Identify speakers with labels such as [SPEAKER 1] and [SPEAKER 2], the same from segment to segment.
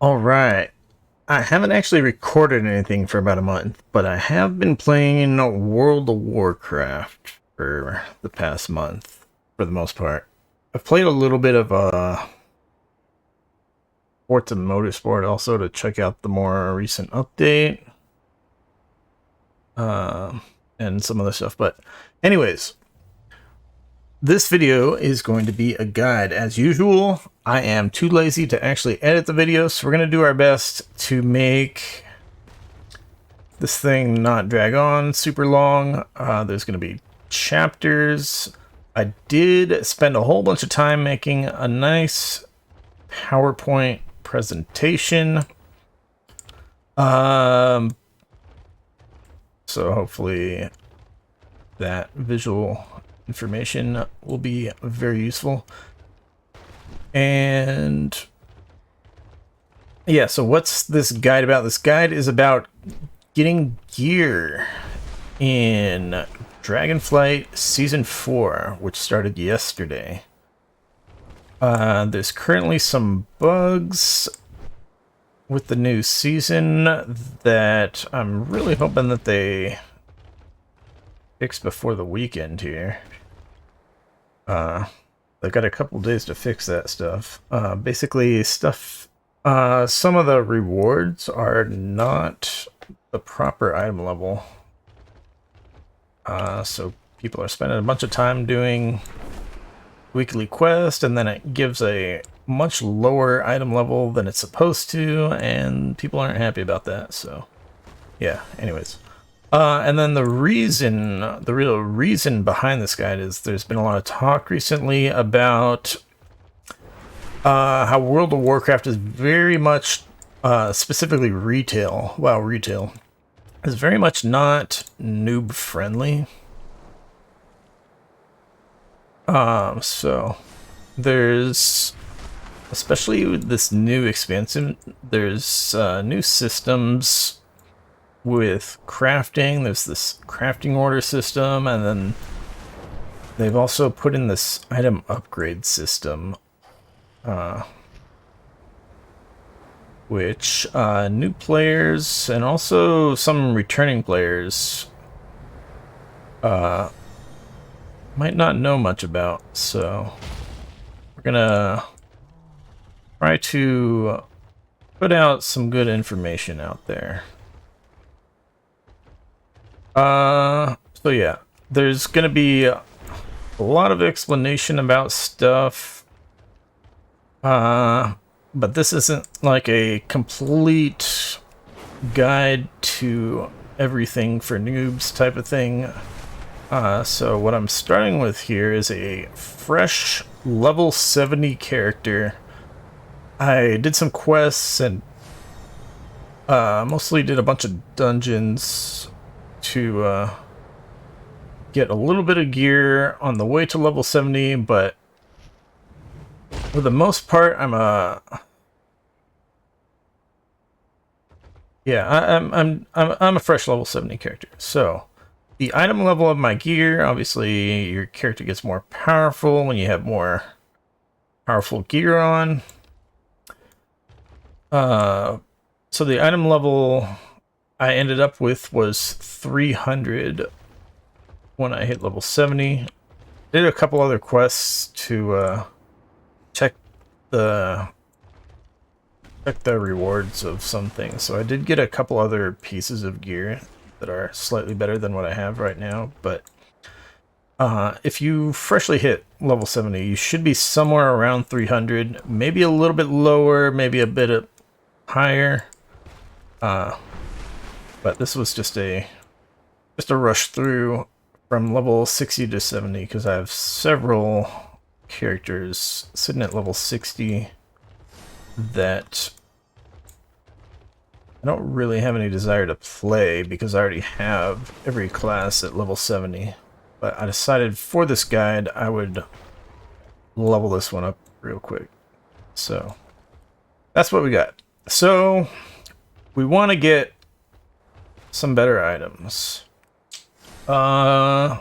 [SPEAKER 1] All right. I haven't actually recorded anything for about a month, but I have been playing World of Warcraft for the past month, for the most part. I've played a little bit of Forza Motorsport also to check out the more recent update, and some other stuff. But anyways, this video is going to be a guide. As usual, I am too lazy to actually edit the video, so we're going to do our best to make this thing not drag on super long. There's going to be chapters. I did spend a whole bunch of time making a nice PowerPoint presentation. So hopefully that visual information will be very useful. And yeah, so what's this guide about? This guide is about getting gear in Dragonflight Season 4, which started yesterday. There's currently some bugs with the new season that I'm really hoping that they fix before the weekend here. They've got a couple days to fix that stuff. Basically, stuff. Some of the rewards are not the proper item level. So people are spending a bunch of time doing weekly quest, and then it gives a much lower item level than it's supposed to, and people aren't happy about that. So, yeah. Anyways. And then the real reason behind this guide is there's been a lot of talk recently about how World of Warcraft is very much, specifically retail, WoW retail, is very much not noob friendly. So there's, especially with this new expansion, there's new systems with crafting. There's this crafting order system, and then they've also put in this item upgrade system, which new players and also some returning players might not know much about. So we're gonna try to put out some good information out there. So yeah, there's gonna be a lot of explanation about stuff. But this isn't like a complete guide to everything for noobs type of thing. So what I'm starting with here is a fresh level 70 character. I did some quests and mostly did a bunch of dungeons to get a little bit of gear on the way to level 70, but for the most part, I'm a fresh level 70 character. So the item level of my gear, obviously, your character gets more powerful when you have more powerful gear on. So the item level I ended up with was 300 when I hit level 70. Did a couple other quests to check the rewards of some things. So I did get a couple other pieces of gear that are slightly better than what I have right now. But if you freshly hit level 70, you should be somewhere around 300, maybe a little bit lower, maybe a bit higher. But this was just a rush through from level 60 to 70 because I have several characters sitting at level 60 that I don't really have any desire to play because I already have every class at level 70. But I decided for this guide I would level this one up real quick. So that's what we got. So we want to get some better items. I'm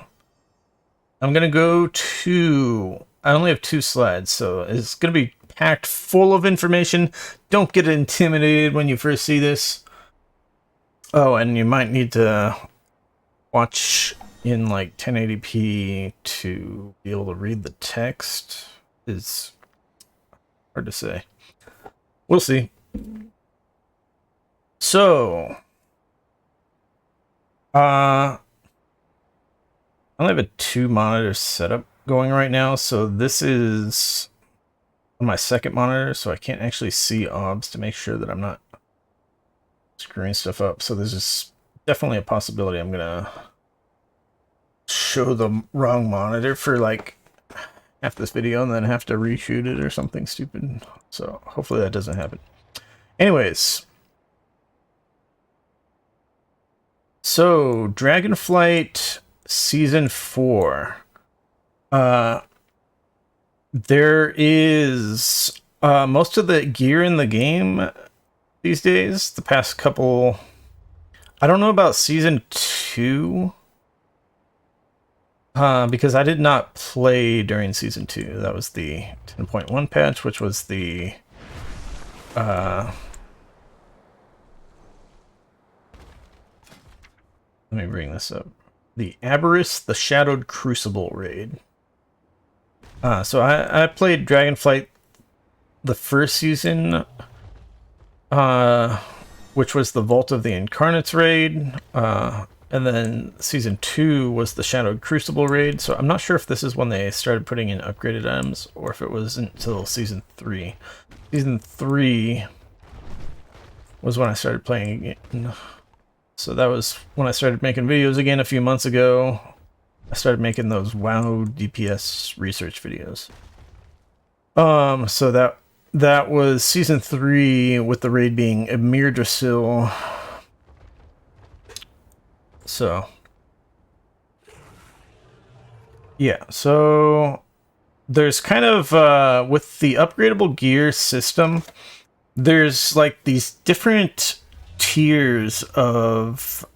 [SPEAKER 1] gonna go to, I only have 2 slides, so it's gonna be packed full of information. Don't get intimidated when you first see this. Oh, and you might need to watch in like 1080p to be able to read the text. Is hard to say. We'll see. So, I only have a 2-monitor setup going right now, so this is on my second monitor, so I can't actually see OBS to make sure that I'm not screwing stuff up. So this is definitely a possibility I'm gonna show the wrong monitor for like half this video and then have to reshoot it or something stupid. So hopefully that doesn't happen. Anyways, so Dragonflight Season 4. There is most of the gear in the game these days, the past couple... I don't know about Season 2, because I did not play during Season 2. That was the 10.1 patch, which was the... let me bring this up. The Aberrus, the Shadowed Crucible raid. So I played Dragonflight the first season, which was the Vault of the Incarnates raid, and then Season 2 was the Shadowed Crucible raid, so I'm not sure if this is when they started putting in upgraded items, or if it was until Season 3. Season 3 was when I started playing again. So that was when I started making videos again a few months ago. I started making those WoW DPS research videos. So that was Season 3 with the raid being Emir Drasil. So yeah, so there's kind of with the upgradable gear system, there's like these different tiers of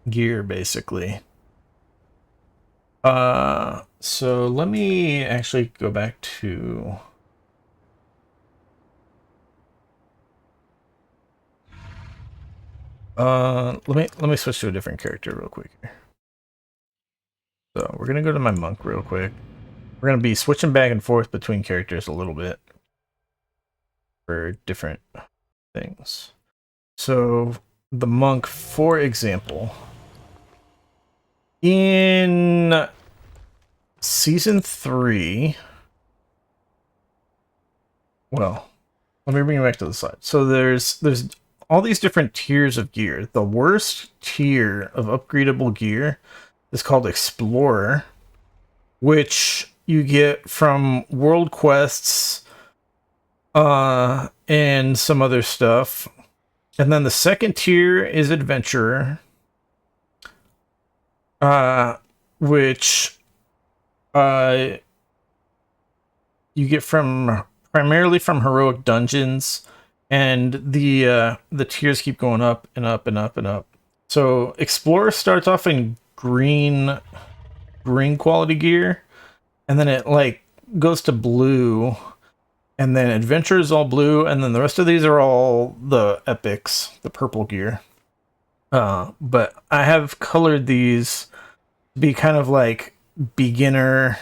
[SPEAKER 1] gear basically. So let me actually go back to let me switch to a different character real quick here. So we're gonna go to my monk real quick. We're gonna be switching back and forth between characters a little bit for different things. So the monk, for example, in Season 3, well, let me bring you back to the side. So there's all these different tiers of gear. The worst tier of upgradable gear is called Explorer, which you get from world quests and some other stuff. And then the second tier is Adventurer, which you get primarily from heroic dungeons, and the tiers keep going up and up and up and up. So Explorer starts off in green quality gear, and then it like goes to blue, and then Adventure is all blue, and then the rest of these are all the epics, the purple gear. But I have colored these to be kind of like beginner,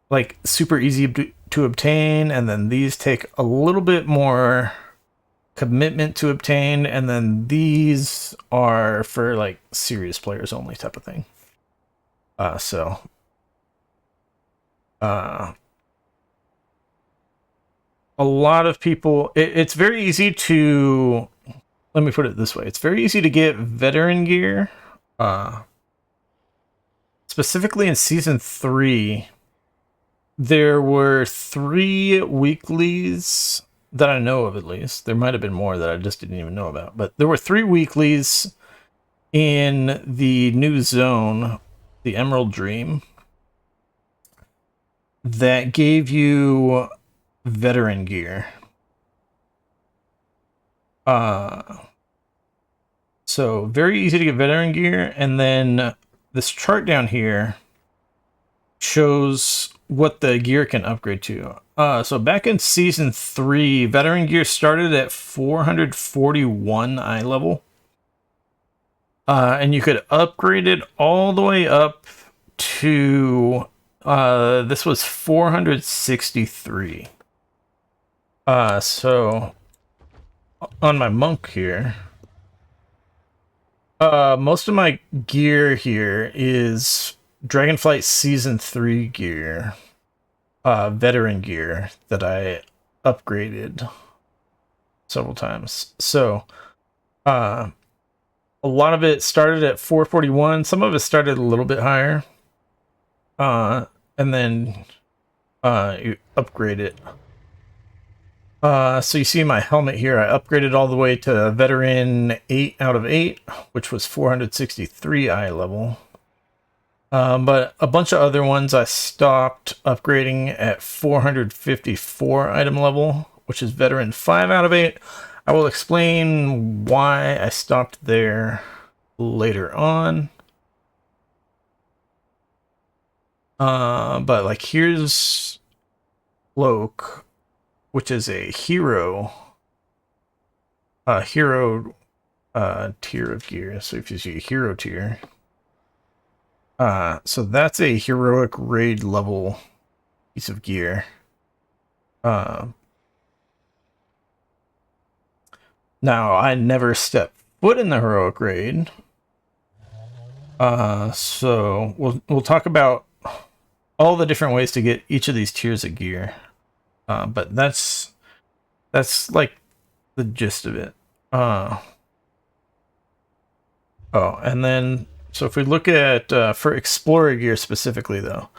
[SPEAKER 1] like super easy to obtain, and then these take a little bit more commitment to obtain, and then these are for like serious players only type of thing. A lot of people, it's very easy to, let me put it this way, it's very easy to get veteran gear, specifically in Season 3. There were 3 weeklies that I know of, at least. There might have been more that I just didn't even know about, but there were 3 weeklies in the new zone, the Emerald Dream, that gave you veteran gear. So very easy to get veteran gear, and then this chart down here shows what the gear can upgrade to. So back in Season 3, Veteran Gear started at 441 eye level. And you could upgrade it all the way up to... this was 463. So... on my monk here... most of my gear here is Dragonflight Season 3 gear. Veteran gear that I upgraded several times. So, a lot of it started at 441. Some of it started a little bit higher. And then, you upgrade it. So you see my helmet here, I upgraded all the way to Veteran 8 out of 8, which was 463 eye level. But a bunch of other ones I stopped upgrading at 454 item level, which is Veteran 5 out of 8. I will explain why I stopped there later on. But like here's Cloak, which is a hero tier of gear. So if you see a hero tier, so that's a heroic raid level piece of gear. Now I never stepped foot in the heroic raid. So we'll talk about all the different ways to get each of these tiers of gear. But that's like the gist of it. Oh, and then so if we look at for Explorer gear specifically, though,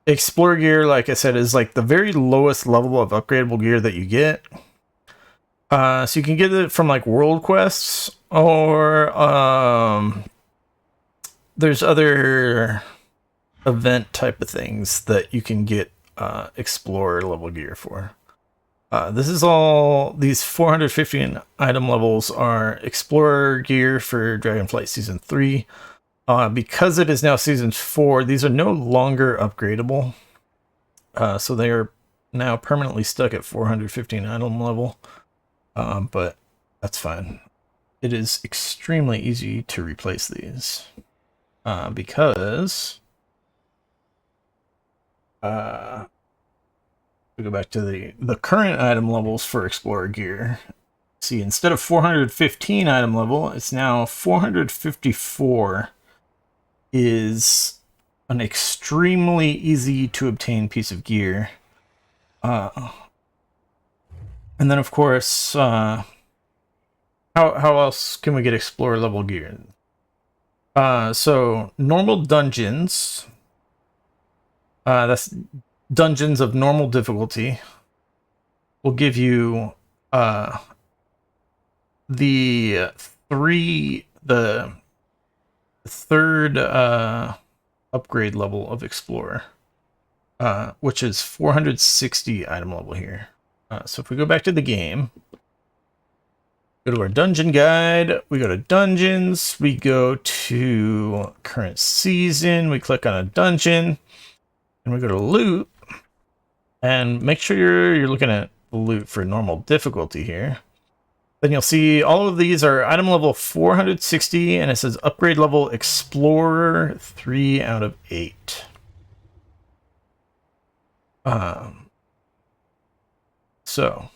[SPEAKER 1] Explorer gear, like I said, is like the very lowest level of upgradable gear that you get. So you can get it from like world quests, or there's other event type of things that you can get Explorer level gear for. This is all, these 450 item levels are Explorer gear for Dragonflight Season 3. Because it is now Season 4, these are no longer upgradable. So they are now permanently stuck at 415 item level. But that's fine. It is extremely easy to replace these. Because... we go back to the current item levels for Explorer gear. See, instead of 415 item level, it's now 454 is an extremely easy to obtain piece of gear. And then of course, how else can we get Explorer level gear? So normal dungeons, that's dungeons of normal difficulty, will give you the third upgrade level of Explorer, which is 460 item level here. So if we go back to the game, go to our dungeon guide, we go to dungeons, we go to current season, we click on a dungeon, and we go to loot, and make sure you're looking at the loot for normal difficulty here. Then you'll see all of these are item level 460, and it says upgrade level Explorer 3 out of 8. So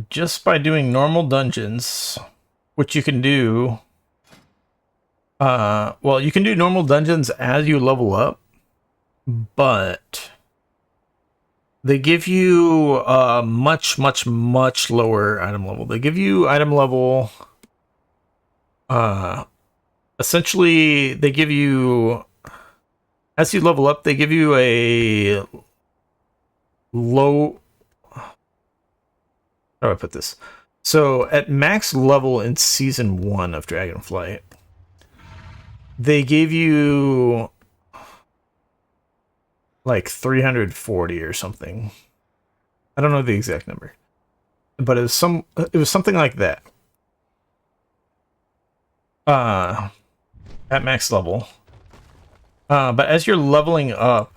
[SPEAKER 1] just by doing normal dungeons, which you can do, well, you can do normal dungeons as you level up, but they give you much lower item level. They give you item level, essentially they give you, as you level up, they give you a low, how do I put this? So at max level in Season 1 of Dragonflight, they gave you like 340 or something. I don't know the exact number, but it was something like that. at max level. But as you're leveling up,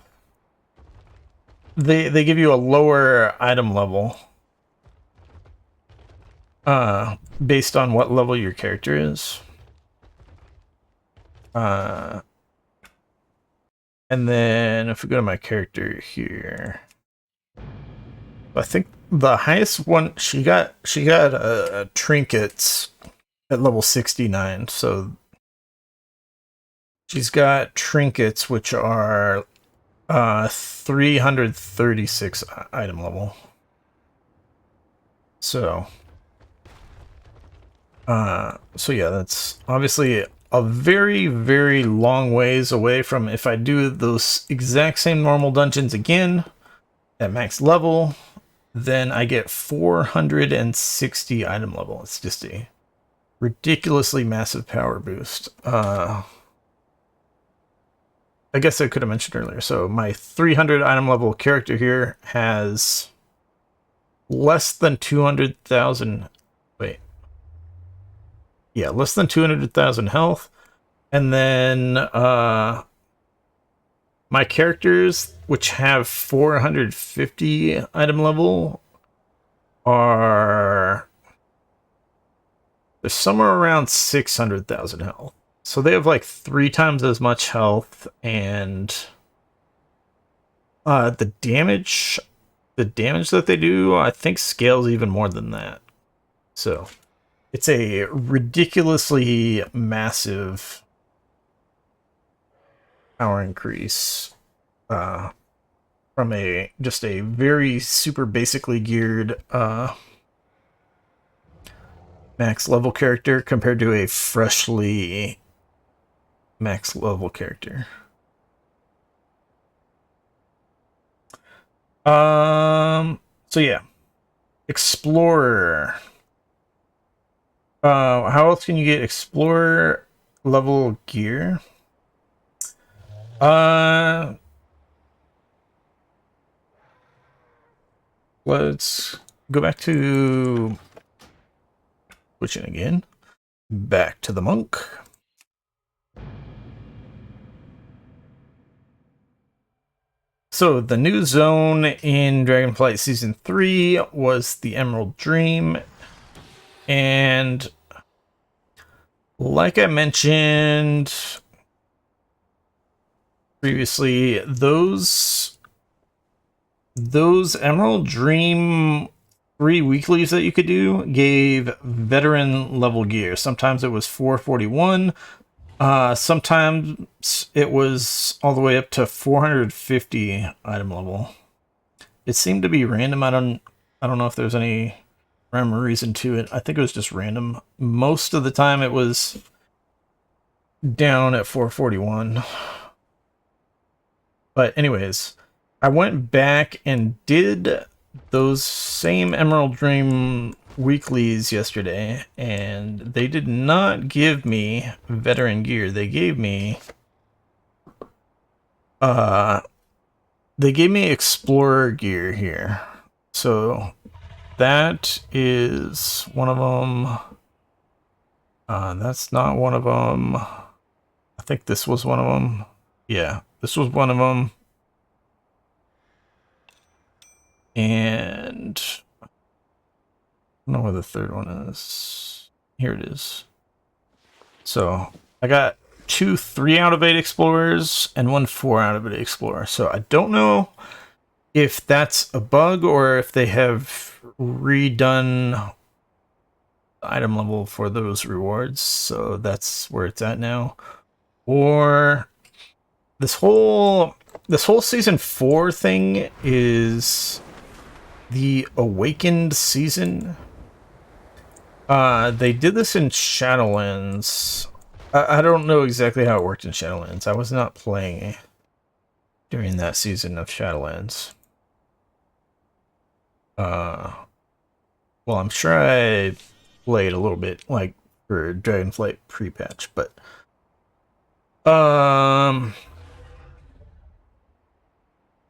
[SPEAKER 1] they give you a lower item level. Based on what level your character is. And then if we go to my character here, I think the highest one she got trinkets at level 69. So she's got trinkets which are 336 item level. So yeah, that's obviously a very, very long ways away from if I do those exact same normal dungeons again at max level, then I get 460 item level. It's just a ridiculously massive power boost. I guess I could have mentioned earlier. So my 300 item level character here has less than 200,000. Wait. Yeah, less than 200,000 health. And then my characters, which have 450 item level, they're somewhere around 600,000 health. So they have like 3 times as much health, and the damage that they do, I think, scales even more than that. So it's a ridiculously massive power increase from just a very super basically geared max level character compared to a freshly max level character. So yeah, Explorer. How else can you get Explorer level gear? Let's go back to switching again. Back to the monk. So the new zone in Dragonflight Season 3 was the Emerald Dream. And like I mentioned previously, those Emerald Dream 3 weeklies that you could do gave veteran level gear. Sometimes it was 441. Sometimes it was all the way up to 450 item level. It seemed to be random. I don't know if there's any rhyme or reason to it. I think it was just random. Most of the time it was down at 441. But anyways, I went back and did those same Emerald Dream weeklies yesterday, and they did not give me veteran gear. They gave me explorer gear here. So that is one of them. That's not one of them. I think this was one of them. Yeah, this was one of them. And I don't know where the third one is. Here it is. So I got 2 3 out of 8 explorers and 1 4 out of 8 explorer. So I don't know if that's a bug or if they have redone the item level for those rewards. So that's where it's at now. Or this whole season 4 thing is the Awakened season. They did this in Shadowlands. I don't know exactly how it worked in Shadowlands. I was not playing during that season of Shadowlands. Well, I'm sure I played a little bit, like, for Dragonflight pre-patch, but I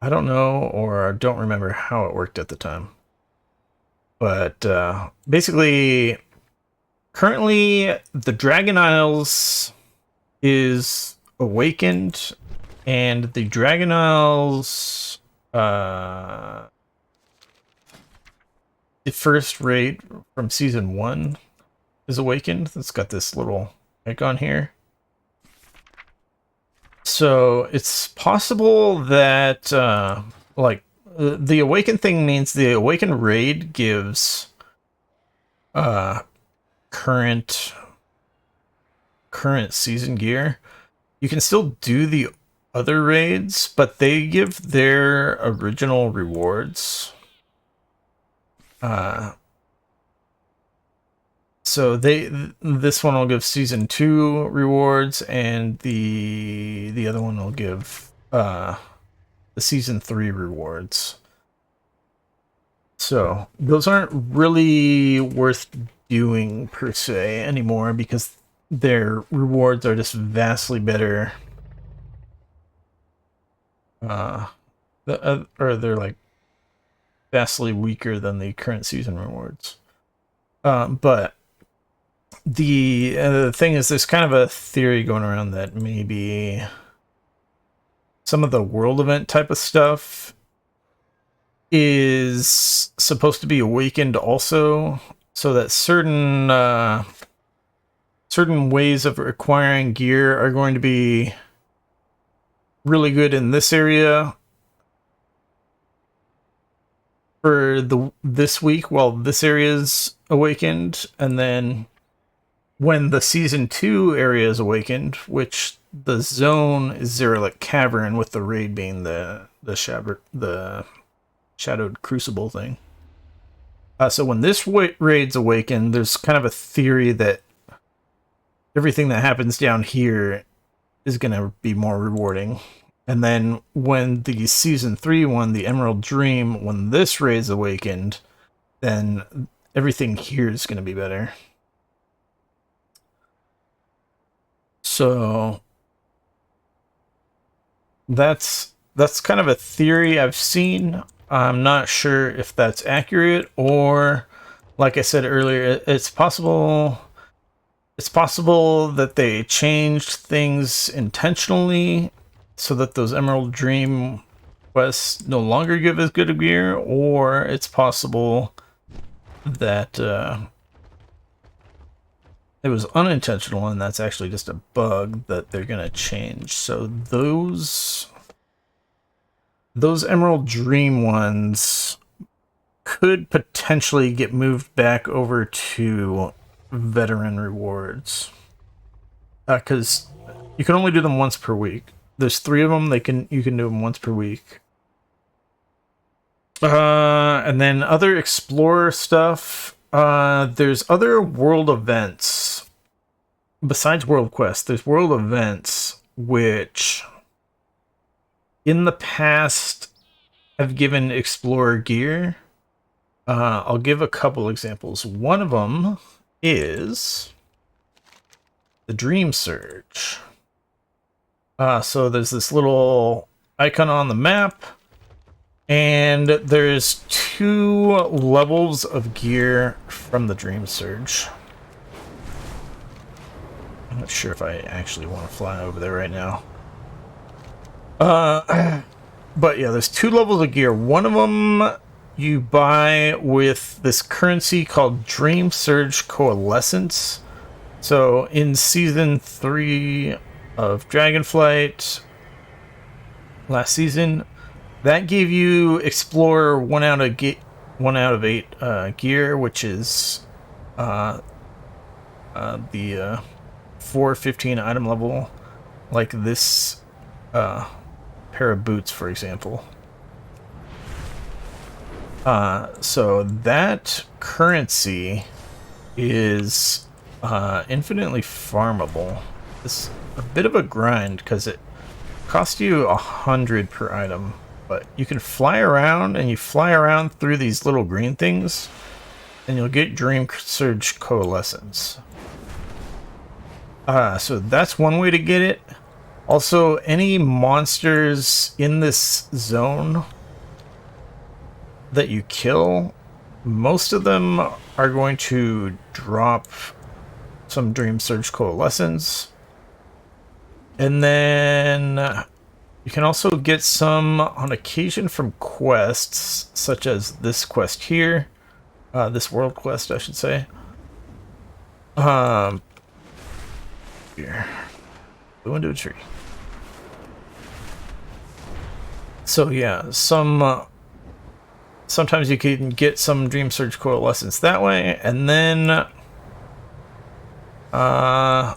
[SPEAKER 1] don't know, or I don't remember how it worked at the time. But basically, currently the Dragon Isles is awakened, and the Dragonel's the first raid from season 1 is awakened. It's got this little icon here. So it's possible that like the awakened thing means the awakened raid gives current season gear. You can still do the other raids, but they give their original rewards. So this one will give season 2 rewards, and the other one will give the season 3 rewards. So those aren't really worth doing per se anymore because their rewards are just vastly better. Or they're like vastly weaker than the current season rewards. But the thing is, there's kind of a theory going around that maybe some of the world event type of stuff is supposed to be awakened also, so that certain ways of acquiring gear are going to be really good in this area for this week while this area is awakened, and then when the season 2 area is awakened, which the zone is Zeralik Cavern, with the raid being the shadowed crucible thing. So when this raid's awakened, there's kind of a theory that everything that happens down here is going to be more rewarding. And then when the season 3 one, the Emerald Dream, when this raid's awakened, then everything here is going to be better. So that's kind of a theory I've seen. I'm not sure if that's accurate, or like I said earlier, it's possible that they changed things intentionally so that those Emerald Dream quests no longer give as good a gear, or it's possible that it was unintentional and that's actually just a bug that they're gonna change. So those Emerald Dream ones could potentially get moved back over to veteran rewards, because you can only do them once per week. There's 3 of them. You can do them once per week. And then other explorer stuff. There's other world events besides world quests. There's world events which in the past have given explorer gear. I'll give a couple examples. One of them is the Dreamsurge. So there's this little icon on the map, and there's 2 levels of gear from the Dreamsurge. I'm not sure if I actually want to fly over there right now. But yeah, there's 2 levels of gear. One of them you buy with this currency called Dreamsurge Coalescence. So in season 3 of Dragonflight last season, that gave you Explorer 1 out of 8 gear, which is the 415 item level, like this pair of boots, for example. So that currency is infinitely farmable. It's a bit of a grind because it costs you 100 per item, but you can fly around, and you fly around through these little green things, and you'll get Dreamsurge Coalescence. So that's one way to get it. Also, any monsters in this zone that you kill, most of them are going to drop some Dreamsurge Coalescence. And then you can also get some on occasion from quests, such as this quest here. This world quest, I should say. Here. Go into a tree. So yeah, sometimes you can get some Dreamsurge Coalescence that way, and then I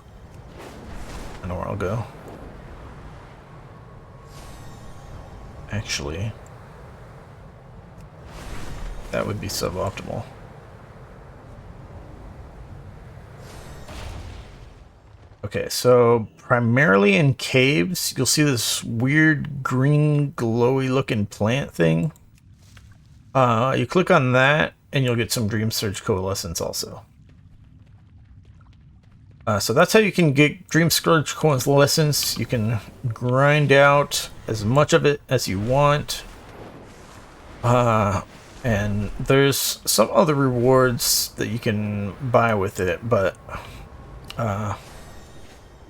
[SPEAKER 1] know where I'll go. Actually, that would be suboptimal. Okay, so primarily in caves, you'll see this weird green glowy looking plant thing. You click on that and you'll get some Dreamsurge Coalescence also. So that's how you can get Dreamsurge Coalescence. You can grind out as much of it as you want. And there's some other rewards that you can buy with it, but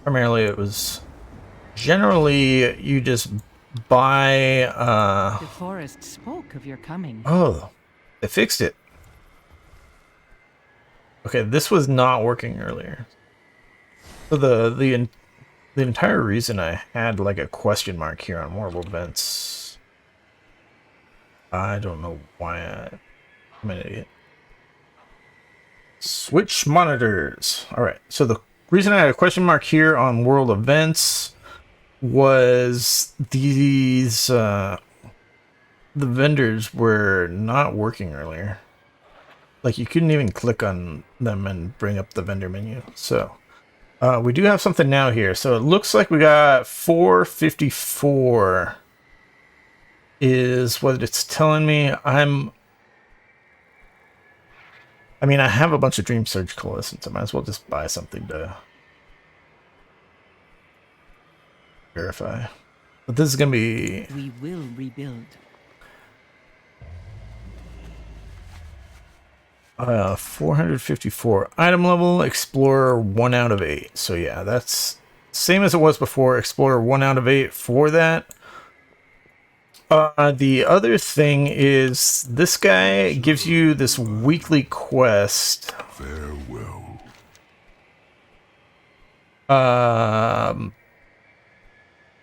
[SPEAKER 1] primarily it was generally you just buy
[SPEAKER 2] The forest spoke of your coming.
[SPEAKER 1] Oh, they fixed it. Okay, this was not working earlier. So the entire reason I had like a question mark here on World Events, I don't know why I'm an idiot. Switch monitors. All right, so the reason I had a question mark here on World Events was these the vendors were not working earlier. Like you couldn't even click on them and bring up the vendor menu. So we do have something now here. So it looks like we got 454 is what it's telling me. I mean, I have a bunch of Dreamsurge Coalescence. I might as well just buy something to verify. But this is going to be...
[SPEAKER 2] We will rebuild.
[SPEAKER 1] 454 item level, Explorer 1 out of 8. So yeah, that's same as it was before. Explorer 1 out of 8 for that. The other thing is this guy gives you this weekly quest.
[SPEAKER 3] Farewell.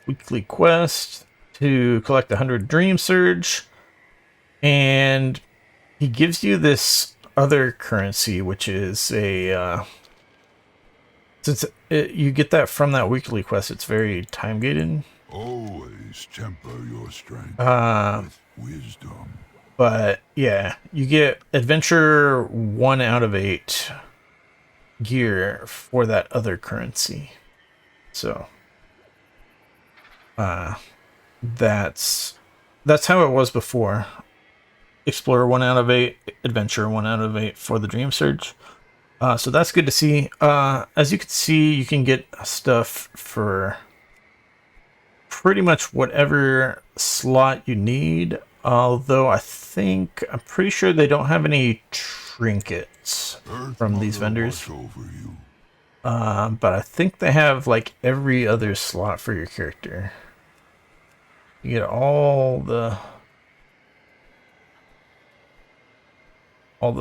[SPEAKER 1] Weekly quest to collect 100 Dreamsurge, and he gives you this other currency, which is a since you get that from that weekly quest, it's very time gated.
[SPEAKER 3] Always temper your strength with wisdom.
[SPEAKER 1] But yeah, you get adventure 1 out of 8 gear for that other currency. So that's how it was before. Explorer 1 out of 8, adventure 1 out of 8 for the Dreamsurge. So that's good to see. As you can see, you can get stuff for pretty much whatever slot you need. Although I'm pretty sure they don't have any trinkets from these vendors. But I think they have like every other slot for your character. You get all the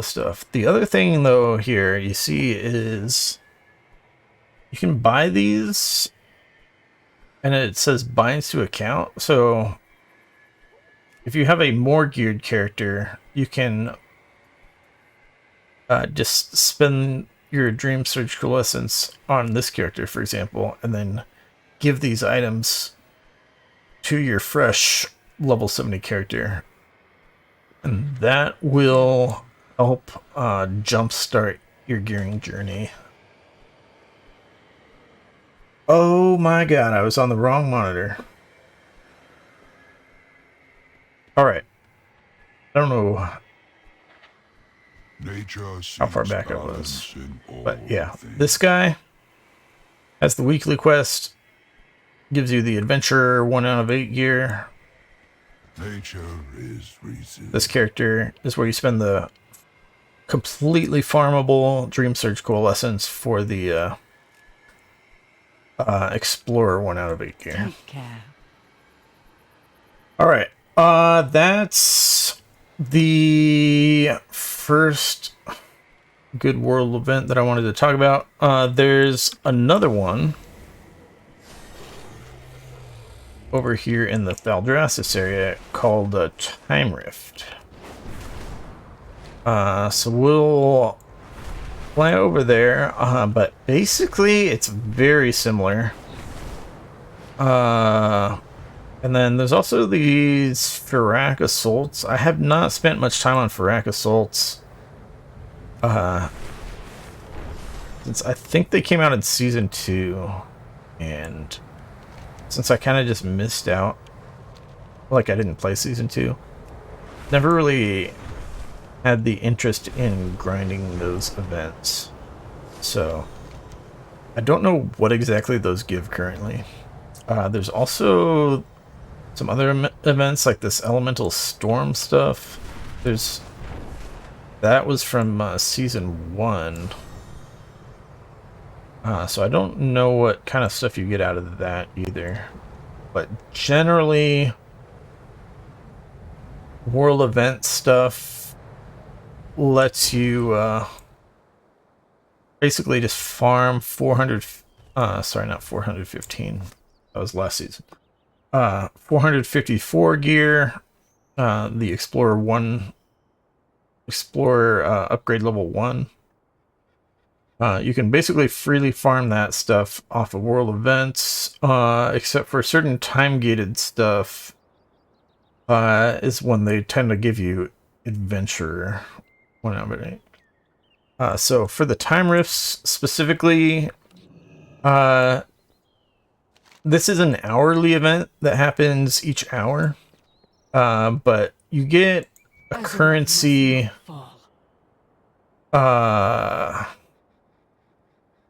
[SPEAKER 1] stuff. The other thing though here you see is you can buy these and it says binds to account. So if you have a more geared character, you can just spend your Dreamsurge Coalescence on this character, for example, and then give these items to your fresh level 70 character. And that will help jumpstart your gearing journey. Oh my god, I was on the wrong monitor. Alright. I don't know how far back I was. But yeah, this guy has the weekly quest. Gives you the adventure 1 out of 8 gear. This character is where you spend the completely farmable Dreamsurge Coalescence for the Explorer 1 out of 8 gear.
[SPEAKER 2] Take care.
[SPEAKER 1] Alright, that's the first good world event that I wanted to talk about. There's another one over here in the Valdrassus area called Time Rift. So we'll fly over there, but basically it's very similar. And then there's also these Firak Assaults. I have not spent much time on Firak Assaults. Since I think they came out in Season 2. And since I kind of just missed out. Like I didn't play Season 2. Never really had the interest in grinding those events. So I don't know what exactly those give currently. There's also some other events like this Elemental Storm stuff. That was from Season 1. So I don't know what kind of stuff you get out of that either. But generally, world event stuff lets you basically just farm 400... sorry, not 415. That was last season. 454 gear, the Explorer upgrade level 1. You can basically freely farm that stuff off of world events, except for certain time-gated stuff is when they tend to give you Adventurer. So for the time rifts specifically, this is an hourly event that happens each hour, but you get a currency.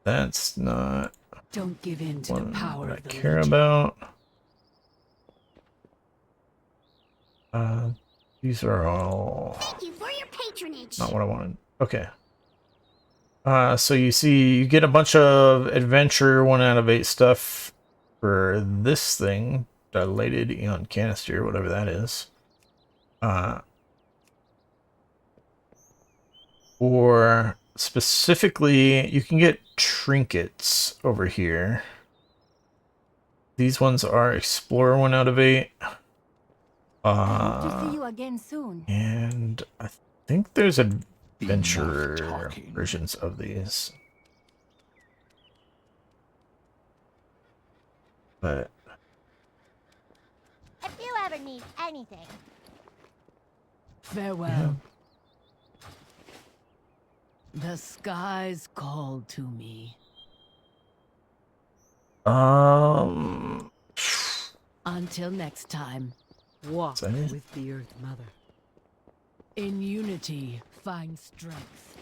[SPEAKER 1] That's not
[SPEAKER 2] Don't give in to the power
[SPEAKER 1] what I
[SPEAKER 2] of the
[SPEAKER 1] care
[SPEAKER 2] Legion.
[SPEAKER 1] about. These are all
[SPEAKER 4] Thank you for your patronage.
[SPEAKER 1] not what I wanted. Okay. So you see, you get a bunch of adventure 1 out of 8 stuff for this thing, dilated Eon canister, whatever that is. Or specifically, you can get trinkets over here. These ones are Explorer 1 out of 8.
[SPEAKER 4] Hope to see you again soon.
[SPEAKER 1] And I think there's adventurer versions of these. But
[SPEAKER 4] If you ever need anything,
[SPEAKER 2] Farewell. The skies called to me. Until next time, walk
[SPEAKER 1] Is that it?
[SPEAKER 2] with the Earth Mother. In unity, find strength.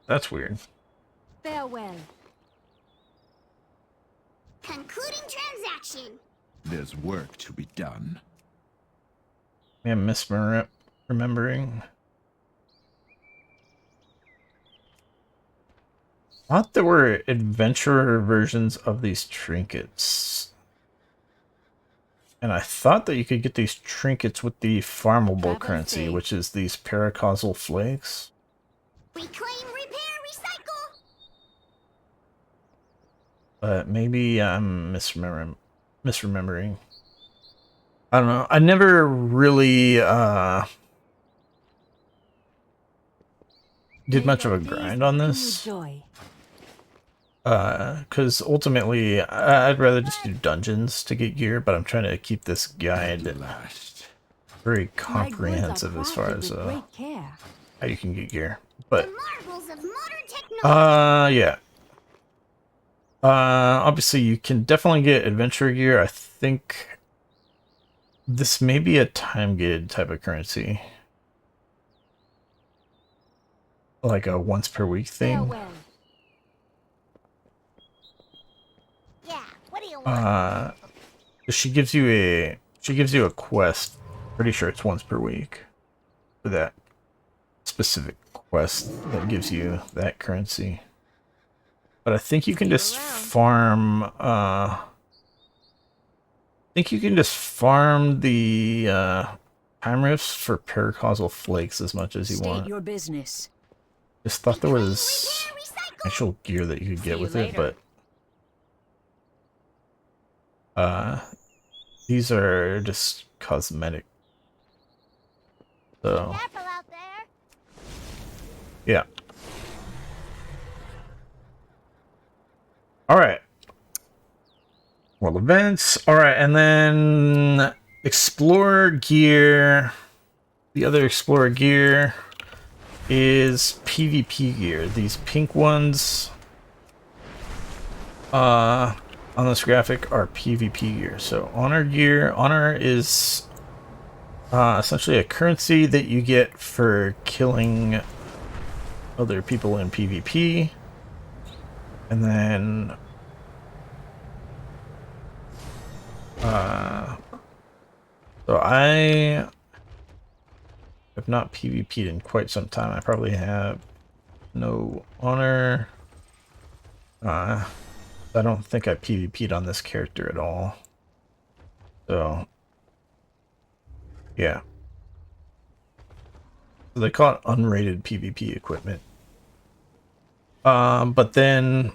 [SPEAKER 1] That's weird.
[SPEAKER 4] farewell. Concluding transaction.
[SPEAKER 5] There's work to be done.
[SPEAKER 1] I'm misremembering. I thought there were adventurer versions of these trinkets. And I thought that you could get these trinkets with the farmable currency, which is these paracausal flakes.
[SPEAKER 4] Reclaim, repair, recycle.
[SPEAKER 1] But maybe I'm misremembering. I don't know. I never really did much of a grind on this. Because ultimately, I'd rather just do dungeons to get gear, but I'm trying to keep this guide very comprehensive as far as how you can get gear. But,
[SPEAKER 4] Marvels of modern technology.
[SPEAKER 1] yeah. Obviously, you can definitely get adventure gear. I think this may be a time-gated type of currency. Like a once per week thing.
[SPEAKER 4] Farewell. Yeah, what do you want?
[SPEAKER 1] She gives you a quest Pretty sure it's once per week for that specific quest that gives you that currency. But I think you can just farm, I think you can just farm the time rifts for paracausal flakes as much as you want.
[SPEAKER 6] Your business.
[SPEAKER 1] Just thought there was actual gear that you could get with it, but these are just cosmetic. So
[SPEAKER 4] Careful out there.
[SPEAKER 1] yeah. All right. World events. All right, and then Explorer gear. The other Explorer gear is PvP gear. These pink ones on this graphic are PvP gear. So honor gear. Honor is essentially a currency that you get for killing other people in PvP. And then so I have not PvP'd in quite some time. I probably have no honor. I don't think I PvP'd on this character at all. So yeah. So they call it unrated PvP equipment. But then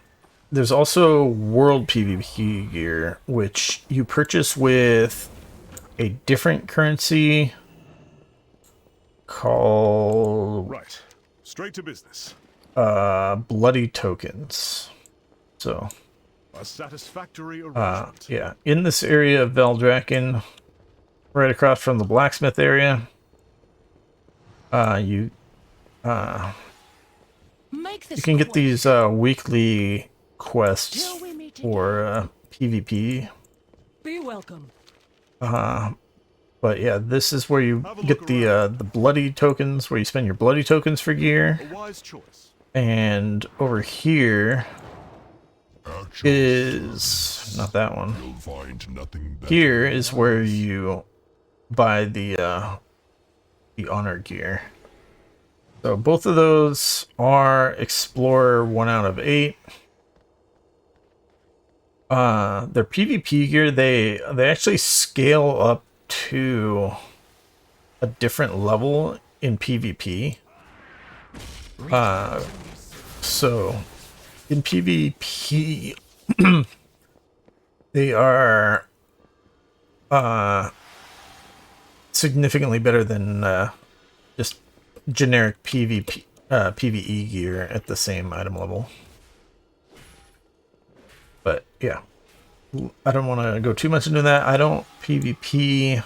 [SPEAKER 1] there's also world PvP gear, which you purchase with a different currency called
[SPEAKER 7] Right. Straight to business.
[SPEAKER 1] bloody tokens. So
[SPEAKER 7] A satisfactory arrangement.
[SPEAKER 1] yeah, in this area of Valdrakken, right across from the blacksmith area, you can get these weekly quests for PvP.
[SPEAKER 2] Be welcome.
[SPEAKER 1] But yeah, this is where you get the bloody tokens, where you spend your bloody tokens for gear.
[SPEAKER 7] A wise choice.
[SPEAKER 1] And over here
[SPEAKER 3] At your
[SPEAKER 1] is
[SPEAKER 3] service.
[SPEAKER 1] not that one.
[SPEAKER 3] You'll find nothing better.
[SPEAKER 1] Here is where you buy the honor gear. So both of those are Explorer 1 out of 8. Their PvP gear, they actually scale up to a different level in PvP. So in PvP they are significantly better than just generic PvE gear at the same item level. But yeah, I don't want to go too much into that. I don't PvP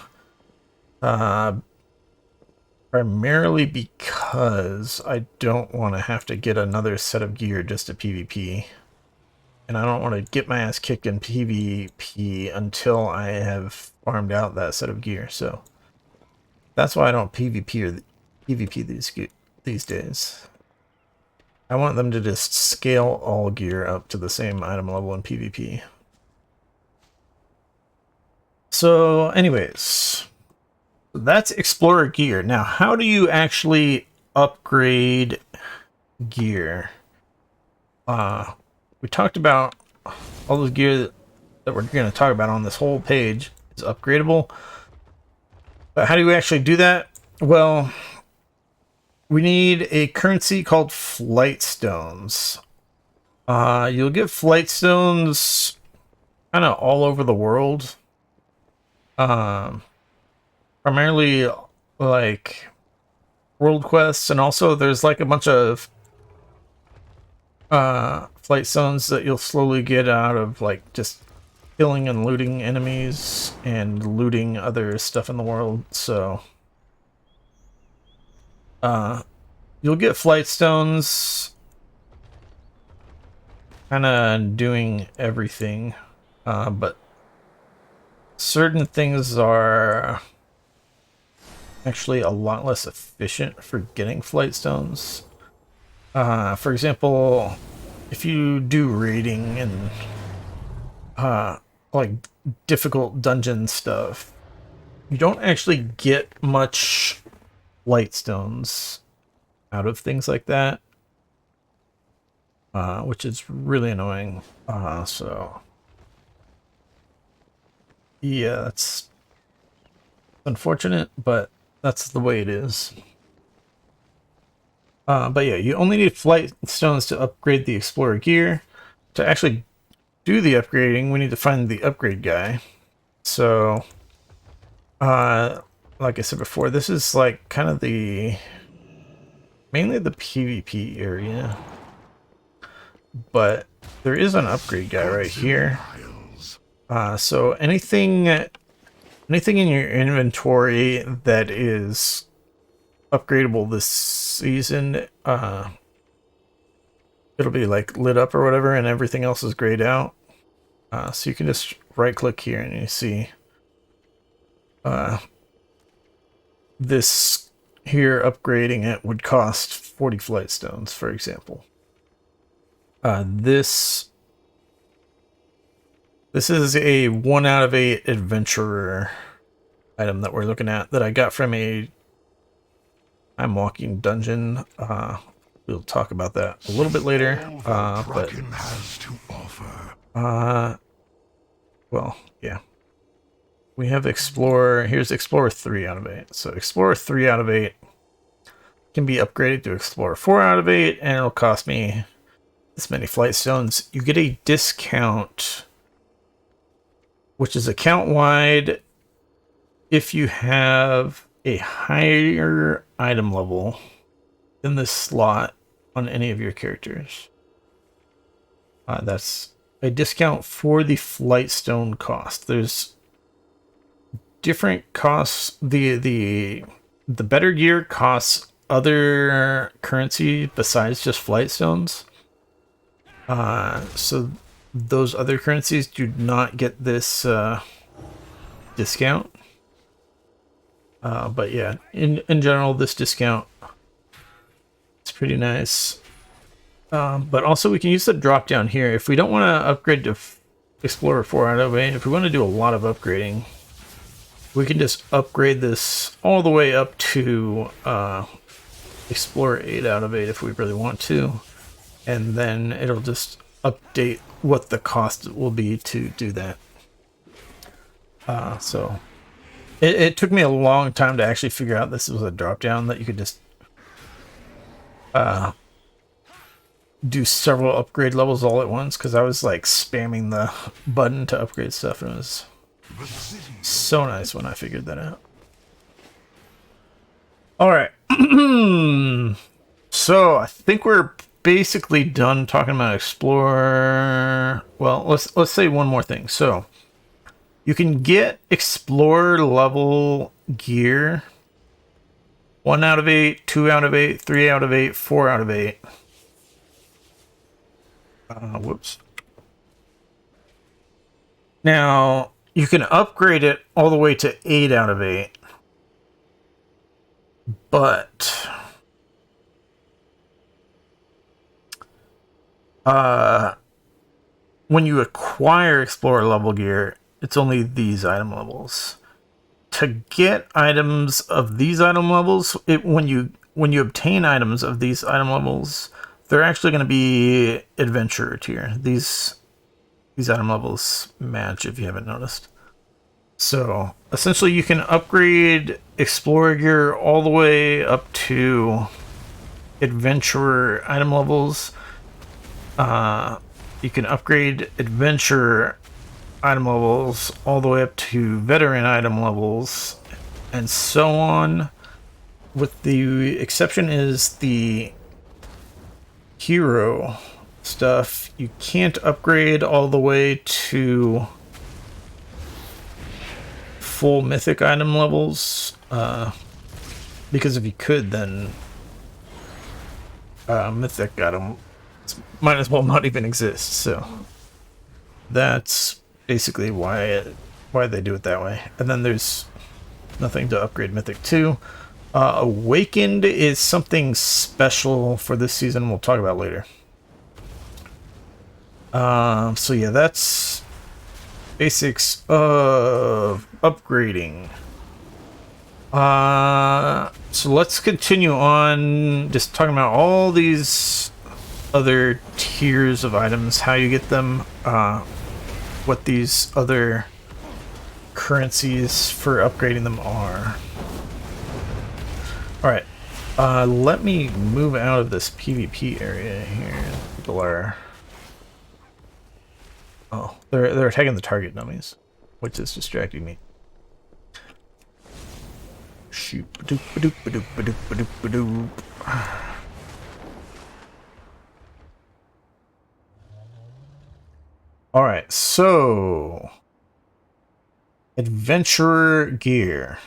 [SPEAKER 1] primarily because I don't want to have to get another set of gear just to PvP. And I don't want to get my ass kicked in PvP until I have farmed out that set of gear. So that's why I don't PvP these days. I want them to just scale all gear up to the same item level in PvP. So anyways, that's Explorer gear. Now, how do you actually upgrade gear? We talked about all the gear that we're going to talk about on this whole page is upgradable. But how do we actually do that? Well, we need a currency called Flightstones. You'll get Flightstones kind of all over the world. Primarily like world quests, and also there's like a bunch of Flightstones that you'll slowly get out of like just killing and looting enemies and looting other stuff in the world. So you'll get Flightstones kind of doing everything, but certain things are actually a lot less efficient for getting Flightstones. For example, if you do raiding and like difficult dungeon stuff, you don't actually get much Flightstones out of things like that, which is really annoying. So yeah, that's unfortunate, but that's the way it is. But yeah, you only need Flightstones to upgrade the Explorer gear. To actually do the upgrading, we need to find the upgrade guy. So, like I said before, this is like kind of mainly the PvP area. But there is an upgrade guy right here. So anything in your inventory that is upgradable this season, it'll be like lit up or whatever, and everything else is grayed out. So you can just right click here and you see this here upgrading it would cost 40 Flightstones, for example. This is a 1 out of 8 adventurer item that we're looking at that I got from a Timewalking dungeon. We'll talk about that a little bit later. But
[SPEAKER 3] has to offer.
[SPEAKER 1] well, yeah. We have Explorer. Here's Explorer 3 out of 8. So Explorer 3 out of 8 can be upgraded to Explorer 4 out of 8, and it'll cost me this many Flightstones. You get a discount, which is account-wide, if you have a higher item level than this slot on any of your characters. That's a discount for the Flightstone cost. There's different costs. The better gear costs other currency besides just Flightstones. So those other currencies do not get this discount. But yeah, in general, this discount is pretty nice. But also we can use the drop down here. If we don't want to upgrade to Explorer 4 out of 8, if we want to do a lot of upgrading, we can just upgrade this all the way up to Explorer 8 out of 8 if we really want to. And then it'll just update what the cost will be to do that. So it took me a long time to actually figure out this was a drop down that you could just do several upgrade levels all at once, because I was like spamming the button to upgrade stuff, and it was so nice when I figured that out. All right. So I think we're basically done talking about Explorer. Well, let's say one more thing. So you can get Explorer level gear 1 out of 8, 2 out of 8, 3 out of 8, 4 out of 8. Whoops. Now, you can upgrade it all the way to 8 out of 8. But when you acquire Explorer level gear, it's only these item levels. To get items of these item levels, when you obtain items of these item levels, they're actually going to be adventurer tier. These item levels match, if you haven't noticed. So essentially you can upgrade Explorer gear all the way up to adventurer item levels. You can upgrade adventurer item levels all the way up to veteran item levels, and so on. With the exception is the hero stuff. You can't upgrade all the way to full mythic item levels, because if you could, then mythic item might as well not even exist. So that's basically why they do it that way. And then there's nothing to upgrade mythic to. Awakened is something special for this season we'll talk about later. So yeah, that's basics of upgrading. So let's continue on just talking about all these other tiers of items, how you get them, what these other currencies for upgrading them are. Alright, let me move out of this PvP area here. People are... Oh, they're attacking the target dummies, which is distracting me. Shoot. Ba-doop, ba-doop, ba-doop, ba-doop, ba-doop, ba-doop. Alright, so... Adventurer gear.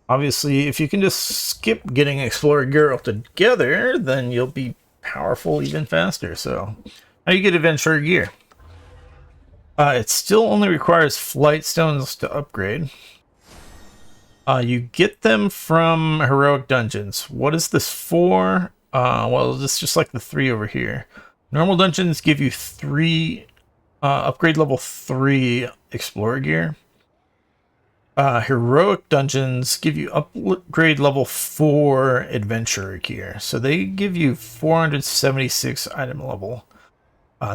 [SPEAKER 1] Obviously, if you can just skip getting Explorer gear altogether, then you'll be powerful even faster. So, how do you get Adventurer gear? It still only requires Flightstones to upgrade. You get them from Heroic Dungeons. What is this for? Well, it's just like the 3 over here. Normal dungeons give you 3 upgrade level 3 Explorer gear. Heroic dungeons give you upgrade level 4 Adventurer gear. So they give you 476 item level.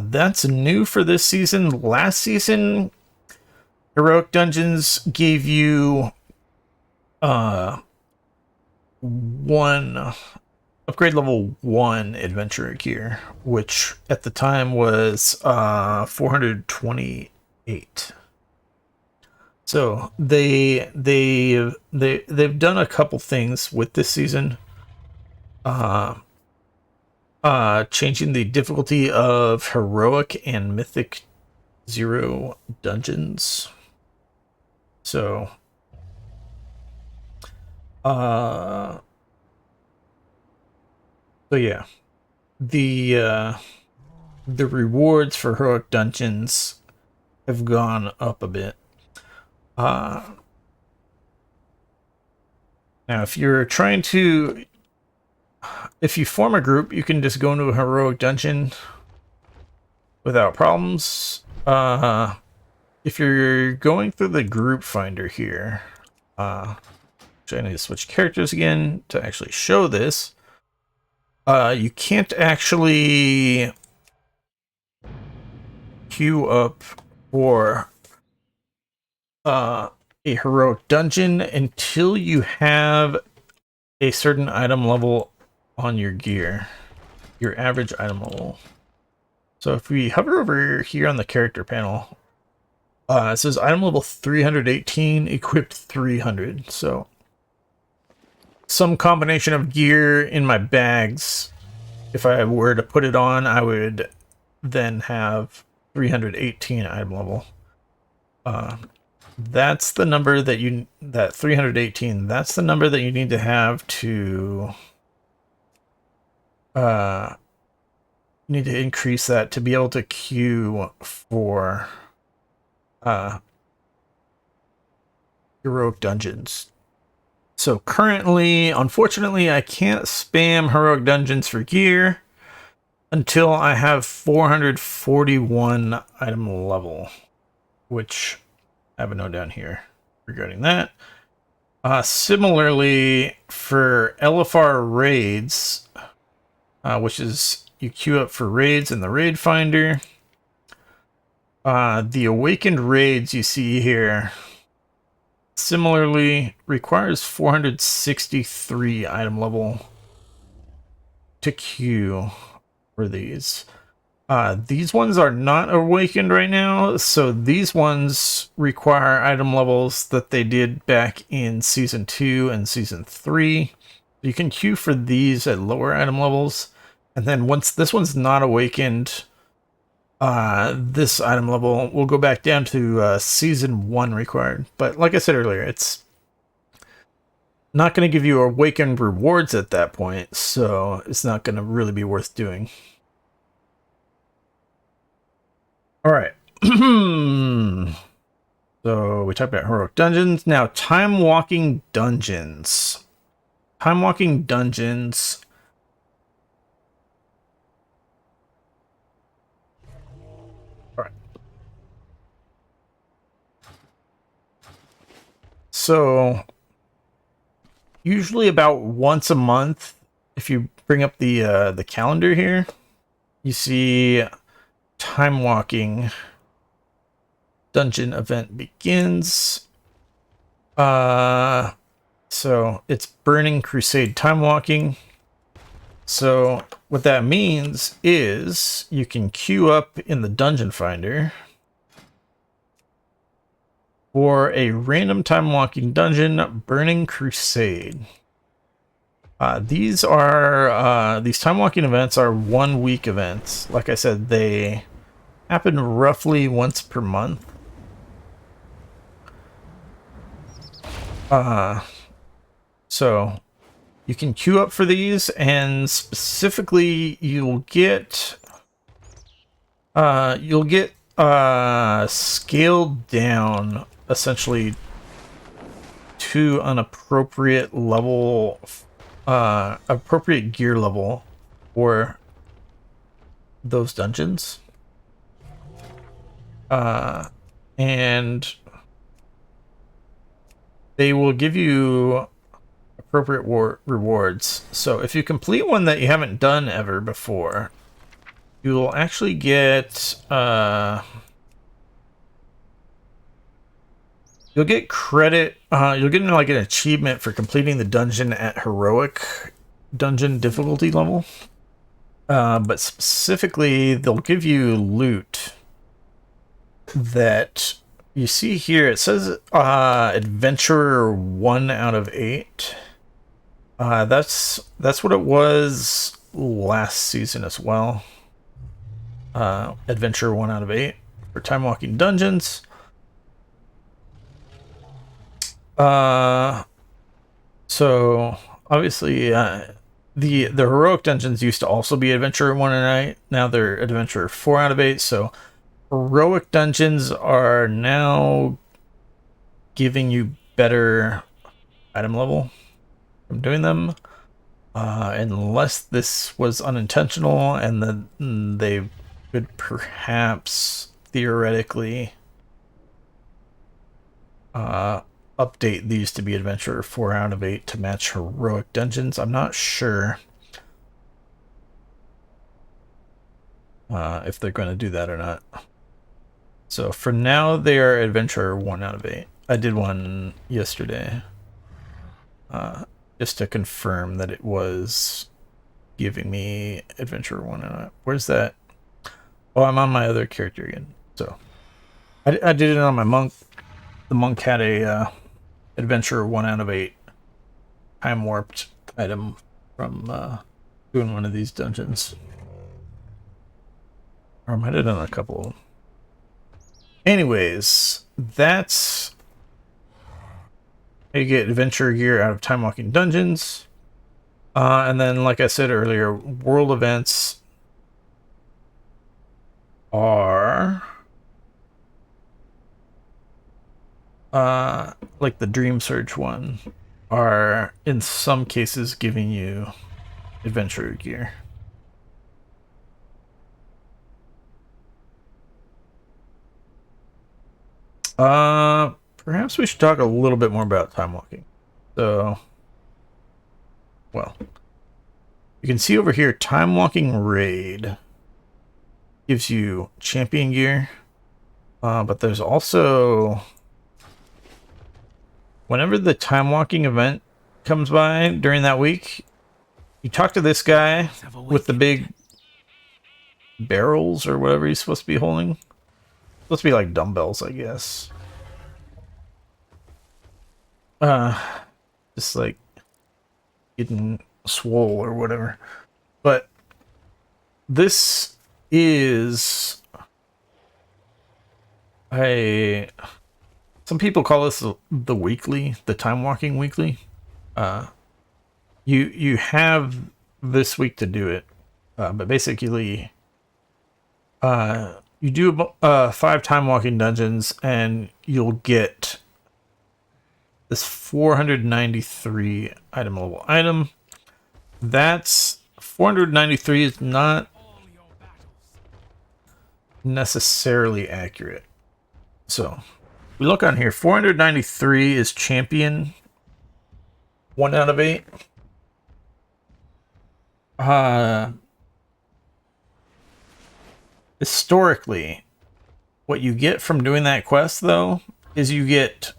[SPEAKER 1] That's new for this season. Last season, Heroic dungeons gave you 1 upgrade level 1 Adventurer gear, which at the time was 428. So they've done a couple things with this season. Changing the difficulty of Heroic and Mythic 0 dungeons. So yeah. The rewards for Heroic dungeons have gone up a bit. Now, if you're trying to... If you form a group, you can just go into a Heroic dungeon without problems. If you're going through the group finder here, which I need to switch characters again to actually show this, you can't actually queue up for a Heroic dungeon until you have a certain item level on your gear, your average item level. So if we hover over here on the character panel, it says item level 318, equipped 300. So some combination of gear in my bags, if I were to put it on, I would then have 318 item level. That's the number that that 318, that's the number that you need to have to need to increase that to be able to queue for Heroic dungeons. So currently, unfortunately, I can't spam Heroic dungeons for gear until I have 441 item level, which I have a note down here regarding that. Similarly, for LFR raids, which is you queue up for raids in the raid finder. The awakened raids you see here similarly requires 463 item level to queue for these. These ones are not awakened right now, so these ones require item levels that they did back in Season 2 and Season 3. You can queue for these at lower item levels, and then once this one's not awakened, this item level will go back down to Season 1 required. But like I said earlier, it's not going to give you awakened rewards at that point, so it's not going to really be worth doing. Alright. So we talked about Heroic Dungeons. Now, Timewalking Dungeons. Timewalking Dungeons. Alright. So usually about once a month, if you bring up the calendar here, you see time walking dungeon event begins. So it's Burning Crusade time walking. So what that means is you can queue up in the dungeon finder for a random time walking dungeon, Burning Crusade. These time walking events are 1 week events. Like I said, they happen roughly once per month. So you can queue up for these, and specifically you'll get scaled down essentially to an appropriate level, appropriate gear level for those dungeons. And they will give you appropriate rewards. So if you complete one that you haven't done ever before, you will actually get you'll get credit. You'll get like an achievement for completing the dungeon at heroic dungeon difficulty level. But specifically, they'll give you loot that you see here. It says adventurer 1 out of 8. That's what it was last season as well. Adventure 1 out of 8 for time walking dungeons. So obviously the heroic dungeons used to also be adventure 1 out of 8. Now they're adventure 4 out of 8. So heroic dungeons are now giving you better item level from doing them, unless this was unintentional, and then they could perhaps theoretically update these to be adventure 4 out of 8 to match heroic dungeons. I'm not sure if they're going to do that or not. So for now, they are adventure 1 out of 8. I did one yesterday, just to confirm that it was giving me adventure 1 out of 8. Where's that? Oh, I'm on my other character again. So I did it on my monk. The monk had a adventure 1 out of 8 time warped item from doing one of these dungeons. Or I might have done a couple of them. Anyways, that's how you get adventure gear out of time walking dungeons. And then, like I said earlier, world events are like the Dreamsurge one are in some cases giving you adventure gear. Perhaps we should talk a little bit more about time walking. So, well, you can see over here, time walking raid gives you champion gear, but there's also, whenever the time walking event comes by during that week, you talk to this guy with the big barrels or whatever he's supposed to be holding. Supposed to be like dumbbells, I guess. Just like getting swole or whatever. But this is some people call this the weekly, the time walking weekly. You have this week to do it, but basically, you do 5 time walking dungeons, and you'll get this 493 item level item. That's 493 is not necessarily accurate. So We look on here, 493 is champion. 1 out of 8. Historically, what you get from doing that quest, though, is you get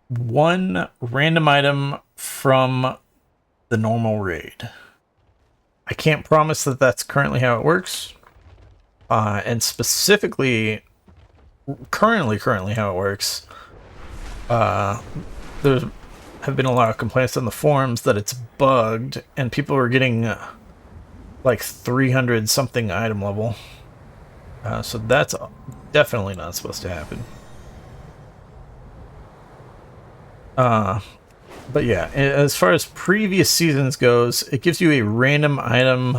[SPEAKER 1] 1 random item from the normal raid. I can't promise that that's currently how it works. And specifically, currently how it works, there have been a lot of complaints on the forums that it's bugged, and people are getting like 300 something item level. So that's definitely not supposed to happen. But yeah, as far as previous seasons goes, it gives you a random item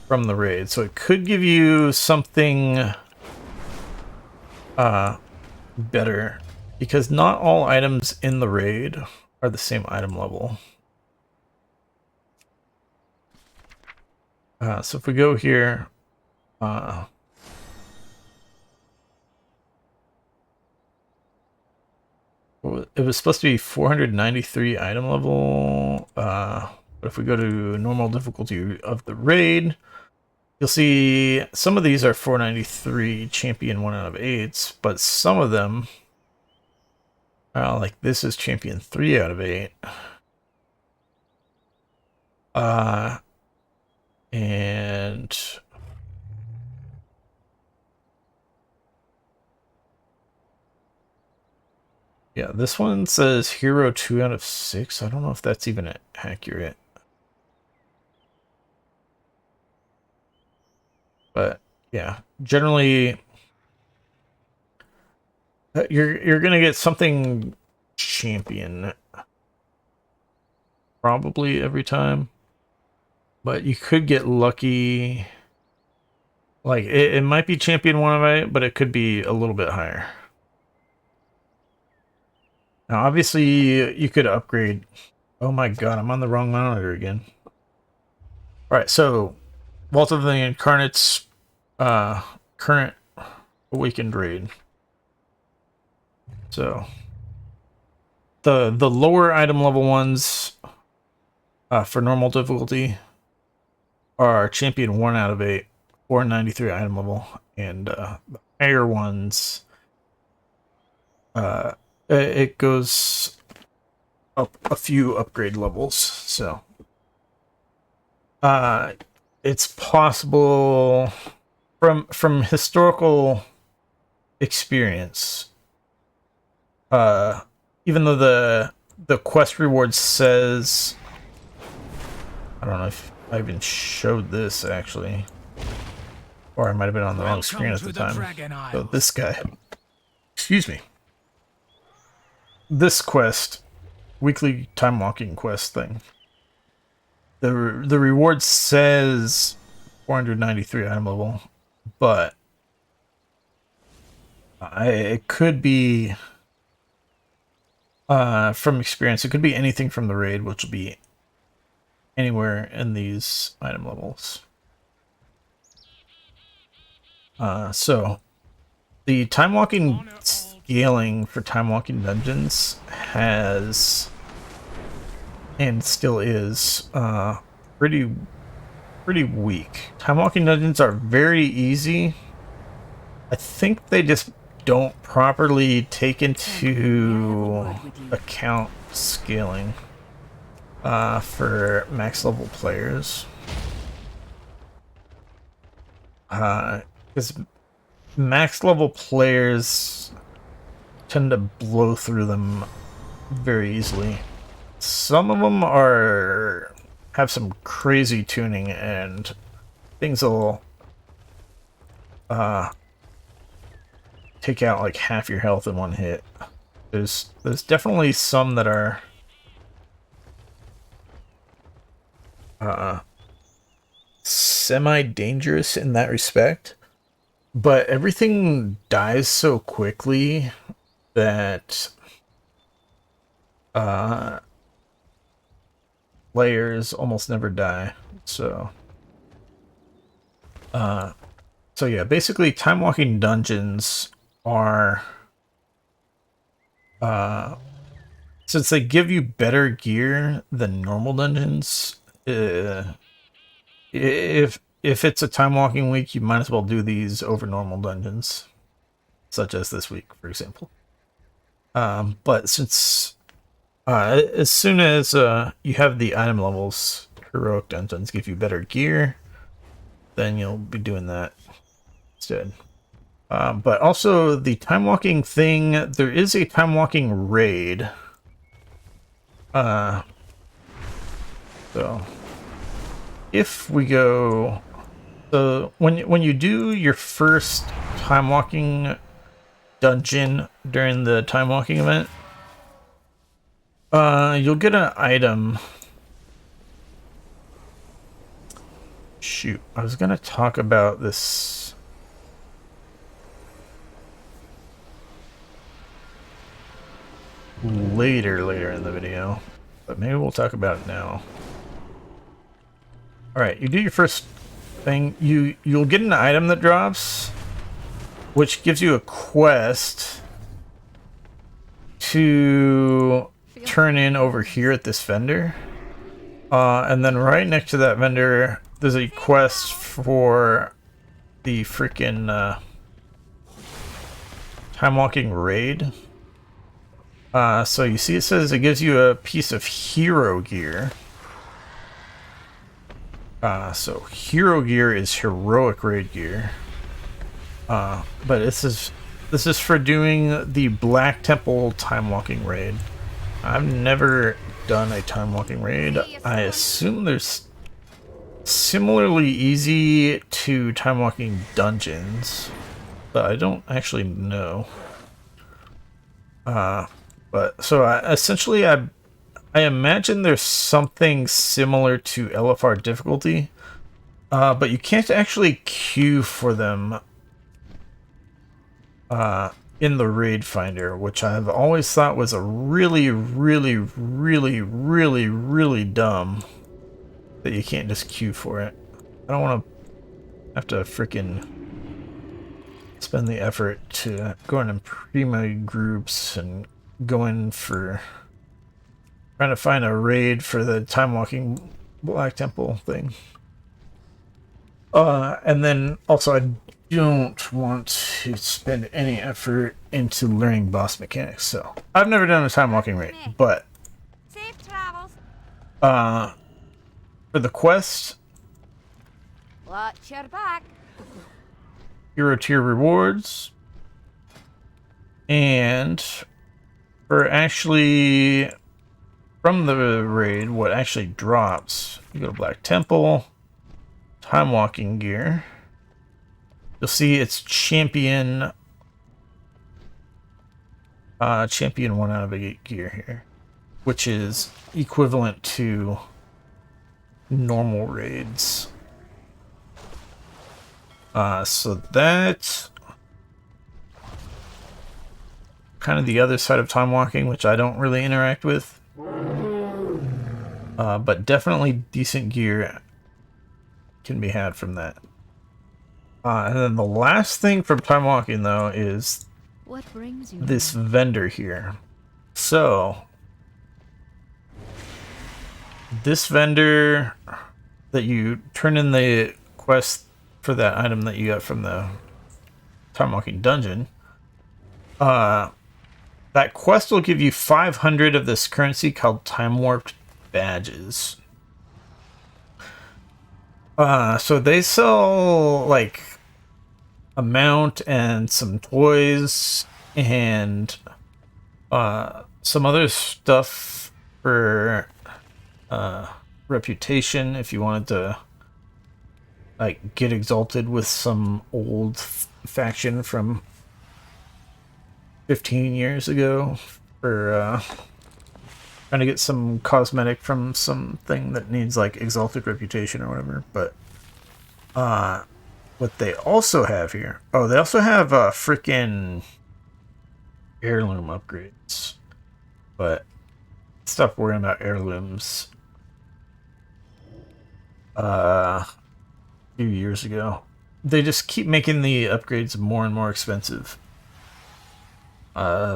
[SPEAKER 1] from the raid. So it could give you something better, because not all items in the raid are the same item level. So if we go here, it was supposed to be 493 item level, but if we go to normal difficulty of the raid, you'll see some of these are 493 champion 1 out of 8s, but some of them, like this is champion 3 out of 8. And yeah, this one says hero 2 out of 6. I don't know if that's even accurate. But yeah, generally you're gonna get something champion probably every time, but you could get lucky. Like it might be champion 1 of 8, but it could be a little bit higher. Now, obviously, you could upgrade. Oh my god, I'm on the wrong monitor again. Alright, so Vault of the Incarnate's current awakened raid. So the lower item level ones for normal difficulty are champion 1 out of 8, 493 item level, and the higher ones it goes up a few upgrade levels. So it's possible from historical experience, even though the quest reward says, I don't know if I even showed this actually, or I might have been on the wrong screen at the time. So this guy, excuse me, this quest, weekly Timewalking quest thing, the reward says 493 item level, but it could be from experience, it could be anything from the raid, which will be anywhere in these item levels. So the Timewalking scaling for Timewalking dungeons has, and still is, pretty weak. Timewalking dungeons are very easy. I think they just don't properly take into account scaling for max level players. Because max level players tend to blow through them very easily. Some of them have some crazy tuning, and things will take out like half your health in one hit. There's definitely some that are semi-dangerous in that respect, but everything dies so quickly that players almost never die. So So yeah, basically time walking dungeons are since they give you better gear than normal dungeons, if it's a time walking week, you might as well do these over normal dungeons, such as this week, for example. But since as soon as you have the item levels, heroic dungeons give you better gear, then you'll be doing that instead. But also the time walking thing, there is a time walking raid. So if we go, so when you do your first time walking dungeon during the time walking event, you'll get an item. Shoot, I was gonna talk about this. Later in the video, but maybe we'll talk about it now. All right, you do your first thing. You'll get an item that drops, which gives you a quest to turn in over here at this vendor. And then right next to that vendor, there's a quest for the freaking time walking raid. So you see it says it gives you a piece of hero gear. So hero gear is heroic raid gear. But this is for doing the Black Temple time walking raid. I've never done a time walking raid. I assume there's similarly easy to time walking dungeons, but I don't actually know. But so essentially I imagine there's something similar to LFR difficulty, but you can't actually queue for them in the raid finder, which I've always thought was a really dumb that you can't just queue for it. I don't want to have to freaking spend the effort to go in primo groups and go in for trying to find a raid for the time walking Black Temple thing. And then also I don't want to spend any effort into learning boss mechanics. So I've never done a time walking raid, but
[SPEAKER 4] Safe travels.
[SPEAKER 1] for the quest,
[SPEAKER 4] Watch your back.
[SPEAKER 1] hero tier rewards, and for actually from the raid, what actually drops, you go to Black Temple, time walking gear. You'll see it's champion 1 out of 8 gear here, which is equivalent to normal raids. So that's kind of the other side of time walking, which I don't really interact with. But definitely decent gear can be had from that. And then the last thing from time walking, though, is
[SPEAKER 4] What brings you
[SPEAKER 1] this vendor here. So this vendor that you turn in the quest for that item that you got from the time walking dungeon, that quest will give you 500 of this currency called time warped badges. So they sell like a mount and some toys and some other stuff for reputation if you wanted to like get exalted with some old faction from 15 years ago, for trying to get some cosmetic from something that needs like exalted reputation or whatever. But what they also have here, oh, they also have freaking heirloom upgrades, but stop worrying about heirlooms a few years ago. they just keep making the upgrades more and more expensive.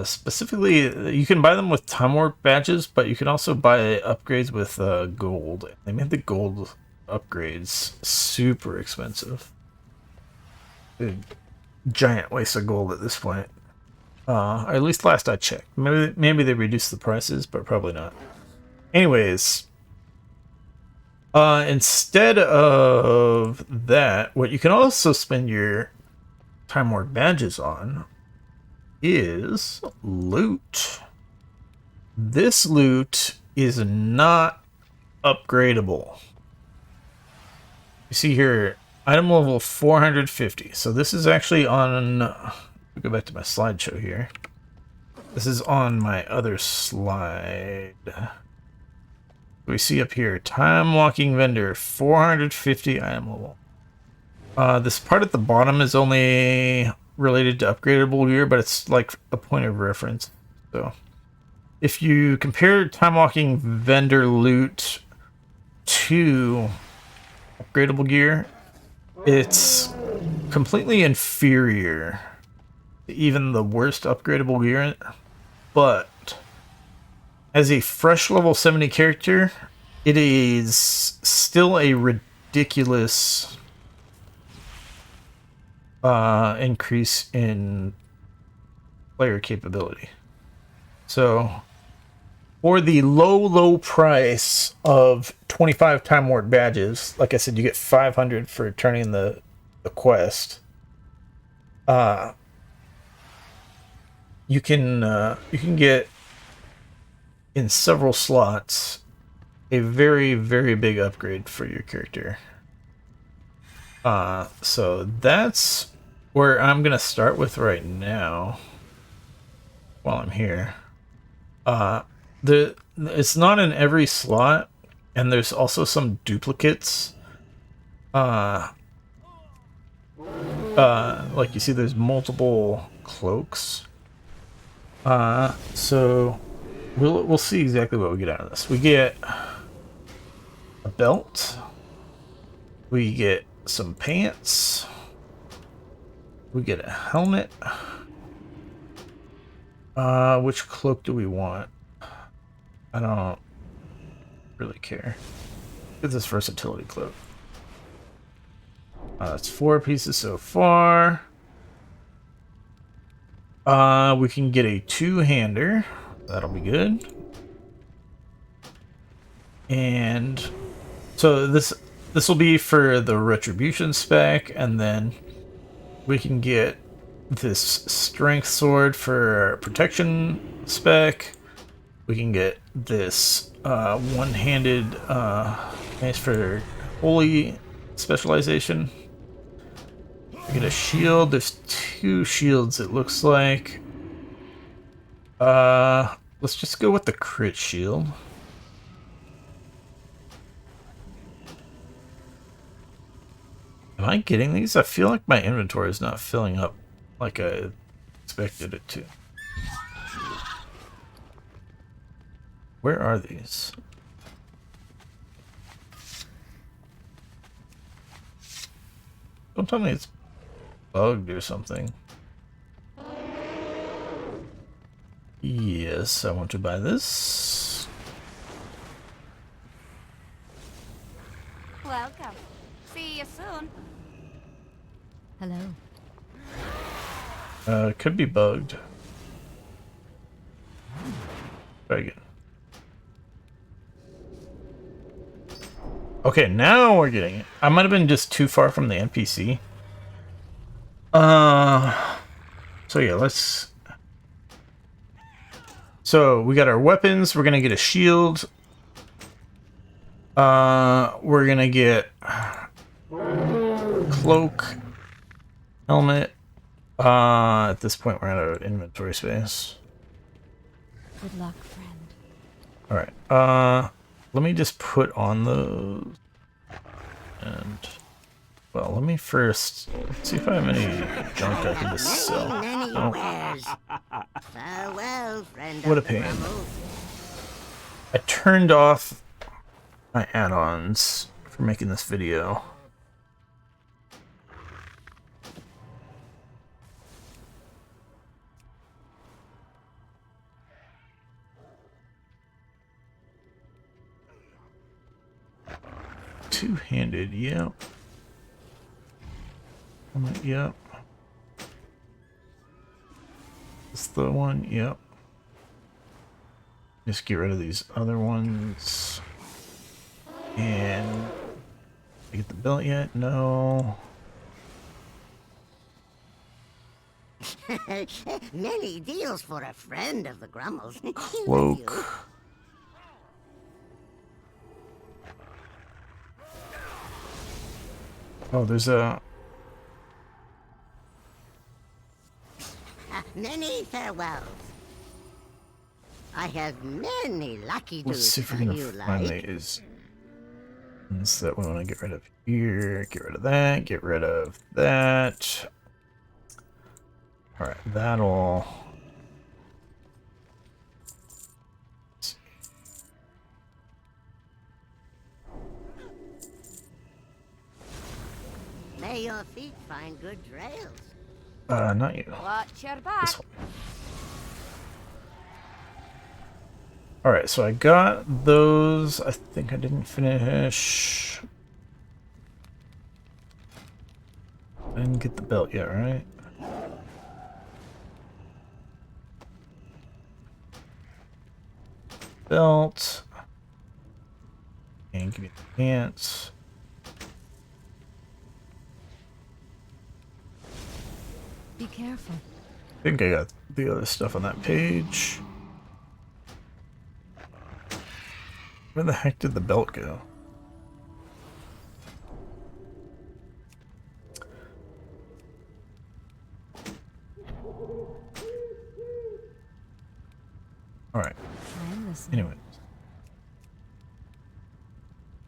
[SPEAKER 1] Specifically, you can buy them with Time Warp badges, but you can also buy upgrades with gold. They made the gold upgrades super expensive. A giant waste of gold at this point. Or at least last I checked. Maybe they reduced the prices, but probably not. Anyways, instead of that, what you can also spend your Time Warp badges on is loot. This loot is not upgradable. You see here, item level 450. So this is actually on... go back to my slideshow here. This is on my other slide. We see up here, Timewalking Vendor, 450 item level. This part at the bottom is only related to upgradable gear, but it's like a point of reference. So if you compare Timewalking Vendor loot to upgradable gear, it's completely inferior to even the worst upgradable gear. But as a fresh level 70 character, it is still a ridiculous increase in player capability. So for the low price of 25 Time Warp badges, like I said, you get 500 for turning the quest. You can get in several slots a very big upgrade for your character. So that's where I'm gonna start with right now while I'm here. It's not in every slot, and there's also some duplicates. Like you see, there's multiple cloaks. So we'll see exactly what we get out of this. We get a belt. We get some pants. We get a helmet. Which cloak do we want? I don't really care. Get this versatility cloak. That's 4 pieces so far. We can get a 2-hander. That'll be good. And so this will be for the retribution spec, and then we can get this strength sword for protection spec. We can get this one-handed mace for holy specialization. We get a shield. There's 2 shields, it looks like. Let's just go with the crit shield. Am I getting these? I feel like my inventory is not filling up like I expected it to. Where are these? Don't tell me it's bugged or something. Yes, I want to buy this.
[SPEAKER 4] Welcome. See you soon.
[SPEAKER 2] Hello.
[SPEAKER 1] It could be bugged. Try again. Okay, now we're getting it. I might have been just too far from the NPC. So yeah, let's... So we got our weapons. We're gonna get a shield. We're gonna get cloak, helmet. At this point, we're out of inventory space.
[SPEAKER 2] Good luck, friend.
[SPEAKER 1] All right. Let me just put on those. And well, let me first see if I have any junk I can just sell. Oh.
[SPEAKER 4] Farewell, friend.
[SPEAKER 1] What a pain. I turned off my add-ons for making this video. two-handed, yep. Yep. Is the one, yep. Just get rid of these other ones. And get the belt yet? No.
[SPEAKER 6] Many deals for a friend of the Grummels.
[SPEAKER 1] Cloak. Oh, there's a...
[SPEAKER 6] Many farewells. I have many lucky
[SPEAKER 1] Let's
[SPEAKER 6] dudes
[SPEAKER 1] see if
[SPEAKER 6] for
[SPEAKER 1] we can
[SPEAKER 6] you
[SPEAKER 1] find
[SPEAKER 6] like.
[SPEAKER 1] these. So that we want to get rid of here, get rid of that, get rid of that. Alright, that'll...
[SPEAKER 6] May your feet find good trails.
[SPEAKER 1] Not you.
[SPEAKER 4] Watch your back.
[SPEAKER 1] This one. Alright, so I got those. I think I didn't finish. I didn't get the belt yet, right? Belt. And give me the pants.
[SPEAKER 2] Be careful.
[SPEAKER 1] I think I got the other stuff on that page. Where the heck did the belt go? Alright.
[SPEAKER 2] I'm listening.
[SPEAKER 1] Anyway.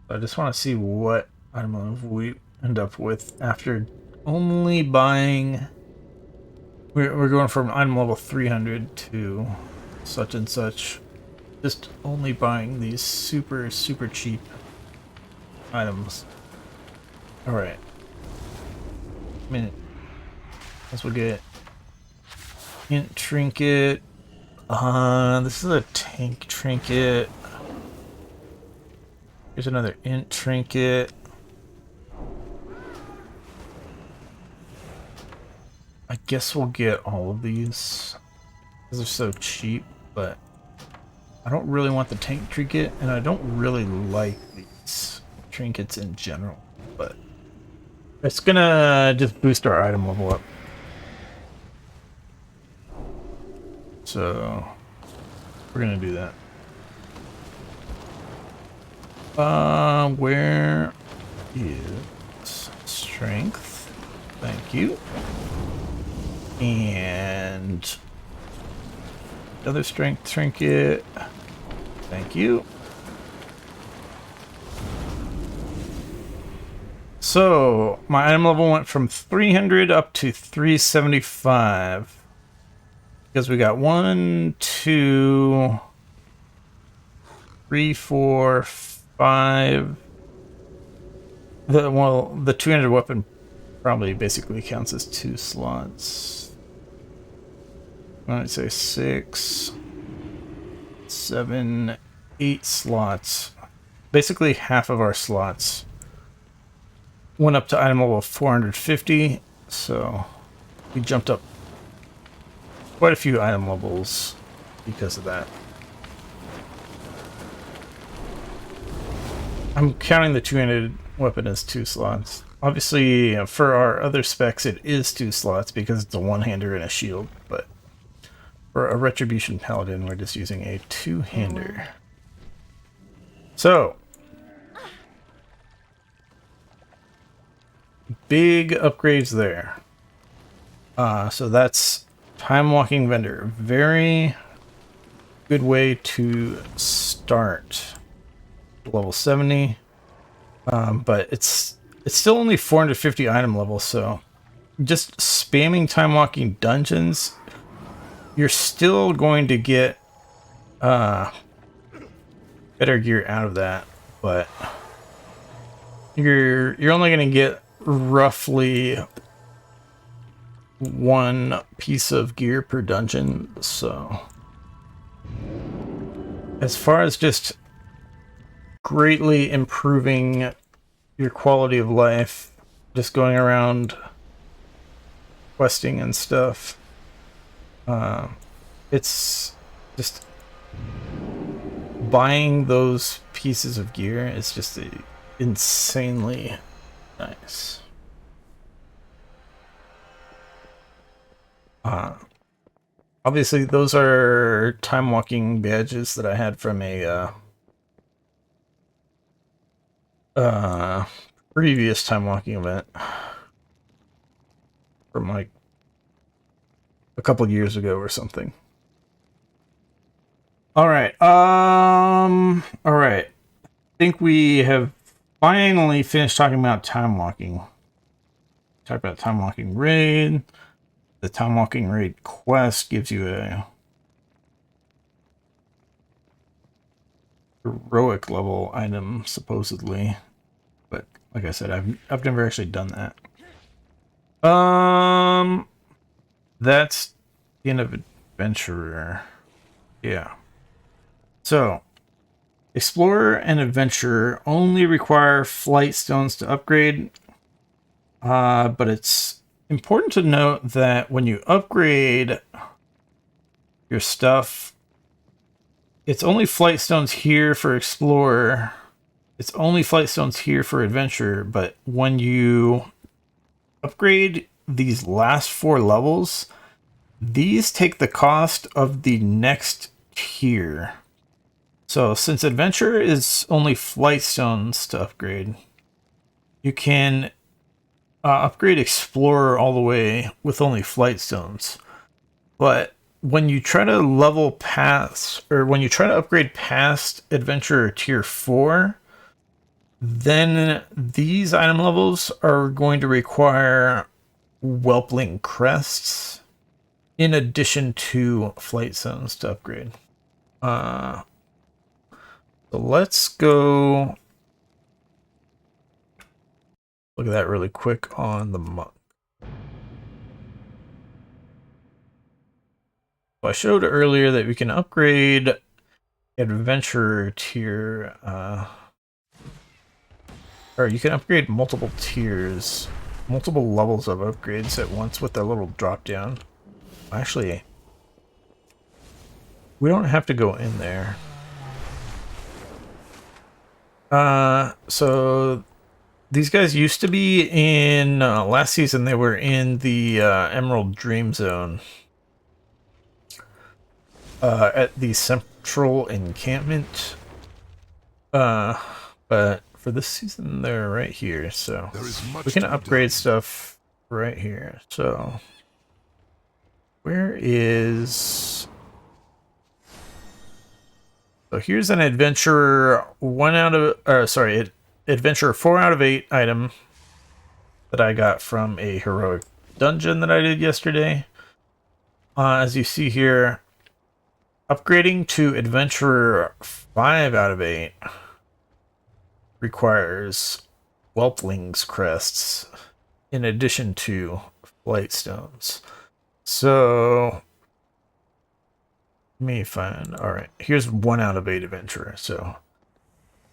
[SPEAKER 1] I just want to see what item level we end up with after only buying... We're going from item level 300 to such and such. Just only buying these super, super cheap items. Alright. I mean, as we'll get int trinket. This is a tank trinket. Here's another int trinket. I guess we'll get all of these because they're so cheap, but I don't really want the tank trinket, and I don't really like these trinkets in general, but it's gonna just boost our item level up. So we're gonna do that. Where is strength? Thank you. And other strength trinket. Thank you. So my item level went from 300 up to 375 because we got 1, 2, 3, 4, 5. The 200 weapon probably basically counts as 2 slots. I'd say 6, 7, 8 slots. Basically half of our slots went up to item level 450, so we jumped up quite a few item levels because of that. I'm counting the 200 weapon as 2 slots. Obviously, for our other specs, it is 2 slots because it's a one-hander and a shield, but for a Retribution Paladin, we're just using a 2-hander. So, big upgrades there. So that's Timewalking Vendor. Very good way to start. Level 70. But it's still only 450 item level, so just spamming Timewalking dungeons, you're still going to get better gear out of that, but you're only going to get roughly 1 piece of gear per dungeon. So as far as just greatly improving your quality of life just going around questing and stuff. It's just buying those pieces of gear is just insanely nice. Obviously, those are time walking badges that I had from a previous time walking event from like a couple years ago or something. All right. All right. I think we have finally finished talking about time walking. Talk about time walking raid. The time walking raid quest gives you a heroic level item, supposedly, but like I said, I've never actually done that. That's the end of adventurer. Yeah. So, explorer and adventurer only require flight stones to upgrade, but it's important to note that when you upgrade your stuff, it's only flight stones here for explorer. It's only flight stones here for adventurer, but when you upgrade these last 4 levels, these take the cost of the next tier. So since adventure is only flight stones to upgrade, you can upgrade explorer all the way with only flight stones. But when you try to level past, or when you try to upgrade past adventurer tier 4, then these item levels are going to require Whelpling Crests in addition to flight stones to upgrade. So let's go look at that really quick on the monk. So I showed earlier that we can upgrade adventurer tier, or you can upgrade multiple tiers, multiple levels of upgrades at once with a little drop down. Actually, we don't have to go in there. So these guys used to be in last season. They were in the Emerald Dream Zone at the Central Encampment. But for this season, they're right here. So we can upgrade stuff right here. So where is? So here's an adventurer adventurer 4 out of 8 item that I got from a heroic dungeon that I did yesterday. As you see here, upgrading to adventurer 5 out of 8 requires Whelpling's Crests in addition to flight stones. So let me find. All right, here's 1 out of 8 adventurer. So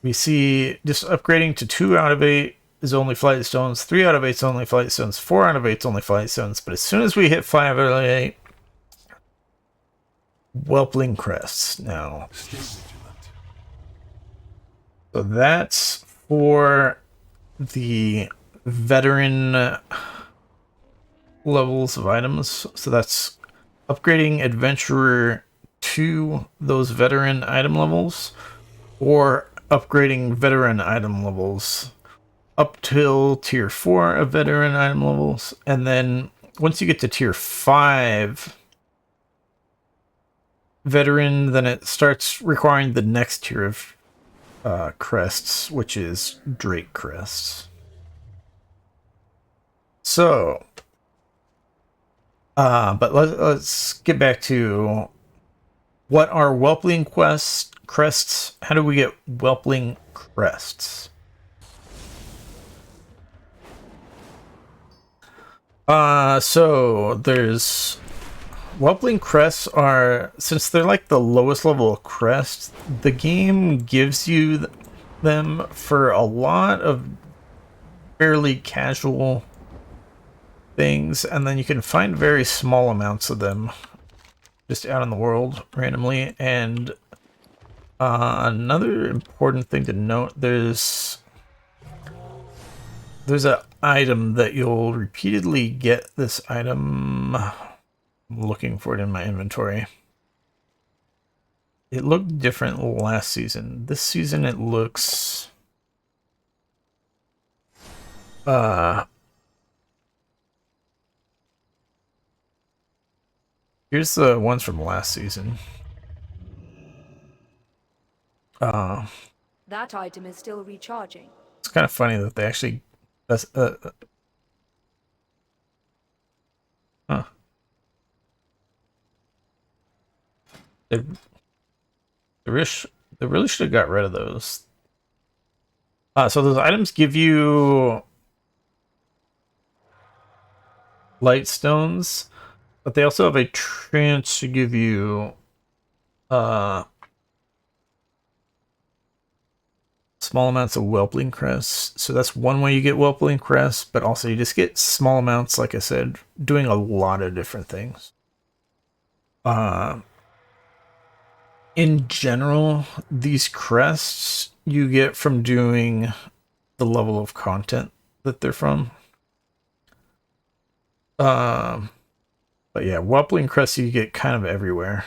[SPEAKER 1] we see just upgrading to 2 out of 8 is only flight stones, 3 out of 8 is only flight stones, 4 out of 8 is only flight stones. But as soon as we hit 5 out of 8, Whelpling Crests now. So that's for the veteran levels of items. So that's upgrading adventurer to those veteran item levels, or upgrading veteran item levels up till tier 4 of veteran item levels. And then once you get to tier 5 veteran, then it starts requiring the next tier of crests, which is Drake Crests. So but let's get back to what are Whelpling Crests. How do we get Whelpling Crests? So there's Whelpling Crests are, since they're like the lowest level of crest, the game gives you them for a lot of fairly casual things, and then you can find very small amounts of them just out in the world randomly. And another important thing to note, there's an item that you'll repeatedly get. This item, I'm looking for it in my inventory. It looked different last season. This season it looks here's the ones from last season.
[SPEAKER 8] That item is still recharging.
[SPEAKER 1] It's kind of funny that they actually huh. They really should have got rid of those. So those items give you Flightstones, but they also have a chance to give you small amounts of Whelpling Crests. So that's one way you get Whelpling Crests, but also you just get small amounts, like I said, doing a lot of different things. In general, these crests you get from doing the level of content that they're from. But yeah, Whelpling Crests you get kind of everywhere.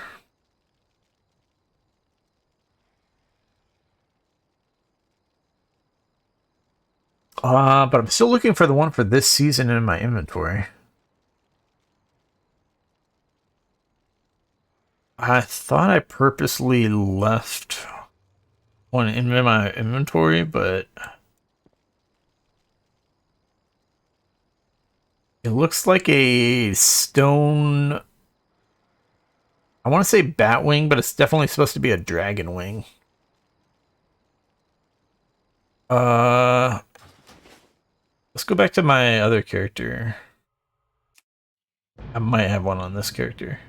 [SPEAKER 1] But I'm still looking for the one for this season in my inventory. I thought I purposely left one in my inventory, but it looks like a stone. I want to say Batwing, but it's definitely supposed to be a Dragon Wing. Let's go back to my other character. I might have one on this character.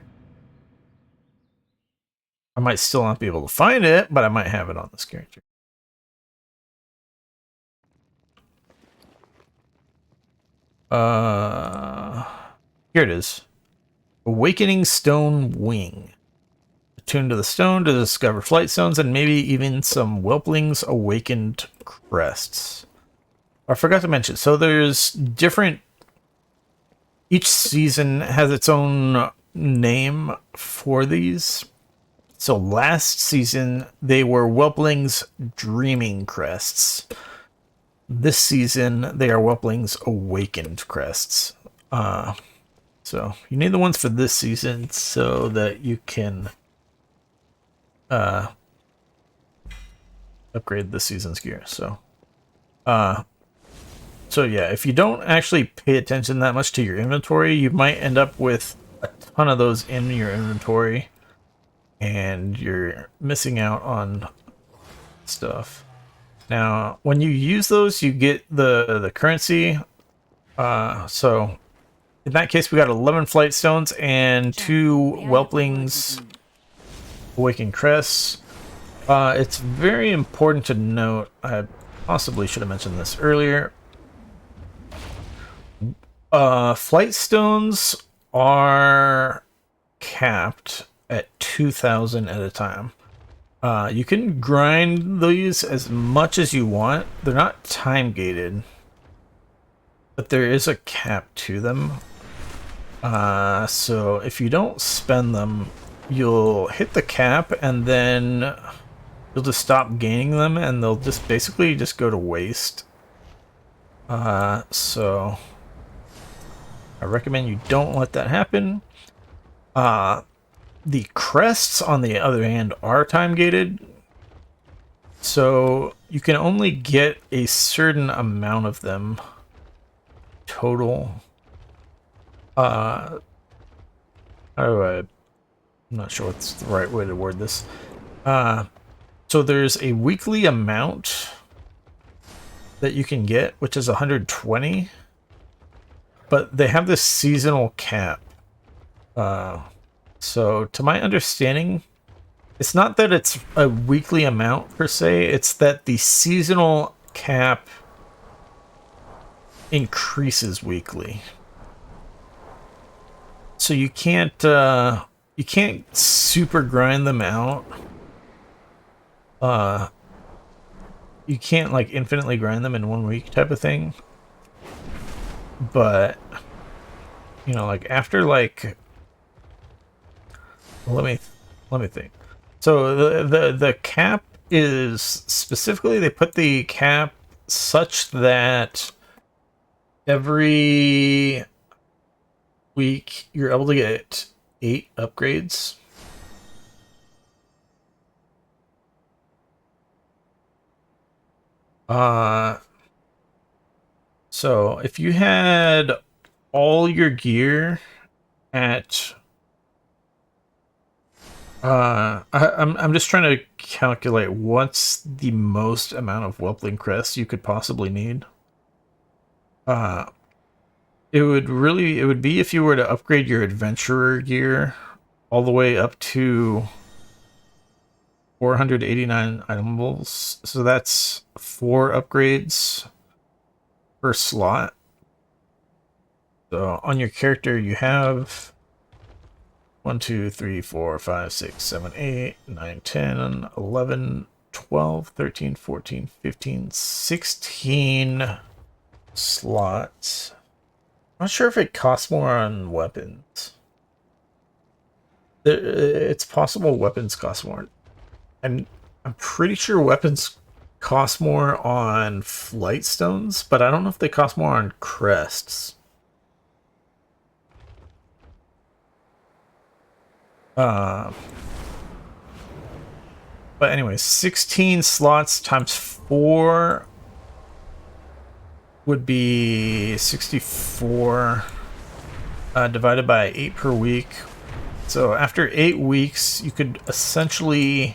[SPEAKER 1] I might still not be able to find it, but I might have it on this character. Here it is. Awakening Stone Wing. Attune to the stone to discover Flightstones and maybe even some Whelpling's Awakened Crests. I forgot to mention, so there's different... Each season has its own name for these. So last season, they were Whelpling's Dreaming Crests. This season, they are Whelpling's Awakened Crests. So you need the ones for this season so that you can upgrade this season's gear. So yeah, if you don't actually pay attention that much to your inventory, you might end up with a ton of those in your inventory, and you're missing out on stuff. Now, when you use those, you get the currency. So in that case, we got 11 Flightstones and 2 Whelpling's Awakened Crests. It's very important to note, I possibly should have mentioned this earlier, Flightstones are capped at 2,000 at a time. You can grind these as much as you want. They're not time gated, but there is a cap to them. So if you don't spend them, you'll hit the cap and then you'll just stop gaining them and they'll just basically just go to waste. So I recommend you don't let that happen. The crests, on the other hand, are time gated. So you can only get a certain amount of them total. I'm not sure what's the right way to word this. So there's a weekly amount that you can get, which is 120. But they have this seasonal cap. So to my understanding, it's not that it's a weekly amount per se, it's that the seasonal cap increases weekly. So you can't super grind them out. You can't like infinitely grind them in 1 week type of thing. But you know, like after like, let me think. So the cap is specifically, they put the cap such that every week you're able to get 8 upgrades. So if you had all your gear at I'm just trying to calculate what's the most amount of Whelpling Crests you could possibly need. It would be if you were to upgrade your adventurer gear all the way up to 489 itemables. So that's 4 upgrades per slot. So on your character you have 1, 2, 3, 4, 5, 6, 7, 8, 9, 10, 11, 12, 13, 14, 15, 16 slots. I'm not sure if it costs more on weapons. It's possible weapons cost more. And I'm pretty sure weapons cost more on Flightstones, but I don't know if they cost more on crests. But anyway, 16 slots times 4 would be 64 divided by 8 per week. So after 8 weeks, you could essentially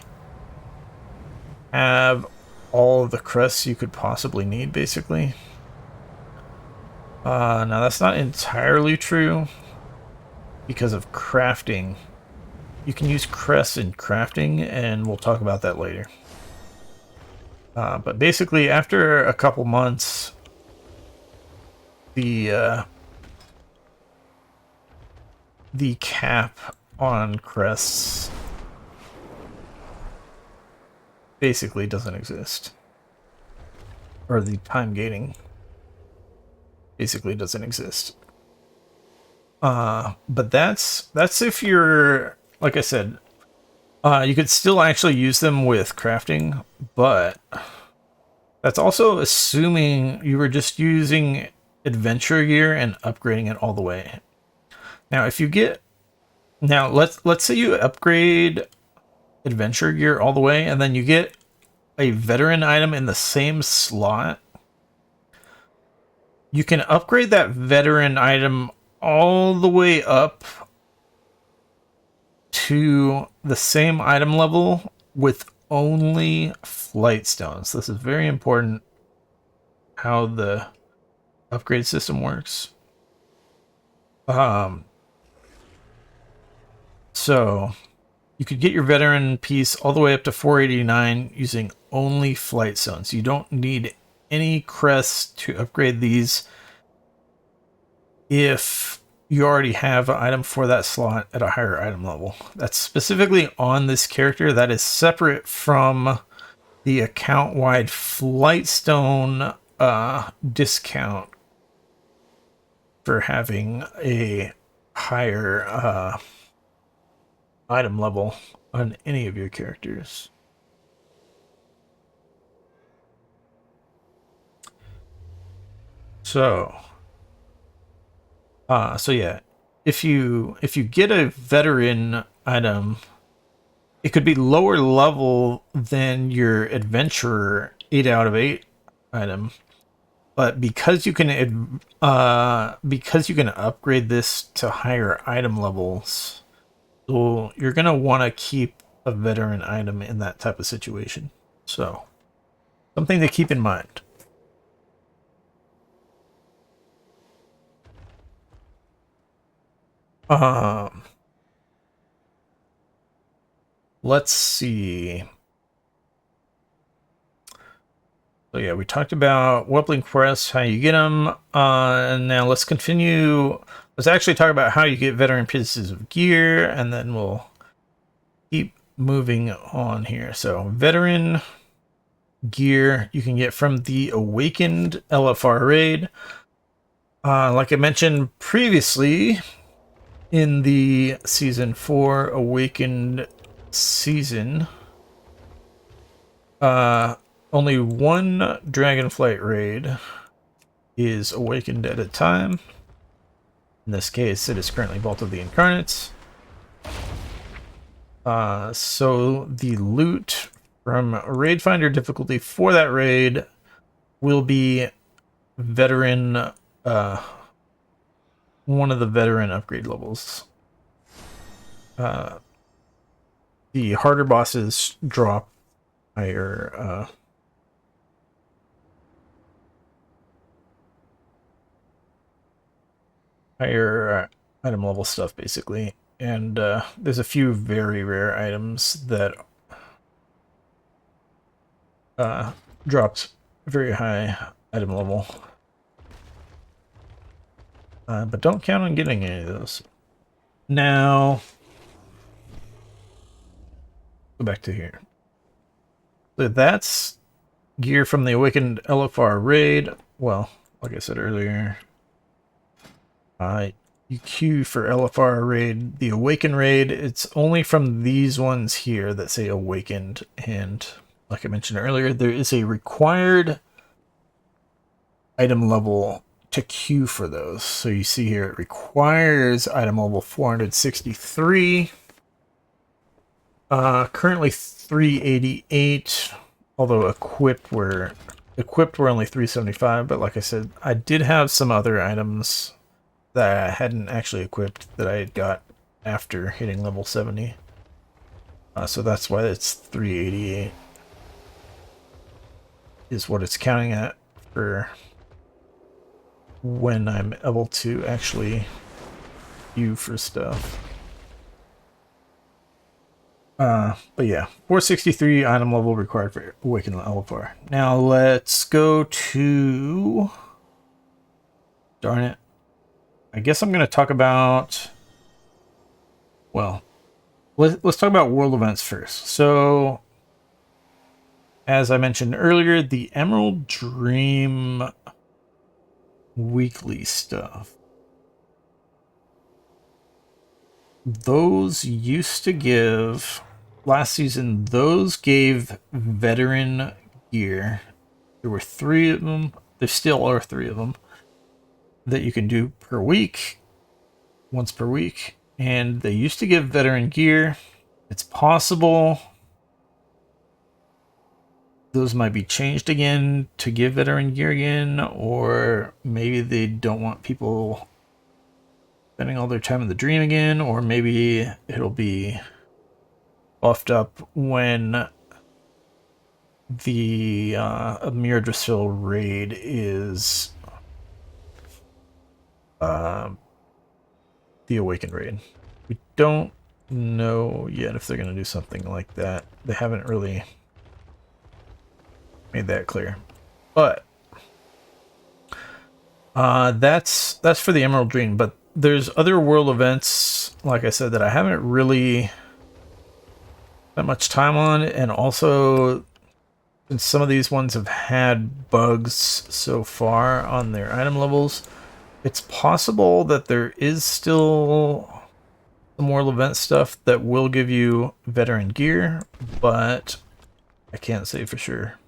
[SPEAKER 1] have all of the crests you could possibly need, basically. Now that's not entirely true because of crafting. You can use crests in crafting, and we'll talk about that later. But basically, after a couple months, the cap on crests basically doesn't exist, or the time gating basically doesn't exist. But that's if you're, like I said, you could still actually use them with crafting, but that's also assuming you were just using adventure gear and upgrading it all the way. Now, if you get, now let's say you upgrade adventure gear all the way, and then you get a veteran item in the same slot. You can upgrade that veteran item all the way up to the same item level with only Flightstones. This is very important how the upgrade system works. So you could get your veteran piece all the way up to 489 using only Flightstones. You don't need any crests to upgrade these if you already have an item for that slot at a higher item level. That's specifically on this character. That is separate from the account-wide Flightstone discount for having a higher item level on any of your characters. So yeah, if you get a veteran item, it could be lower level than your adventurer 8 out of 8 item, but because you can upgrade this to higher item levels, so you're gonna want to keep a veteran item in that type of situation. So something to keep in mind. Let's see. So yeah, we talked about Whelpling Crests, how you get them, and now let's continue. Let's actually talk about how you get veteran pieces of gear, and then we'll keep moving on here. So veteran gear you can get from the Awakened LFR raid. Like I mentioned previously, in the Season 4 Awakened season, only one Dragonflight raid is awakened at a time. In this case, it is currently Vault of the Incarnates. So the loot from Raid Finder difficulty for that raid will be veteran, one of the veteran upgrade levels. The harder bosses drop higher, item level stuff, basically. And there's a few very rare items that dropped very high item level. But don't count on getting any of those. Now, go back to here. So that's gear from the Awakened LFR raid. Well, like I said earlier, you queue for LFR raid, the Awakened raid. It's only from these ones here that say Awakened, and like I mentioned earlier, there is a required item level to queue for those. So you see here it requires item level 463. Currently 388, although equipped were only 375, but like I said, I did have some other items that I hadn't actually equipped that I had got after hitting level 70. So that's why it's 388 is what it's counting at for when I'm able to actually queue for stuff. But yeah, 463 item level required for Awakened LFR. Now let's go to... Darn it. I guess I'm going to talk about... Well, let's talk about world events first. So, as I mentioned earlier, the Emerald Dream weekly stuff. Those used to give... Last season, those gave veteran gear. There were 3 of them. There still are 3 of them that you can do per week, once per week. And they used to give veteran gear. It's possible those might be changed again to give veteran gear again, or maybe they don't want people spending all their time in the dream again, or maybe it'll be buffed up when the Mirdrassil raid is the Awakened raid. We don't know yet if they're going to do something like that. They haven't really made that clear. But that's for the Emerald Dream. But there's other world events, like I said, that I haven't really spent much time on, and also since some of these ones have had bugs so far on their item levels, it's possible that there is still some world event stuff that will give you veteran gear, but I can't say for sure.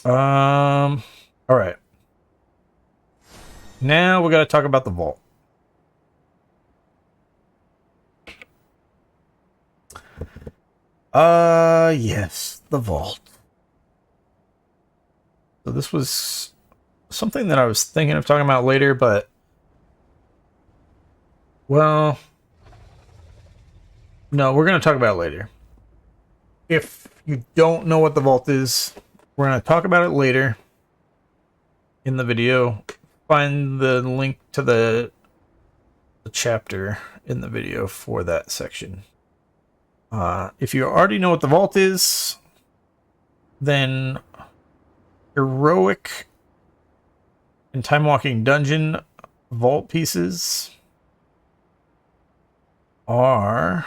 [SPEAKER 1] All right. Now we got to talk about the vault. Yes, the vault. So this was something that I was thinking of talking about later, but well, no, we're going to talk about it later. If you don't know what the vault is, we're going to talk about it later in the video. Find the link to the chapter in the video for that section. If you already know what the vault is, then heroic and time-walking dungeon vault pieces are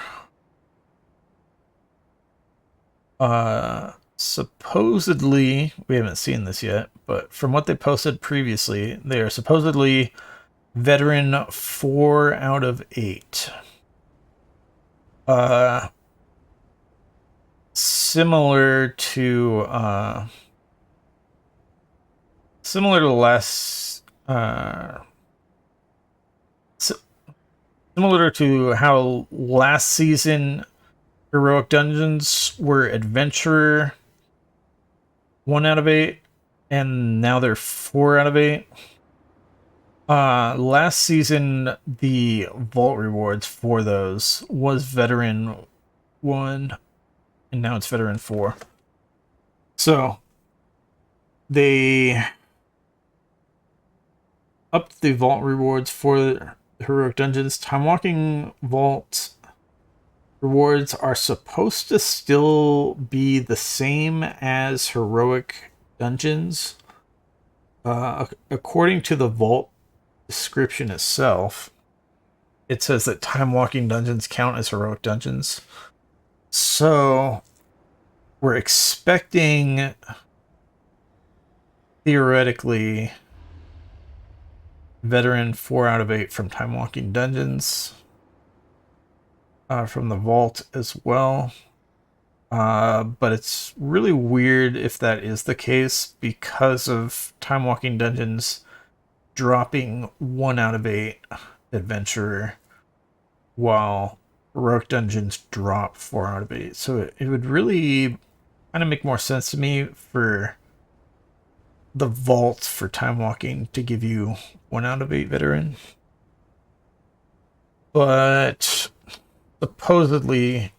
[SPEAKER 1] supposedly, we haven't seen this yet, but from what they posted previously, they are supposedly veteran 4 out of 8. Similar to last similar to how last season heroic dungeons were adventurer 1 out of 8, and now they're 4 out of 8. Last season, the vault rewards for those was veteran 1, and now it's veteran 4. So they upped the vault rewards for the heroic dungeons. Time walking vault rewards are supposed to still be the same as heroic dungeons. According to the vault description itself, it says that time walking dungeons count as heroic dungeons. So we're expecting, theoretically, veteran 4 out of 8 from time walking dungeons, from the vault as well. But it's really weird if that is the case because of time walking dungeons dropping 1 out of 8 adventurer, while heroic dungeons drop 4 out of 8. So it would really kind of make more sense to me for the vault for time walking to give you 1 out of 8 veteran. But supposedly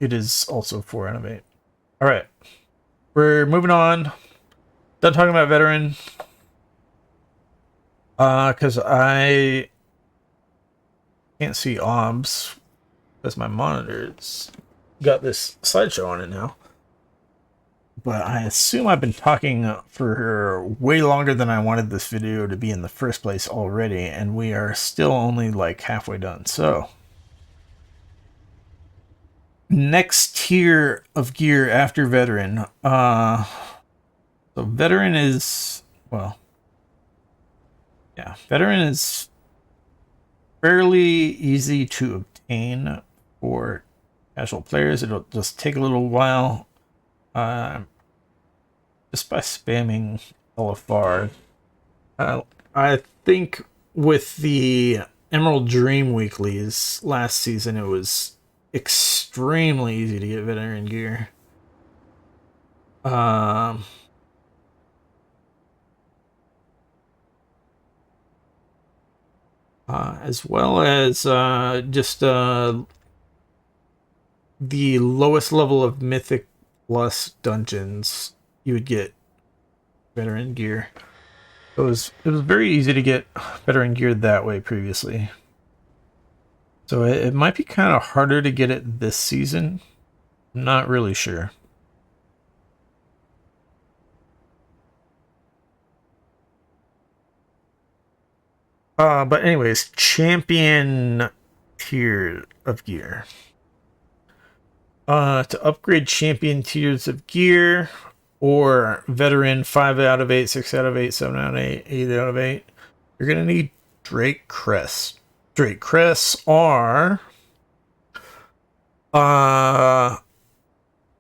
[SPEAKER 1] it is also 4 out of 8. Alright. We're moving on. Done talking about veteran. Because I can't see OBS because my monitor's got this slideshow on it now. But I assume I've been talking for way longer than I wanted this video to be in the first place already, and we are still only like halfway done. So, next tier of gear after veteran. So veteran is, well, yeah, veteran is fairly easy to obtain for casual players. It'll just take a little while, just by spamming LFR. I think with the Emerald Dream Weeklies last season, it was extremely easy to get veteran gear. As well as just the lowest level of Mythic Plus dungeons, you would get veteran gear. It was very easy to get veteran gear that way previously. So it might be kind of harder to get it this season. I'm not really sure. But anyways, champion tier of gear. To upgrade champion tiers of gear, or veteran 5 out of 8, 6 out of 8, 7 out of 8, 8 out of 8, you're going to need Drake Crests. Drake Crests are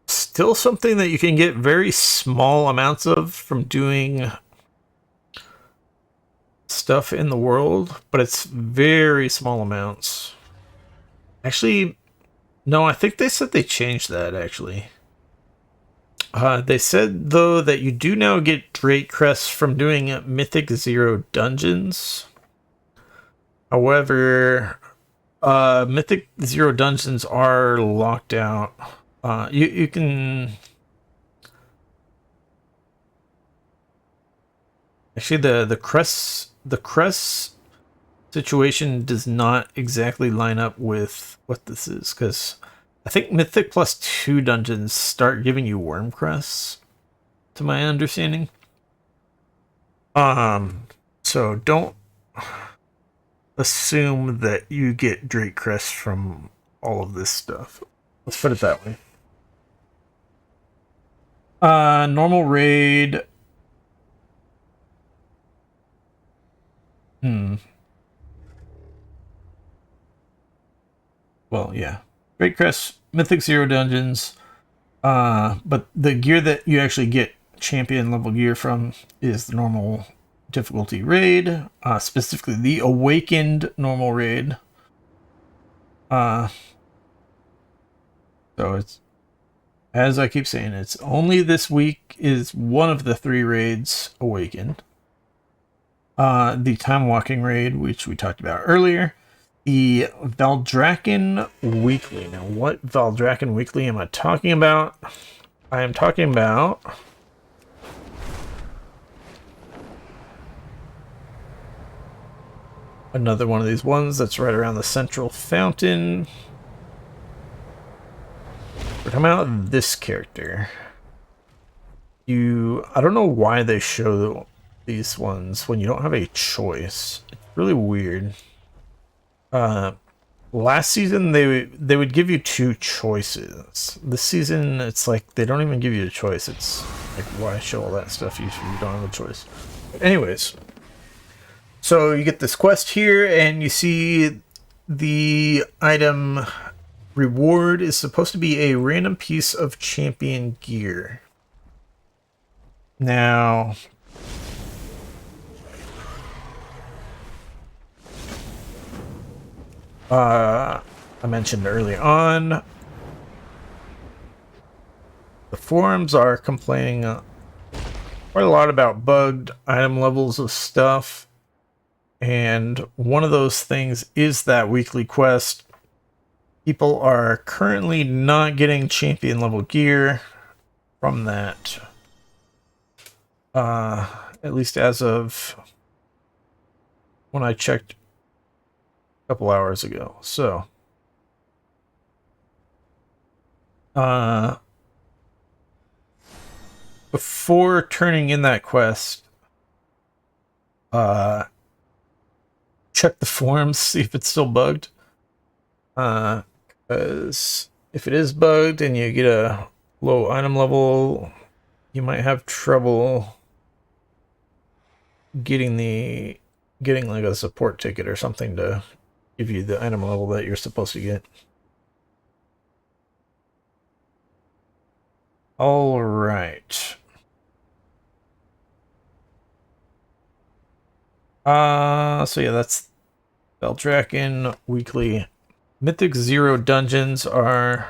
[SPEAKER 1] still something that you can get very small amounts of from doing stuff in the world, but it's very small amounts. Actually, no, I think they said they changed that, actually. They said, though, that you do now get Drake Crests from doing Mythic 0 dungeons. However, Mythic 0 dungeons are locked out. You can... Actually, the Crests situation does not exactly line up with what this is, because I think Mythic +2 dungeons start giving you Worm Crests, to my understanding. So don't assume that you get Drake Crests from all of this stuff. Let's put it that way. Normal raid. Well, yeah. Drake Crests, Mythic 0 dungeons. But the gear that you actually get champion level gear from is the normal difficulty raid, specifically the awakened normal raid. So it's, as I keep saying, it's only this week is one of the 3 raids awakened. The Timewalking raid, which we talked about earlier. The Valdrakken Weekly. Now, what Valdrakken Weekly am I talking about? I am talking about another one of these ones that's right around the central fountain. We're talking about this character. I don't know why they show these ones when you don't have a choice. It's really weird. Last season they would give you 2 choices. This season it's like they don't even give you a choice. It's like, why show all that stuff if you don't have a choice? But anyways, so you get this quest here and you see the item reward is supposed to be a random piece of champion gear. Now, I mentioned early on, the forums are complaining quite a lot about bugged item levels of stuff, and one of those things is that weekly quest. People are currently not getting champion level gear from that, at least as of when I checked couple hours ago. So before turning in that quest, check the forums, see if it's still bugged, because if it is bugged and you get a low item level, you might have trouble getting like a support ticket or something to give you the item level that you're supposed to get. All right. So yeah, that's Valdrakken Weekly. Mythic 0 dungeons are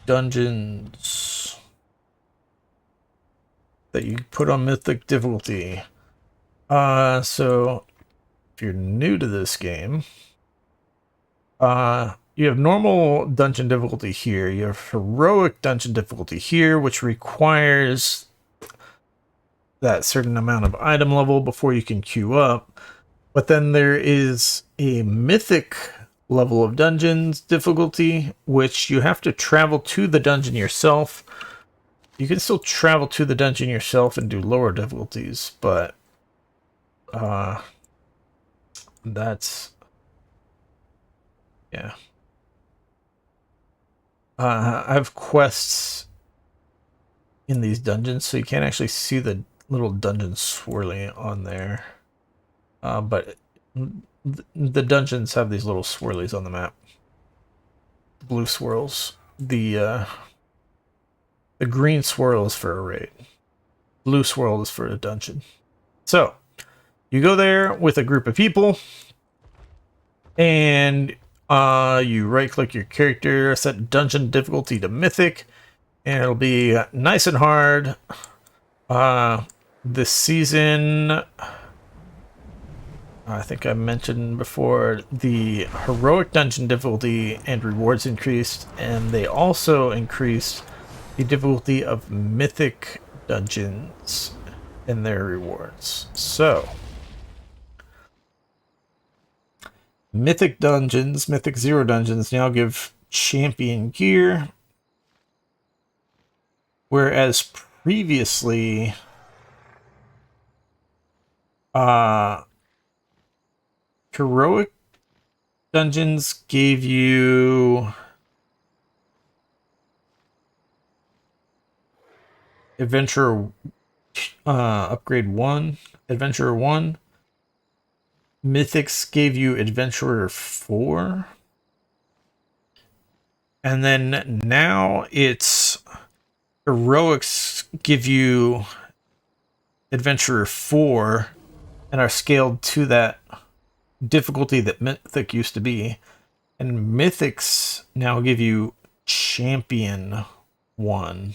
[SPEAKER 1] dungeons that you put on Mythic difficulty. So if you're new to this game, you have normal dungeon difficulty here. You have heroic dungeon difficulty here, which requires that certain amount of item level before you can queue up. But then there is a mythic level of dungeons difficulty, which you have to travel to the dungeon yourself. You can still travel to the dungeon yourself and do lower difficulties, but that's, yeah. I have quests in these dungeons, so you can't actually see the little dungeon swirly on there. But the dungeons have these little swirlies on the map. Blue swirls. The green swirl is for a raid. Blue swirl is for a dungeon. So, you go there with a group of people, and you right-click your character, set dungeon difficulty to mythic, and it'll be nice and hard. This season, I think I mentioned before, the heroic dungeon difficulty and rewards increased, and they also increased the difficulty of mythic dungeons and their rewards. So Mythic dungeons, Mythic Zero dungeons now give champion gear, whereas previously, heroic dungeons gave you Adventurer upgrade 1, Adventurer 1. Mythics gave you Adventurer 4. And then now it's Heroics give you Adventurer 4 and are scaled to that difficulty that Mythic used to be. And Mythics now give you Champion 1.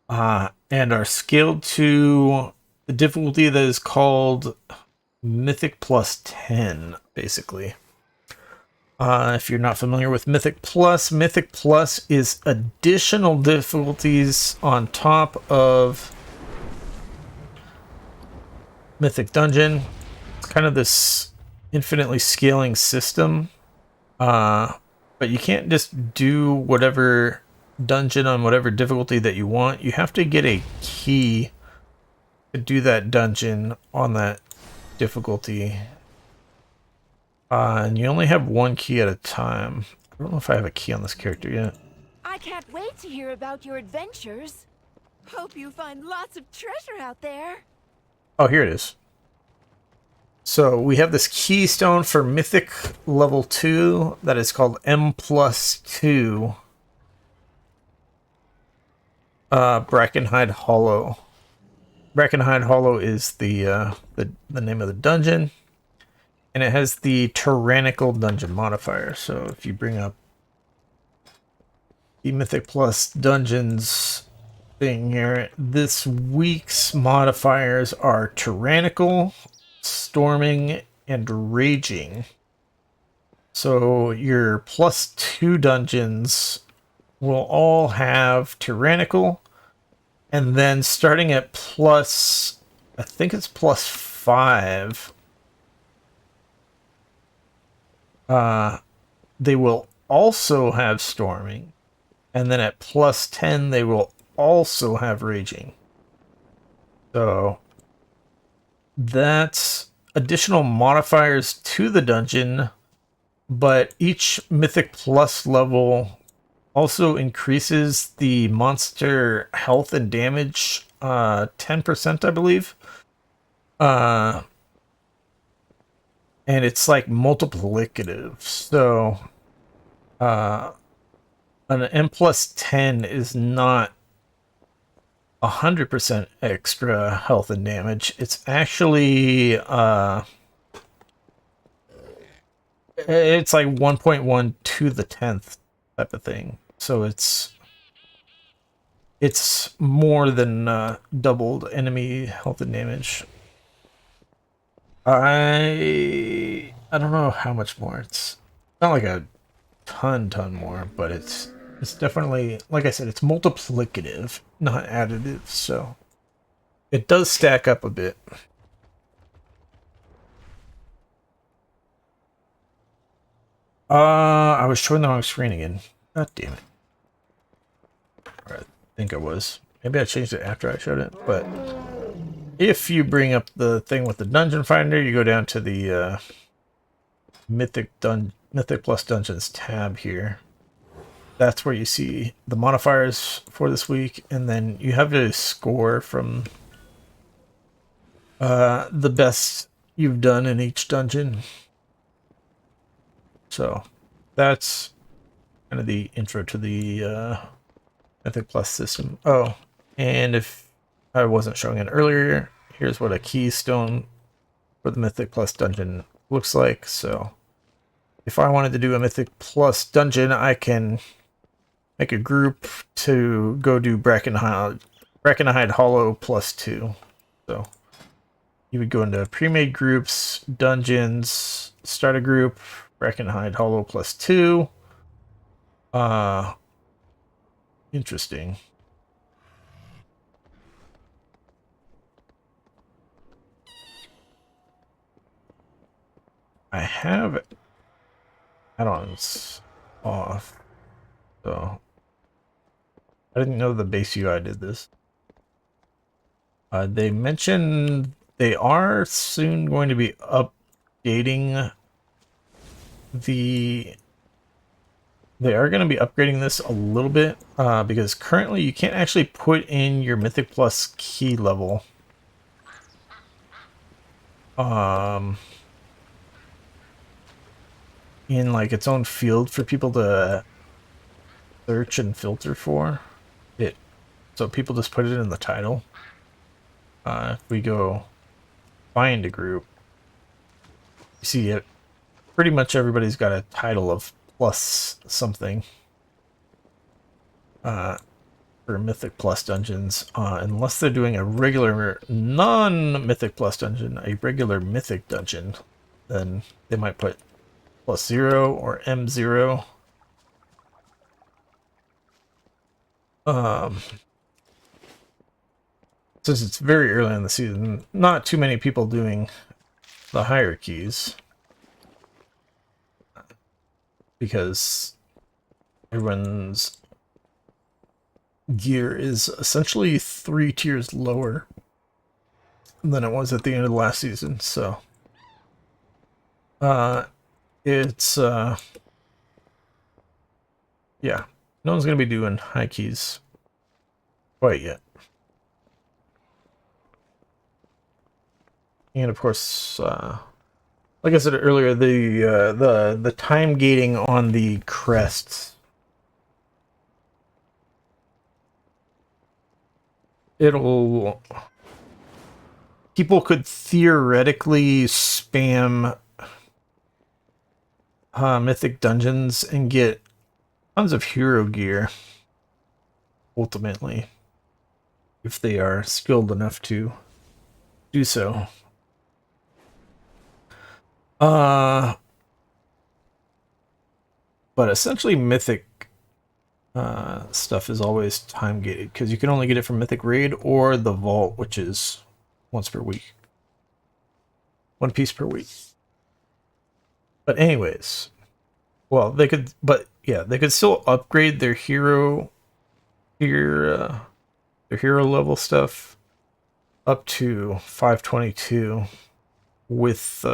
[SPEAKER 1] And are scaled to the difficulty that is called Mythic plus 10, basically. If you're not familiar with Mythic Plus is additional difficulties on top of Mythic Dungeon. It's kind of this infinitely scaling system. But you can't just do whatever dungeon on whatever difficulty that you want. You have to get a key to do that dungeon on that difficulty. And you only have one key at a time. I don't know if I have a key on this character yet.
[SPEAKER 9] I can't wait to hear about your adventures. Hope you find lots of treasure out there.
[SPEAKER 1] Oh, here it is. So we have this keystone for Mythic level 2 that is called M+2. Brackenhide Hollow. Brackenhide Hollow is the name of the dungeon. And it has the tyrannical dungeon modifier. So if you bring up the Mythic Plus dungeons thing here, this week's modifiers are tyrannical, storming, and raging. So your +2 dungeons will all have tyrannical, and then starting at plus, I think it's +5. They will also have storming, and then at +10 they will also have raging. So that's additional modifiers to the dungeon, but each Mythic Plus level also increases the monster health and damage 10%, I believe. And it's like multiplicative. So an M+10 is not 100% extra health and damage. It's actually it's like 1.1 to the 10th type of thing. So it's more than doubled enemy health and damage. I don't know how much more. It's not like a ton more, but it's definitely, like I said, it's multiplicative, not additive, so it does stack up a bit. I was showing the wrong screen again. God damn it. Or I think I was. Maybe I changed it after I showed it, but if you bring up the thing with the dungeon finder, you go down to the Mythic Plus Dungeons tab here. That's where you see the modifiers for this week, and then you have a score from the best you've done in each dungeon. So that's kind of the intro to the Mythic Plus system. Oh, and if I wasn't showing it earlier, here's what a keystone for the Mythic Plus dungeon looks like. So if I wanted to do a Mythic Plus dungeon, I can make a group to go do Brackenhide Hollow +2. So you would go into pre-made groups, dungeons, start a group, Brackenhide Hollow +2. Interesting. I have add-ons off, so I didn't know the base UI did this. They mentioned they are soon going to be updating they are going to be upgrading this a little bit, because currently you can't actually put in your Mythic Plus key level. In like its own field for people to search and filter for it. So people just put it in the title. If we go find a group, you see it. Pretty much everybody's got a title of plus something for Mythic Plus dungeons, unless they're doing a regular non-Mythic Plus dungeon, a regular Mythic dungeon, then they might put +0 or M0. Since it's very early in the season, not too many people doing the hierarchies, because everyone's gear is essentially 3 tiers lower than it was at the end of the last season, so it's yeah, no one's gonna be doing high keys quite yet. And of course, like I said earlier, the time gating on the crests, people could theoretically spam mythic dungeons and get tons of hero gear, ultimately, if they are skilled enough to do so. But essentially mythic stuff is always time gated, because you can only get it from Mythic Raid or the Vault, which is once per week. 1 piece per week. But anyways, well, they could, but yeah, they could still upgrade their hero their hero level stuff up to 522 with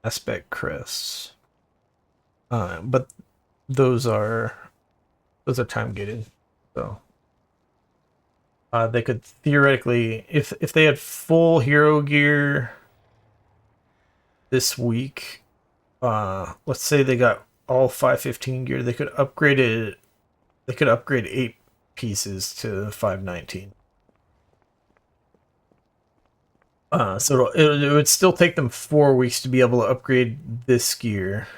[SPEAKER 1] aspect crests. But those are time gated, so they could theoretically, if they had full hero gear this week, let's say they got all 515 gear, they could upgrade it. They could upgrade 8 pieces to 519. So it would still take them 4 weeks to be able to upgrade this gear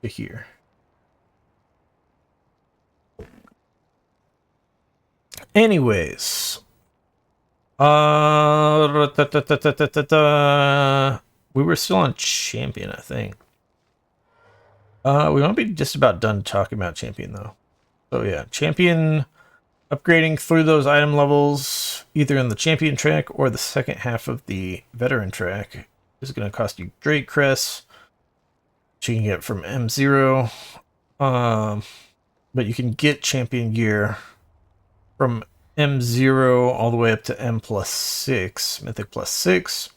[SPEAKER 1] to here. Anyways, we were still on Champion, I think. We won't be just about done talking about Champion, though. So yeah, Champion upgrading through those item levels, either in the Champion track or the second half of the Veteran track, is going to cost you Drake Crests, which you can get from M0. But you can get Champion gear from M0 all the way up to M+6, Mythic +6,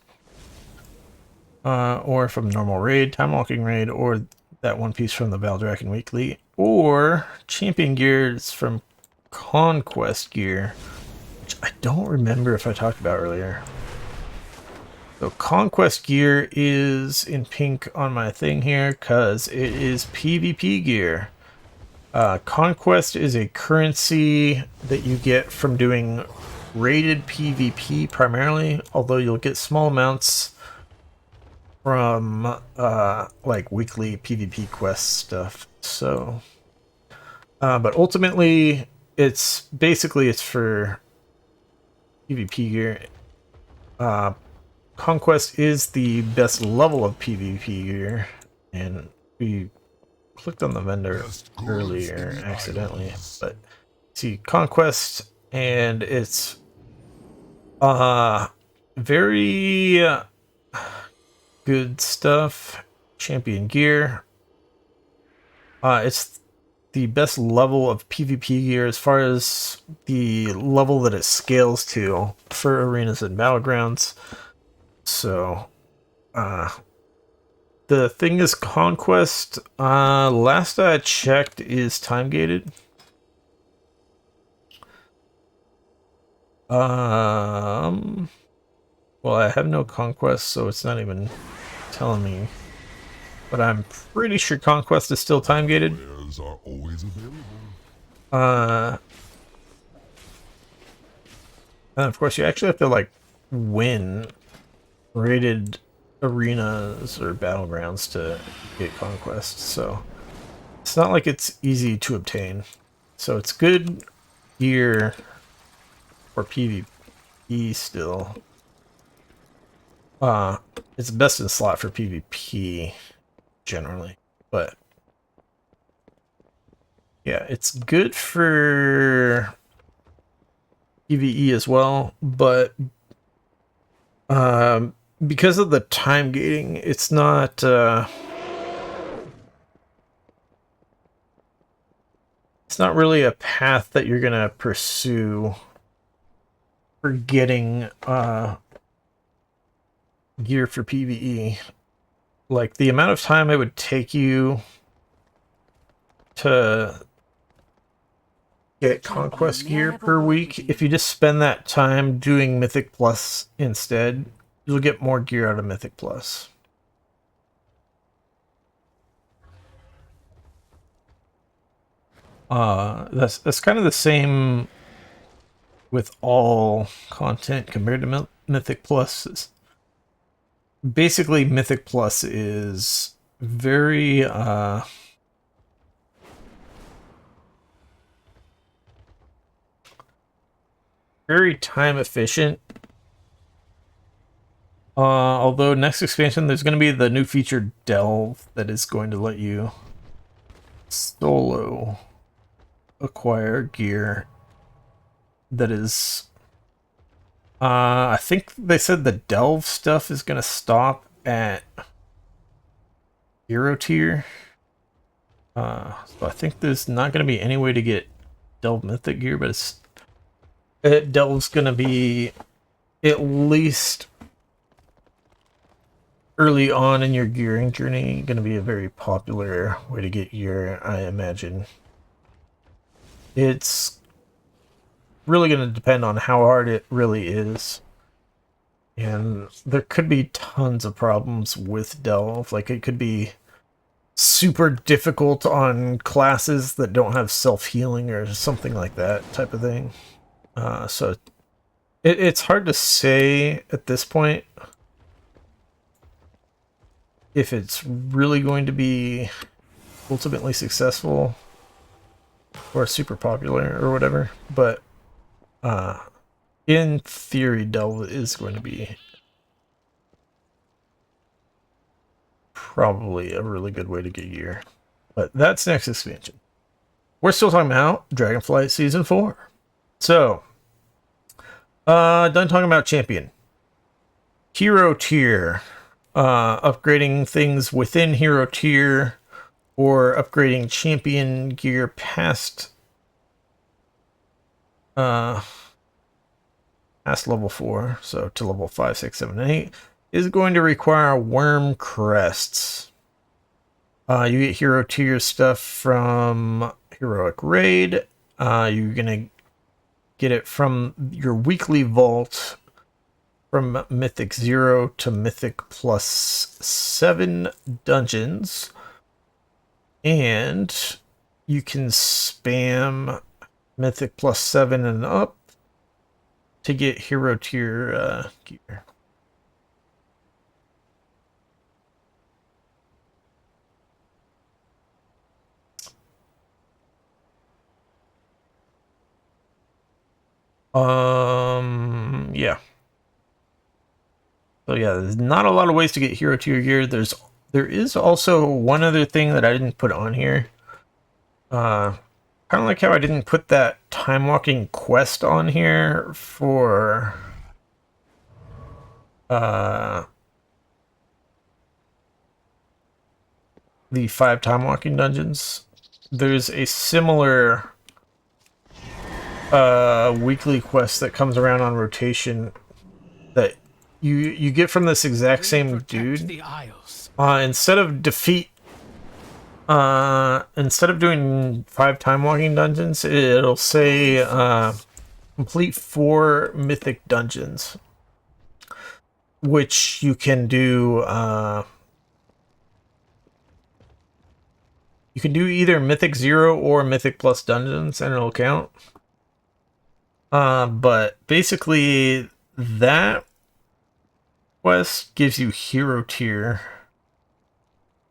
[SPEAKER 1] or from normal raid, Timewalking raid, or that 1 piece from the Valdrakken Weekly, or Champion gears from Conquest Gear, which I don't remember if I talked about earlier. So Conquest Gear is in pink on my thing here because it is PvP gear. Conquest is a currency that you get from doing rated PvP primarily, although you'll get small amounts from like weekly PvP quest stuff. So, but ultimately, it's for PvP gear. Conquest is the best level of PvP gear, and we clicked on the vendor earlier accidentally, but see Conquest, and it's very good stuff. Champion gear. It's the best level of PvP gear as far as the level that it scales to for arenas and battlegrounds. So, the thing is Conquest, last I checked, is time gated. Well, I have no Conquest, so it's not even telling me. But I'm pretty sure Conquest is still time gated.
[SPEAKER 3] Players are always available.
[SPEAKER 1] And of course, you actually have to like win rated arenas or battlegrounds to get Conquest. So it's not like it's easy to obtain. So it's good gear for PvP still. It's best in slot for PvP generally, but yeah, it's good for PvE as well, but because of the time gating, it's not really a path that you're gonna pursue for getting gear for PvE. Like, the amount of time it would take you to get Conquest gear per week, if you just spend that time doing Mythic Plus instead, you'll get more gear out of Mythic Plus. That's kind of the same with all content compared to Mythic Plus. Basically, Mythic Plus is very very time efficient. Although next expansion there's going to be the new feature Delve that is going to let you solo acquire gear that is I think they said the Delve stuff is going to stop at Hero tier. So I think there's not going to be any way to get Delve Mythic gear, but Delve's going to be at least early on in your gearing journey going to be a very popular way to get gear, I imagine. It's really going to depend on how hard it really is. And there could be tons of problems with Delve. Like, it could be super difficult on classes that don't have self-healing or something like that type of thing. So it's hard to say at this point if it's really going to be ultimately successful or super popular or whatever, but in theory, Delve is going to be probably a really good way to get gear. But that's next expansion. We're still talking about Dragonflight Season 4. So, done talking about Champion. Hero tier. Upgrading things within Hero tier or upgrading Champion gear past level 4, so to level 5, 6, 7, and 8, is going to require Worm Crests. You get hero tier stuff from Heroic Raid. You're going to get it from your weekly vault from Mythic 0 to Mythic plus 7 dungeons. And you can spam Mythic plus 7 and up to get hero tier gear. Yeah. So yeah, there's not a lot of ways to get hero tier gear. There is also one other thing that I didn't put on here. Kind of like how I didn't put that Timewalking quest on here for the 5 time walking dungeons. There's a similar weekly quest that comes around on rotation that you get from this exact same dude. Instead of doing 5 time walking dungeons, it'll say complete 4 mythic dungeons, which you can do. You can do either Mythic 0 or Mythic Plus dungeons, and it'll count. But basically, that quest gives you hero tier.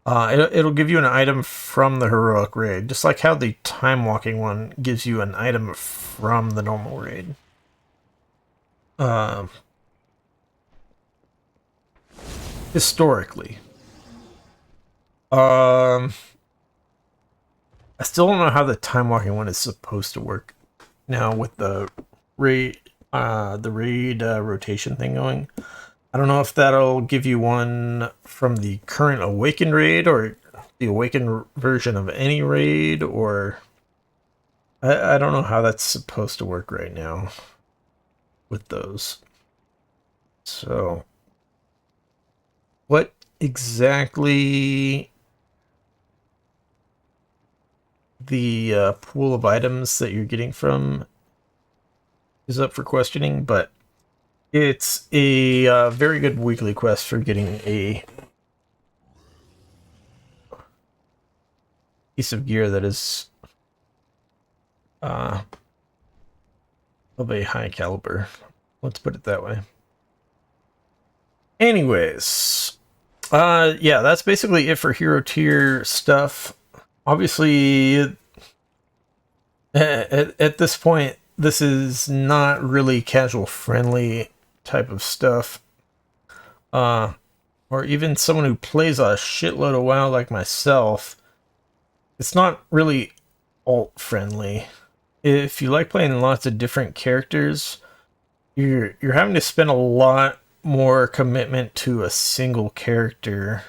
[SPEAKER 1] It'll give you an item from the heroic raid, just like how the time walking one gives you an item from the normal raid. Historically. I still don't know how the time walking one is supposed to work now with the raid rotation thing going. I don't know if that'll give you one from the current awakened raid or the awakened version of any raid, or I don't know how that's supposed to work right now with those. So what exactly the pool of items that you're getting from is up for questioning, but it's a very good weekly quest for getting a piece of gear that is of a high caliber. Let's put it that way. Anyways, yeah, that's basically it for hero tier stuff. Obviously, at this point, this is not really casual friendly type of stuff. Or even someone who plays a shitload of WoW like myself, it's not really alt friendly. If you like playing lots of different characters, you're having to spend a lot more commitment to a single character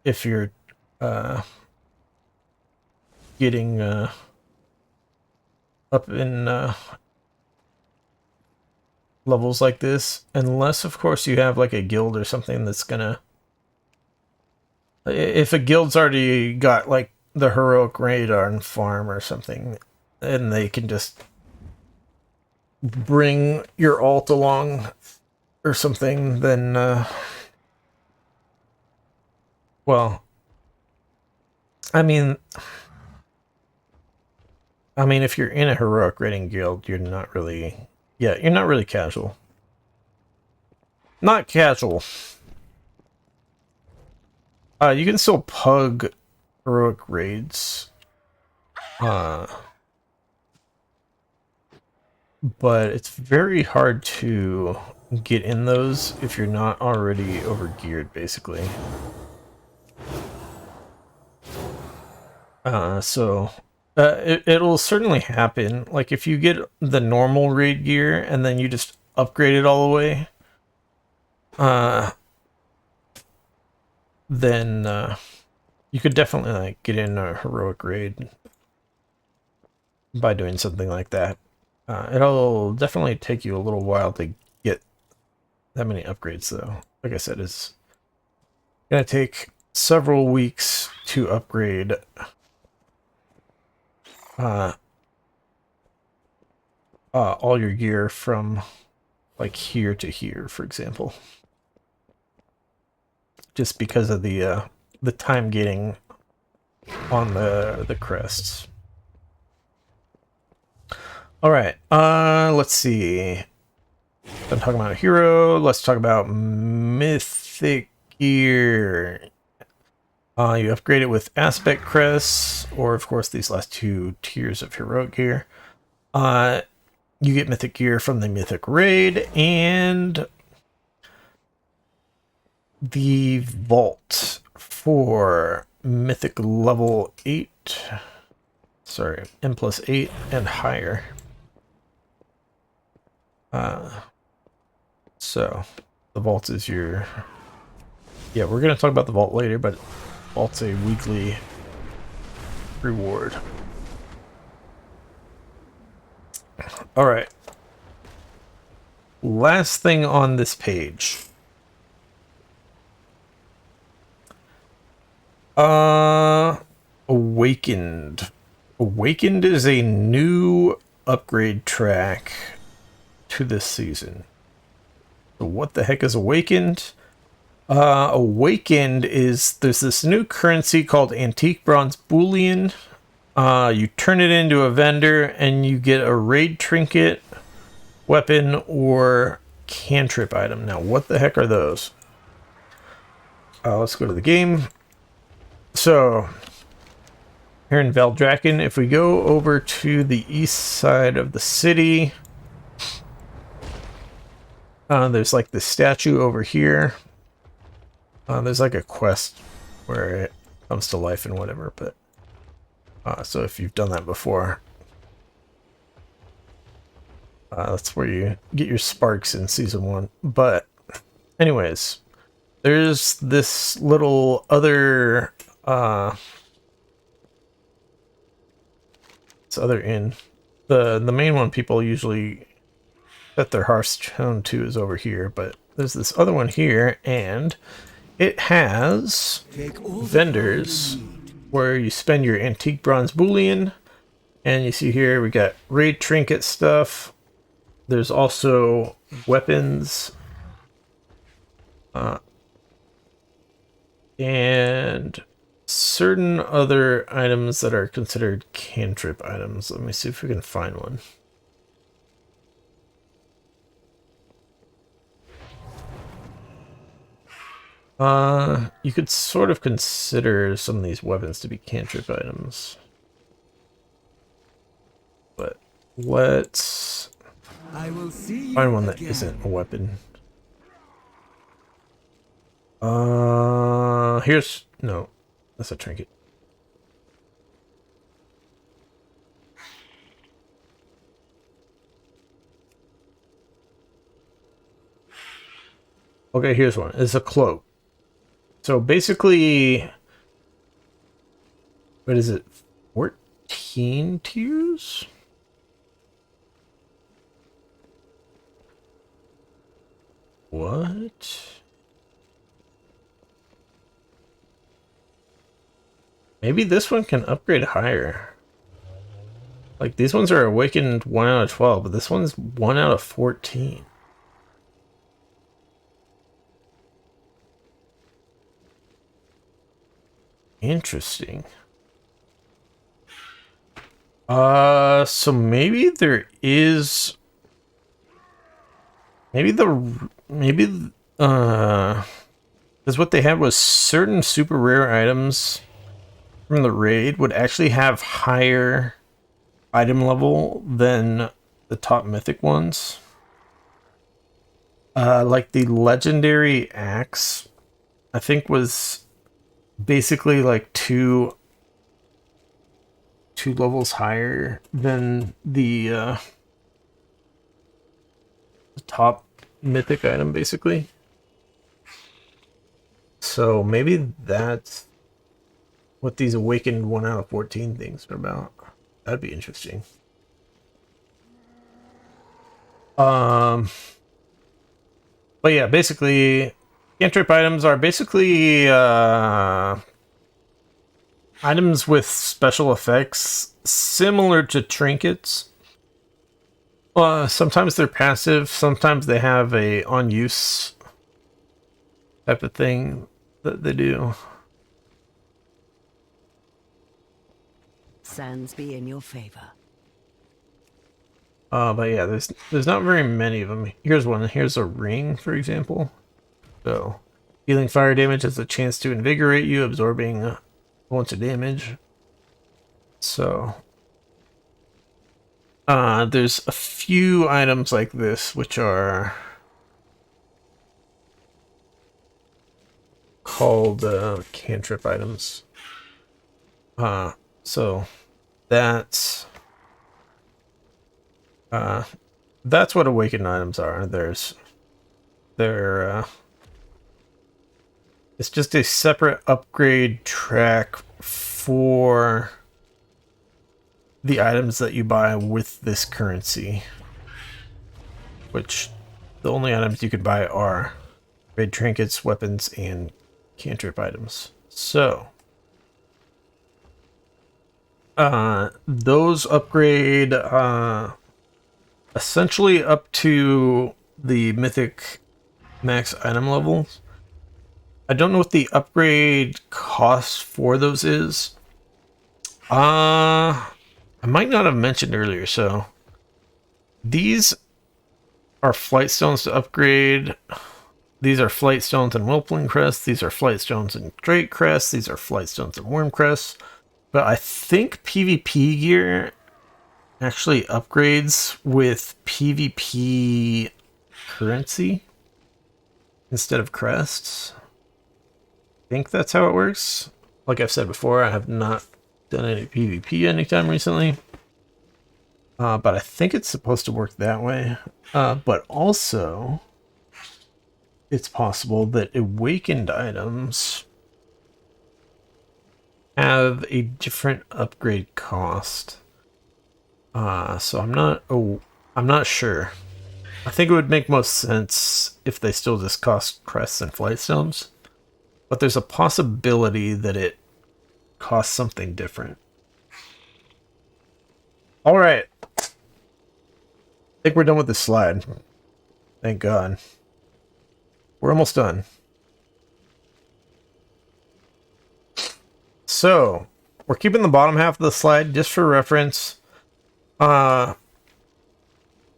[SPEAKER 1] if you're getting up in levels like this, unless of course you have like a guild or something that's gonna, if a guild's already got like the heroic radar and farm or something, and they can just bring your alt along or something, then well, I mean, if you're in a heroic raiding guild, you're not really, you're not really casual. Not casual. You can still pug heroic raids. But it's very hard to get in those if you're not already overgeared, basically. It'll certainly happen. Like, if you get the normal raid gear and then you just upgrade it all the way, then you could definitely like get in a heroic raid by doing something like that. It'll definitely take you a little while to get that many upgrades, though. Like I said, it's gonna take several weeks to upgrade all your gear from like here to here, for example, just because of the time gating on the crests. All right, let's see. I'm talking about a hero. Let's talk about mythic gear. You upgrade it with aspect crests, or of course these last 2 tiers of heroic gear. You get mythic gear from the mythic raid and the vault for mythic level 8. Sorry, M+8 and higher. So the vault is your Yeah, we're gonna talk about the vault later, but vault's a weekly reward. All right. Last thing on this page. Awakened. Awakened is a new upgrade track to this season. So what the heck is Awakened? Awakened is, there's this new currency called Antique Bronze Bullion. You turn it into a vendor and you get a raid trinket, weapon, or cantrip item. Now, what the heck are those? Let's go to the game. So, here in Valdrakken, if we go over to the east side of the city, there's like the statue over here. There's like a quest where it comes to life and whatever, but so if you've done that before, that's where you get your sparks in season 1. But anyways, there's this little other this other inn. The main one people usually set their hearthstone to is over here, but there's this other one here, and it has vendors where you spend your antique bronze bullion, and you see here we got raid trinket stuff. There's also weapons, and certain other items that are considered cantrip items. Let me see if we can find one. You could sort of consider some of these weapons to be cantrip items. But let's find one that isn't a weapon. Here's... no, that's a trinket. Okay, here's one. It's a cloak. So basically, what is it? 14 tiers? What? Maybe this one can upgrade higher. Like, these ones are awakened 1 out of 12, but this one's 1 out of 14. Interesting. So maybe there is... because what they had was certain super rare items from the raid would actually have higher item level than the top mythic ones. Like the legendary axe, I think was basically like two levels higher than the top mythic item, basically. So maybe that's what these awakened 1 out of 14 things are about. That'd be interesting. But yeah, basically, cantrip items are basically items with special effects similar to trinkets. Sometimes they're passive, sometimes they have a on-use type of thing that they do.
[SPEAKER 10] Sands be in your favor.
[SPEAKER 1] But yeah, there's not very many of them. Here's one. Here's a ring, for example. So, healing fire damage has a chance to invigorate you, absorbing a bunch of damage. So, there's a few items like this which are called cantrip items. So that's what awakened items are. They're It's just a separate upgrade track for the items that you buy with this currency. Which the only items you could buy are raid trinkets, weapons, and cantrip items. So those upgrade essentially up to the mythic max item levels. I don't know what the upgrade cost for those is. I might not have mentioned earlier, so these are Flightstones to upgrade. These are Flightstones and Whelpling Crests. These are Flightstones and Drake Crests. These are Flightstones and Worm Crests. But I think PvP gear actually upgrades with PvP currency instead of crests. I think that's how it works. Like I've said before, I have not done any PvP anytime recently. But I think it's supposed to work that way. But also, it's possible that awakened items have a different upgrade cost. So I'm not sure. I think it would make most sense if they still just cost crests and flightstones. But there's a possibility that it costs something different. Alright. I think we're done with this slide. Thank God. We're almost done. So, we're keeping the bottom half of the slide just for reference. For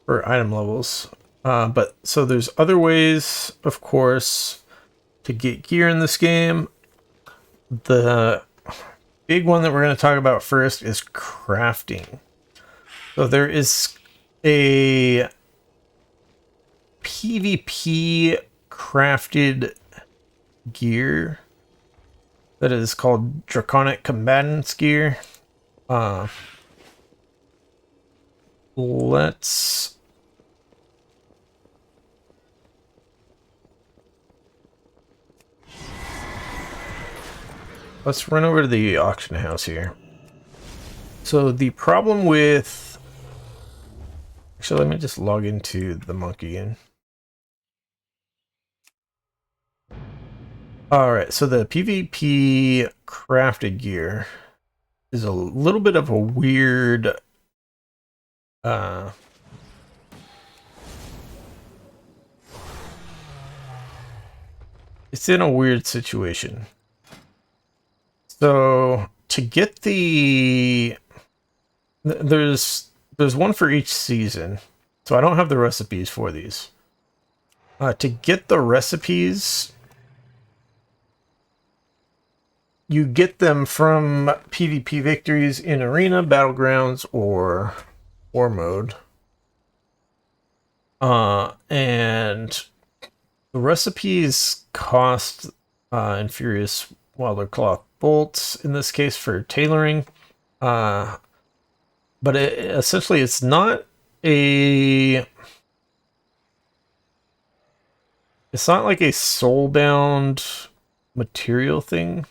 [SPEAKER 1] item levels. But so there's other ways, of course, to get gear in this game. The big one that we're going to talk about first is crafting. So there is a PvP crafted gear that is called Draconic Combatant gear. Let's run over to the auction house here. So the problem with... Actually, let me just log into the monkey again. Alright, so the PvP crafted gear is a little bit of a weird... it's in a weird situation. So to get the... There's one for each season. So I don't have the recipes for these. To get the recipes, you get them from PvP victories in Arena, Battlegrounds, or War Mode. And the recipes cost Infurious Wilder Cloth bolts, in this case for tailoring. But essentially it's not a... It's not like a soulbound material thing.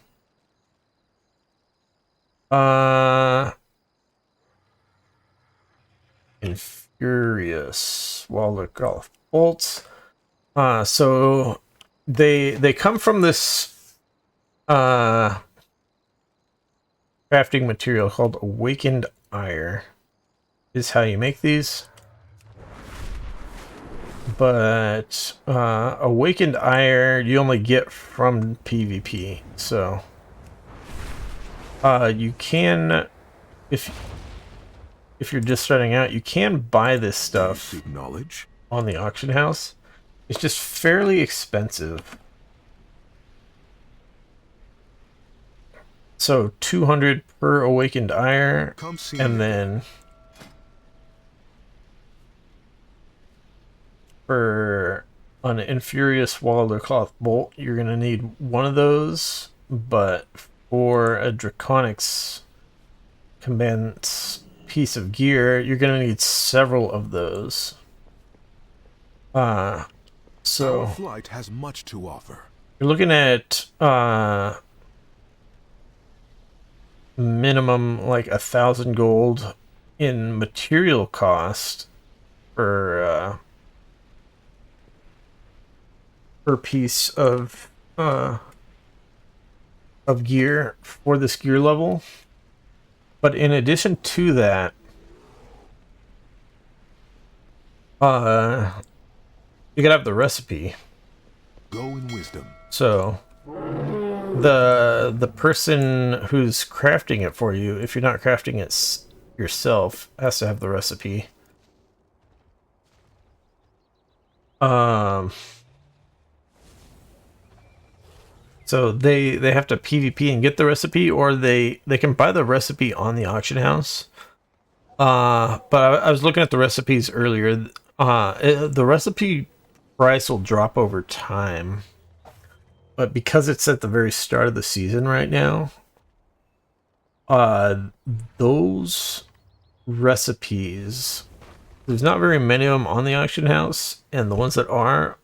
[SPEAKER 1] Infurious Wilder Cloth bolts. So they come from this crafting material called Awakened Ire. Is how you make these. But Awakened Ire you only get from PvP. So you can, if you're just starting out, you can buy this stuff on the auction house. It's just fairly expensive. So 200 per Awakened Ire, and then for an Infurious Wilder Cloth bolt, you're gonna need one of those, but for a Draconic's Combats piece of gear, you're gonna need several of those. So
[SPEAKER 3] Our flight has much to offer.
[SPEAKER 1] you're looking at minimum like 1,000 gold in material cost per piece of gear for this gear level. But in addition to that, you gotta have the recipe.
[SPEAKER 3] Go in wisdom.
[SPEAKER 1] So the person who's crafting it for you, if you're not crafting it yourself, has to have the recipe. So they have to PvP and get the recipe, or they can buy the recipe on the auction house. But I was looking at the recipes earlier. The recipe price will drop over time, but because it's at the very start of the season right now, those recipes, there's not very many of them on the auction house, and the ones that are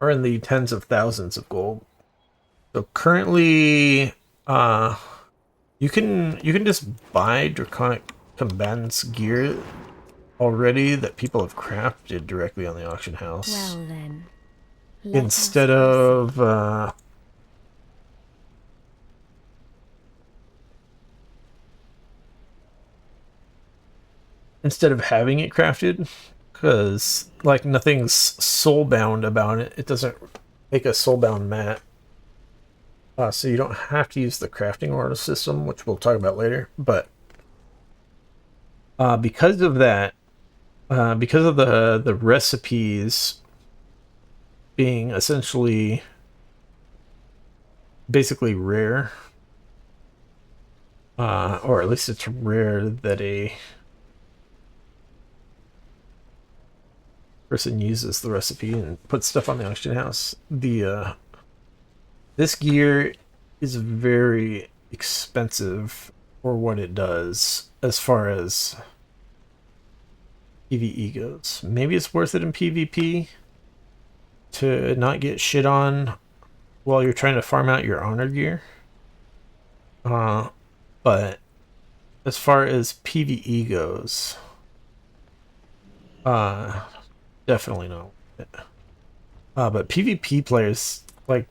[SPEAKER 1] in the tens of thousands of gold. So currently, you can just buy Draconic Combatant's gear already that people have crafted directly on the auction house.
[SPEAKER 4] Well then,
[SPEAKER 1] Instead of having it crafted, because like nothing's soulbound about it. It doesn't make a soulbound mat. So you don't have to use the crafting order system, which we'll talk about later. But because of that, because of the recipes being essentially basically rare, or at least it's rare that a person uses the recipe and puts stuff on the auction house, this gear is very expensive for what it does as far as PvE goes. Maybe it's worth it in PvP to not get shit on while you're trying to farm out your honor gear. But as far as PvE goes, definitely not worth it. But PvP players, like,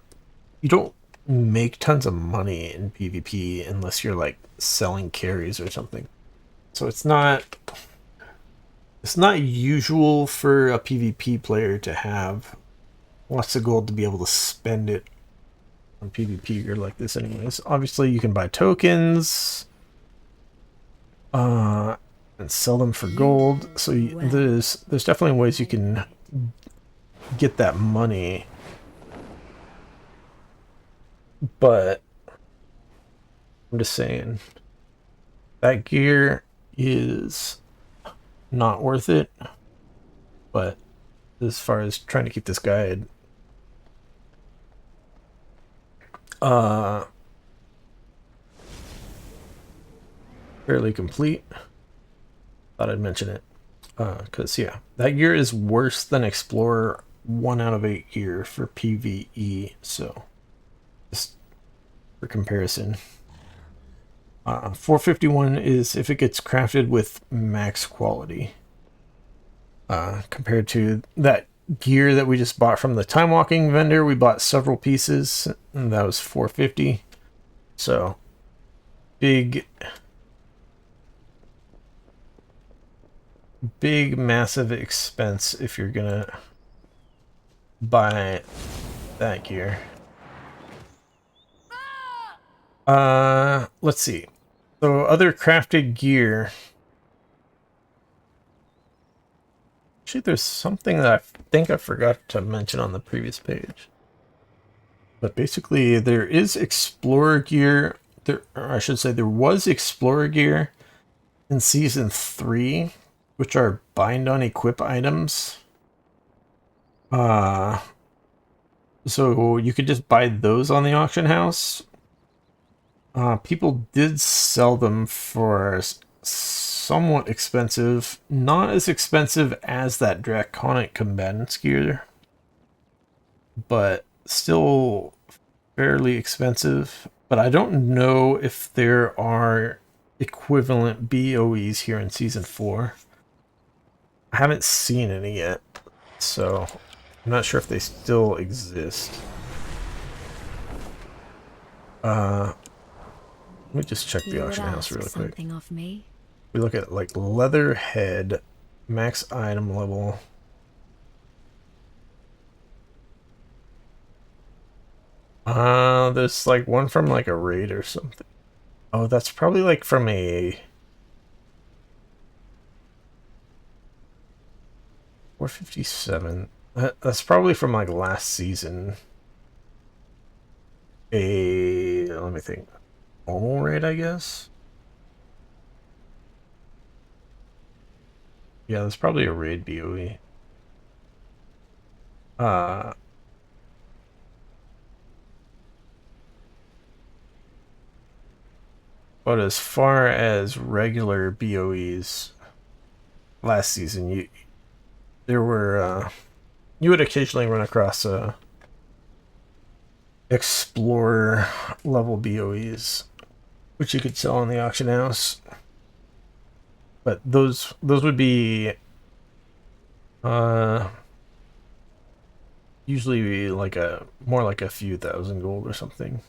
[SPEAKER 1] you don't make tons of money in PvP unless you're like selling carries or something. So it's not usual for a PvP player to have lots of gold to be able to spend it on PvP gear like this anyways. Obviously you can buy tokens and sell them for gold. So there's definitely ways you can get that money. But I'm just saying that gear is not worth it. But as far as trying to keep this guide fairly complete, thought I'd mention it. Because yeah, that gear is worse than Explorer 1 out of 8 gear for PvE. So just for comparison, 451 is if it gets crafted with max quality, compared to that gear that we just bought from the Timewalking vendor. We bought several pieces and that was 450. So big massive expense if you're gonna buy that gear. Let's see. So other crafted gear. Actually, there's something that I think I forgot to mention on the previous page. But basically, there is Explorer gear. Or I should say, there was Explorer gear in Season 3, which are bind on equip items. So you could just buy those on the auction house. People did sell them for somewhat expensive, not as expensive as that Draconic Combatant gear, but still fairly expensive, but I don't know if there are equivalent BoEs here in Season 4. I haven't seen any yet, so I'm not sure if they still exist. Let me just check the auction house really quick.
[SPEAKER 4] Something of me.
[SPEAKER 1] We look at like Leatherhead, max item level. There's like one from like a raid or something. Oh, that's probably like from a 457. That's probably from like last season. Let me think. Normal raid, I guess. Yeah, that's probably a raid BOE. But as far as regular BOEs, last season, you would occasionally run across explorer level BOEs, which you could sell in the auction house. But those would be usually like more like a few thousand gold or something.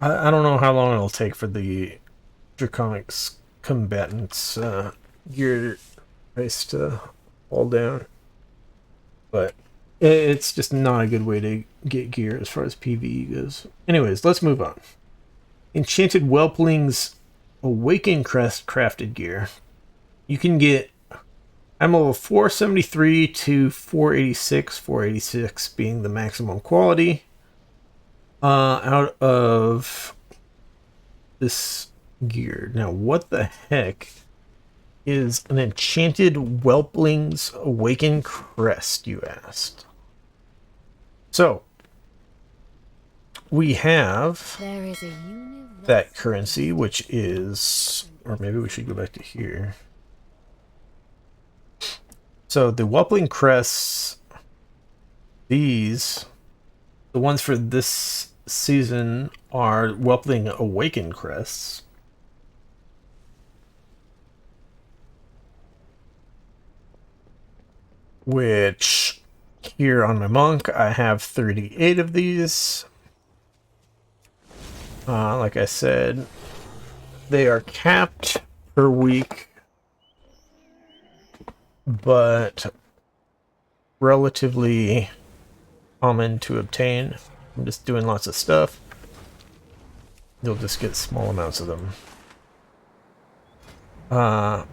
[SPEAKER 1] I don't know how long it'll take for the Draconic Combatant's gear price to fall down, but it's just not a good way to get gear as far as PvE goes. Anyways, let's move on. Enchanted Whelpling's Awaken Crest crafted gear. You can get I'm level 473 to 486, 486 being the maximum quality out of this gear. Now, what the heck is an Enchanted Whelpling's Awaken Crest, you asked? So, we have that currency, which is, or maybe we should go back to here. So the Whelpling Crests, the ones for this season are Whelpling Awaken Crests. Which, here on my monk, I have 38 of these. Like I said, they are capped per week, but relatively common to obtain. I'm just doing lots of stuff. You'll just get small amounts of them. But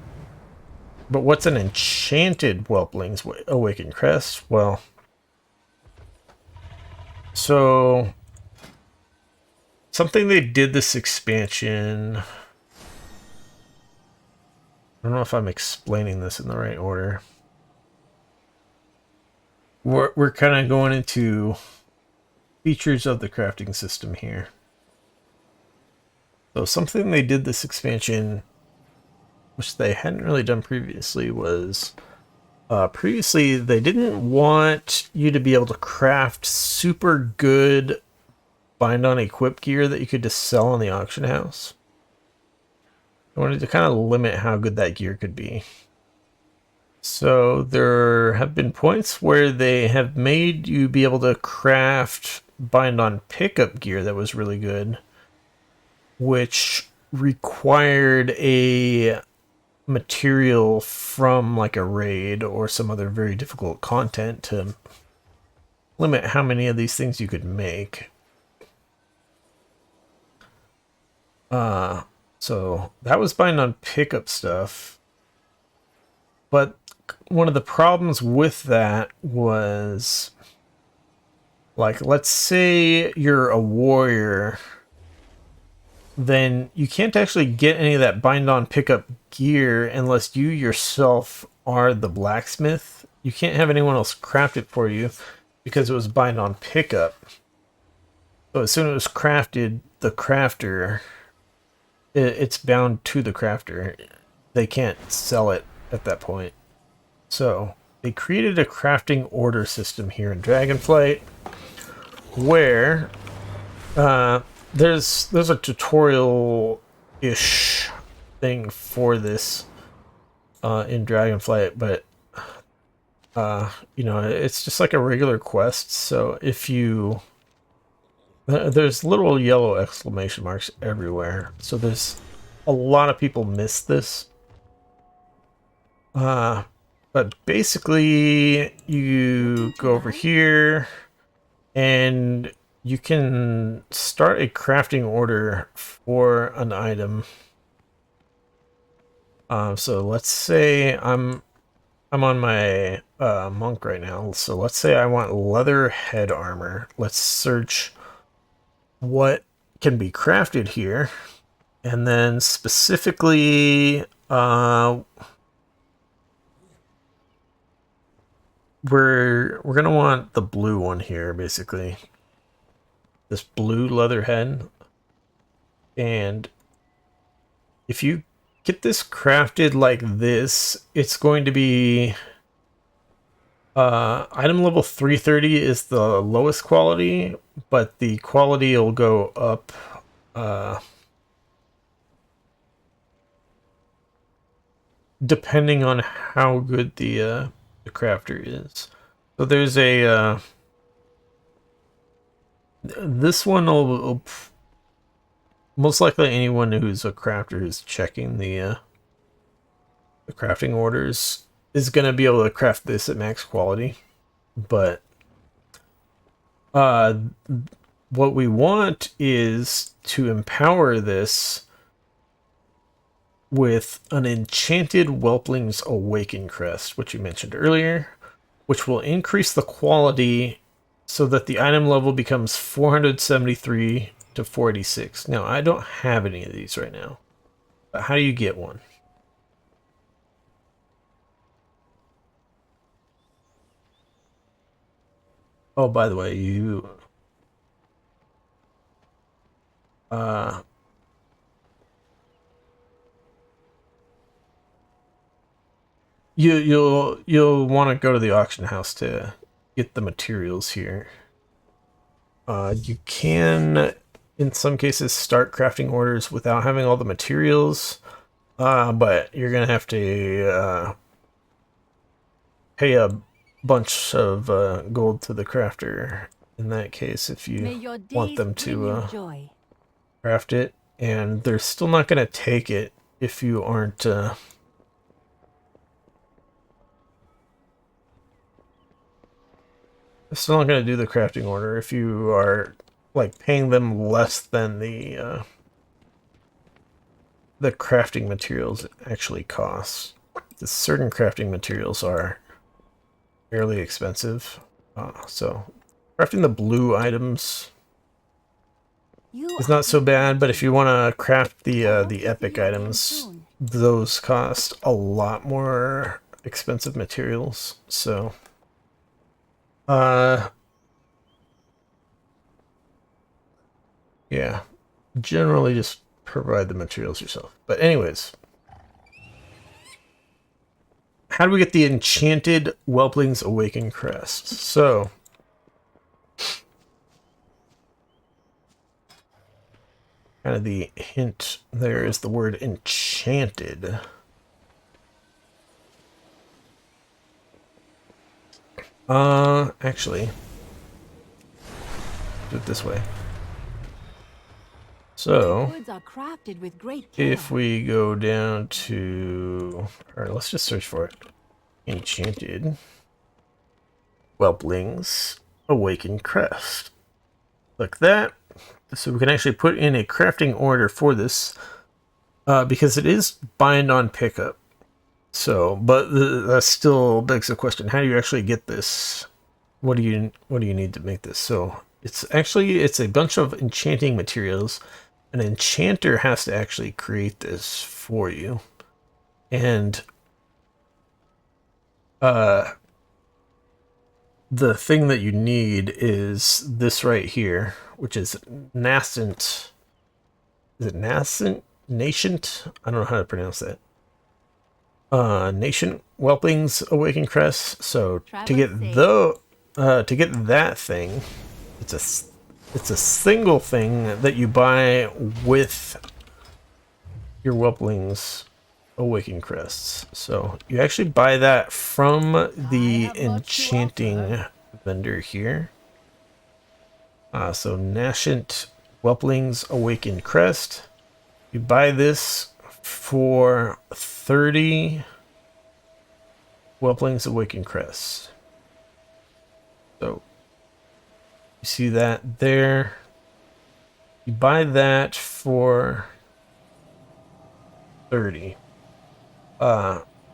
[SPEAKER 1] what's an Enchanted Whelpling's Awaken Crest? Well, so something they did this expansion. I don't know if I'm explaining this in the right order. We're kind of going into features of the crafting system here. So something they did this expansion, which they hadn't really done previously, was previously they didn't want you to be able to craft super good bind on equip gear that you could just sell in the auction house. I wanted to kind of limit how good that gear could be. So there have been points where they have made you be able to craft bind on pickup gear that was really good, which required a material from like a raid or some other very difficult content to limit how many of these things you could make. So that was bind on pickup stuff. But one of the problems with that was, like, let's say you're a warrior, then you can't actually get any of that bind on pickup gear unless you yourself are the blacksmith. You can't have anyone else craft it for you because it was bind on pickup. So as soon as it was crafted, the crafter, it's bound to the crafter. They can't sell it at that point. So they created a crafting order system here in Dragonflight where there's a tutorial-ish thing for this in Dragonflight, but you know, it's just like a regular quest. So if you there's little yellow exclamation marks everywhere, so there's a lot of people miss this. But basically, you go over here, and you can start a crafting order for an item. So let's say I'm on my monk right now. So let's say I want leather head armor. Let's search what can be crafted here, and then specifically, we're gonna want the blue one here, basically. This blue leather head. And if you get this crafted like this, it's going to be item level 330 is the lowest quality, but the quality will go up depending on how good the crafter is. So there's a this one will most likely anyone who's a crafter who's checking the crafting orders is going to be able to craft this at max quality. But what we want is to empower this with an Enchanted Whelpling's Awaken Crest, which you mentioned earlier, which will increase the quality so that the item level becomes 473 to 486. Now, I don't have any of these right now, but how do you get one? Oh, by the way, you'll want to go to the auction house to get the materials here. You can, in some cases, start crafting orders without having all the materials, but you're gonna have to pay a bunch of gold to the crafter in that case if you want them to craft it, and they're still not gonna take it if you aren't still not going to do the crafting order if you are like paying them less than the crafting materials actually cost. The certain crafting materials are fairly expensive, so crafting the blue items is not so bad. But if you want to craft the epic items, those cost a lot more expensive materials. So. Yeah, generally just provide the materials yourself. But anyways, how do we get the Enchanted Whelpling's Awaken Crest? So, kind of the hint there is the word enchanted. Actually, do it this way. So, if we go down to, alright, let's just search for it. Enchanted Whelpling's Awaken Crest. Like that. So we can actually put in a crafting order for this, because it is bind on pickup. So, but that still begs the question: how do you actually get this? What do you need to make this? So it's a bunch of enchanting materials. An enchanter has to actually create this for you, and the thing that you need is this right here, which is nascent. Is it nascent? Nascent? I don't know how to pronounce that. Nascent Whelpling's Awaken Crest. So to get that thing, it's a single thing that you buy with your Whelpling's Awakened Crests. So you actually buy that from the enchanting vendor here. So Nascent Whelpling's Awakened Crest. You buy this for 30 Whelpling's Awakened Crests. So you see that there. You buy that for 30.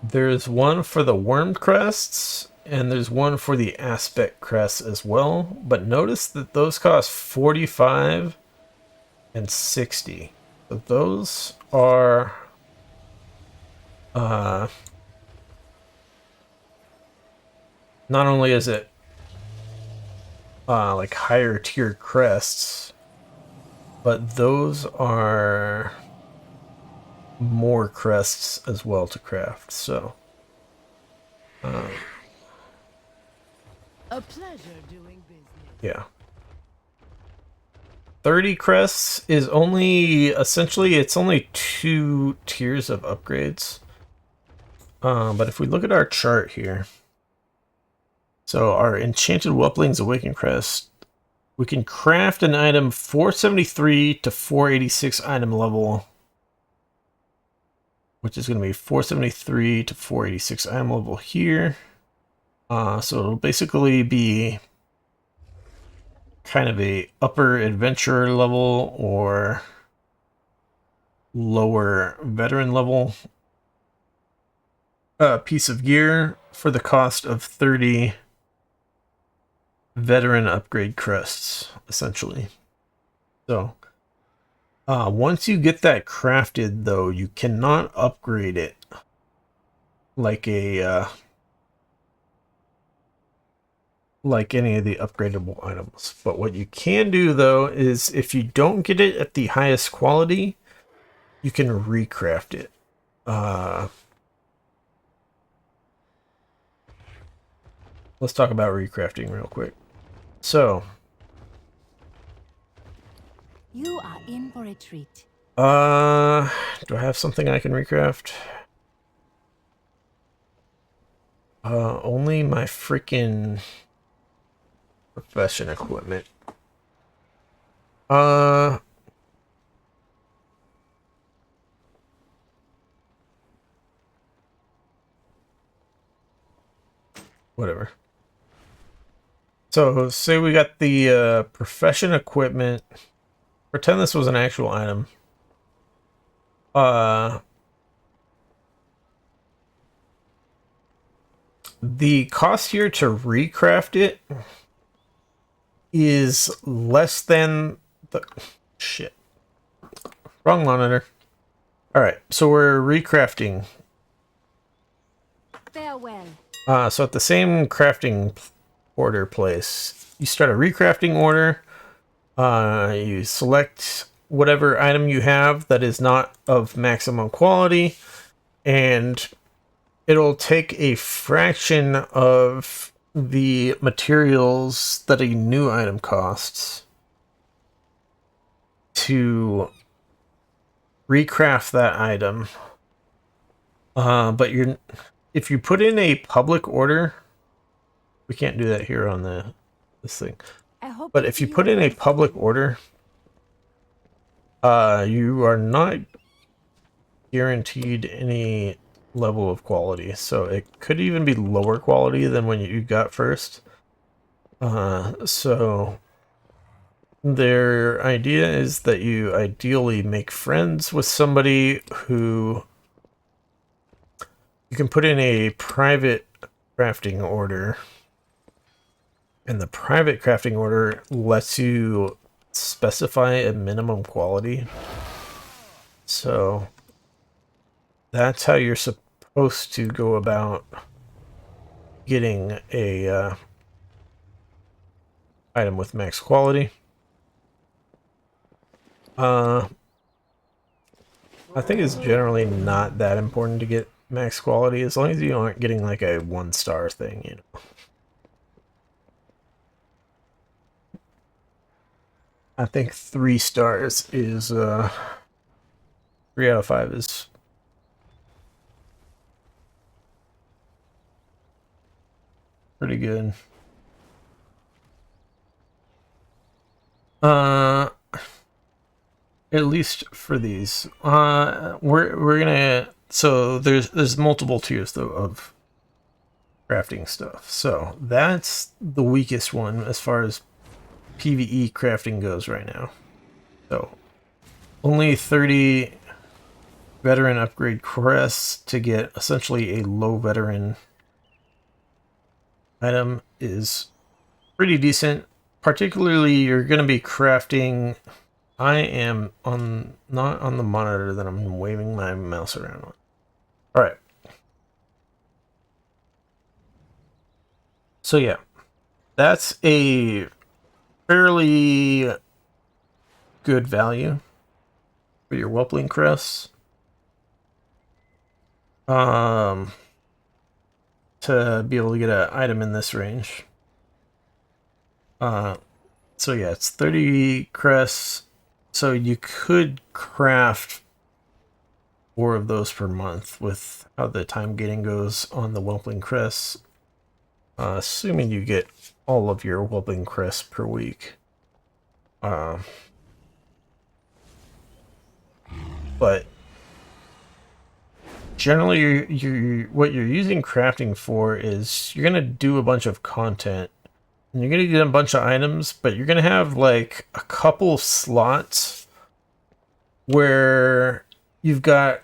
[SPEAKER 1] There's one for the Wormed Crests, and there's one for the Aspect Crests as well. But notice that those cost 45 and 60. So those are not only is it like higher tier crests, but those are more crests as well to craft. So
[SPEAKER 2] A pleasure doing business.
[SPEAKER 1] yeah, 30 crests is only essentially it's only 2 tiers of upgrades. But if we look at our chart here, so our Enchanted Whelpling's Awakened Crest, we can craft an item 473 to 486 item level, which is going to be 473 to 486 item level here. So it'll basically be kind of a upper adventurer level or lower veteran level piece of gear for the cost of 30 veteran upgrade crests, essentially. So once you get that crafted, though, you cannot upgrade it like a like any of the upgradable items. But what you can do, though, is if you don't get it at the highest quality, you can recraft it. Let's talk about recrafting real quick. So,
[SPEAKER 4] You are in for a treat.
[SPEAKER 1] do I have something I can recraft? Only my freaking profession equipment. Whatever. So, say we got the profession equipment. Pretend this was an actual item. The cost here to recraft it is less than the... Shit. Wrong monitor. Alright, so we're recrafting.
[SPEAKER 4] Farewell.
[SPEAKER 1] So at the same crafting order place, you start a recrafting order. You select whatever item you have that is not of maximum quality, and it'll take a fraction of the materials that a new item costs to recraft that item. But if you put in a public order, we can't do that here on this thing.
[SPEAKER 4] I hope
[SPEAKER 1] But
[SPEAKER 4] to
[SPEAKER 1] if
[SPEAKER 4] see
[SPEAKER 1] you put in a
[SPEAKER 4] again
[SPEAKER 1] public
[SPEAKER 4] soon.
[SPEAKER 1] order, you are not guaranteed any level of quality. So it could even be lower quality than when you got first. So their idea is that you ideally make friends with somebody who you can put in a private crafting order. And the private crafting order lets you specify a minimum quality. So that's how you're supposed to go about getting a item with max quality. I think it's generally not that important to get max quality as long as you aren't getting like a 1-star thing, you know. I think 3 stars is 3 out of 5 is pretty good. At least for these. We're gonna, so there's multiple tiers though of crafting stuff. So that's the weakest one as far as PvE crafting goes right now. So only 30 veteran upgrade crests to get essentially a low veteran item is pretty decent. Particularly, you're going to be crafting. I am on, not on the monitor that I'm waving my mouse around on. All right. So yeah, that's a fairly good value for your Whelpling Crests. To be able to get an item in this range. So yeah, it's 30 crests. So you could craft 4 of those per month with how the time gating goes on the Whelpling Crests. Assuming you get all of your Whelpling Crests per week. But generally, what you're using crafting for is you're gonna do a bunch of content, and you're gonna get a bunch of items, but you're gonna have like a couple slots where you've got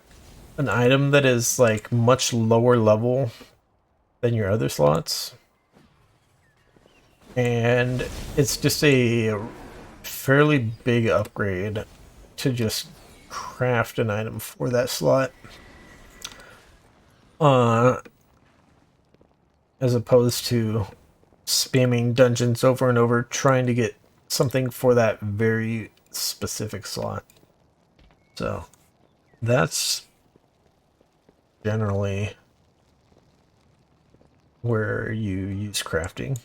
[SPEAKER 1] an item that is like much lower level than your other slots, and it's just a fairly big upgrade to just craft an item for that slot. As opposed to spamming dungeons over and over trying to get something for that very specific slot. So that's generally where you use crafting.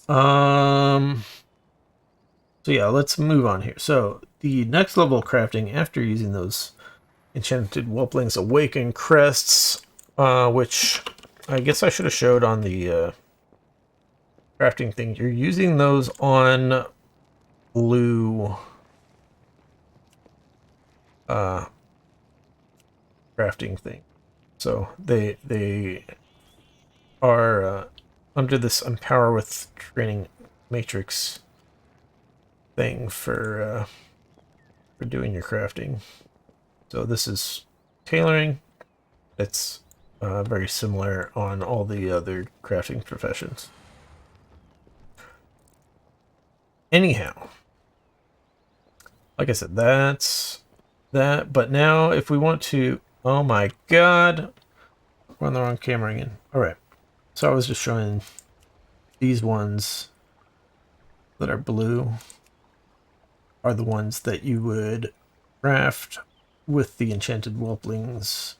[SPEAKER 1] So yeah, let's move on here. So the next level of crafting after using those Enchanted Whelplings Awaken Crests, which I guess I should have showed on the crafting thing. You're using those on blue crafting thing. So they are under this Empower with Training Matrix thing for doing your crafting. So this is tailoring. It's very similar on all the other crafting professions. Anyhow, like I said, that's that. But now if we want to, oh my god, we're on the wrong camera again. All right, so I was just showing these ones that are blue are the ones that you would craft with the Enchanted Whelplings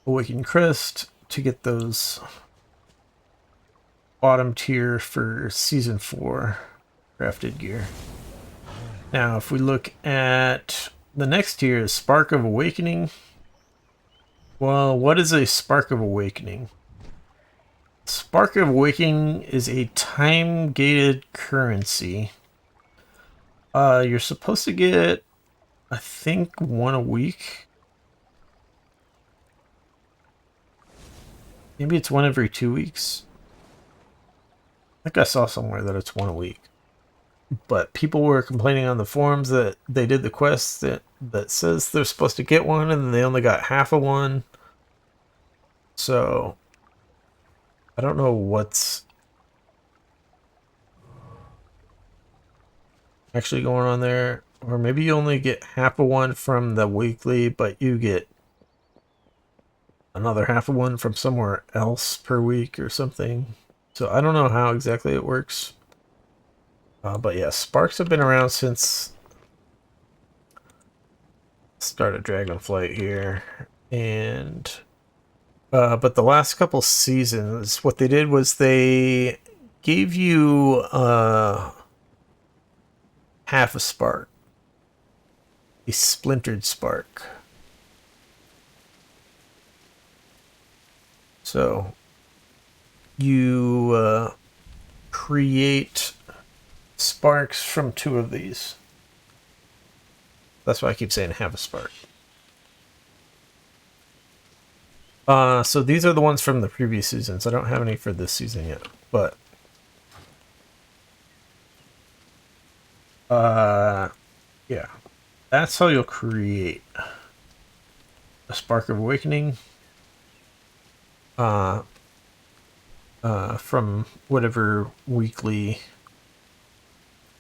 [SPEAKER 1] Awakened Crest to get those bottom tier for Season 4 crafted gear. Now, if we look at the next tier, is Spark of Awakening. Well, what is a Spark of Awakening? Spark of Awakening is a time-gated currency. You're supposed to get, I think, 1 a week. Maybe it's 1 every 2 weeks. I think I saw somewhere that it's 1 a week. But people were complaining on the forums that they did the quest that says they're supposed to get 1 and they only got half of 1. So I don't know what's actually going on there. Or maybe you only get half of 1 from the weekly, but you get another half of 1 from somewhere else per week or something. So I don't know how exactly it works. But yeah, Sparks have been around since the start of Dragonflight here. And but the last couple seasons, what they did was they gave you half a spark, a splintered spark. So you create sparks from 2 of these. That's why I keep saying half a spark. So these are the ones from the previous seasons. I don't have any for this season yet, but yeah, that's how you'll create a Spark of Awakening from whatever weekly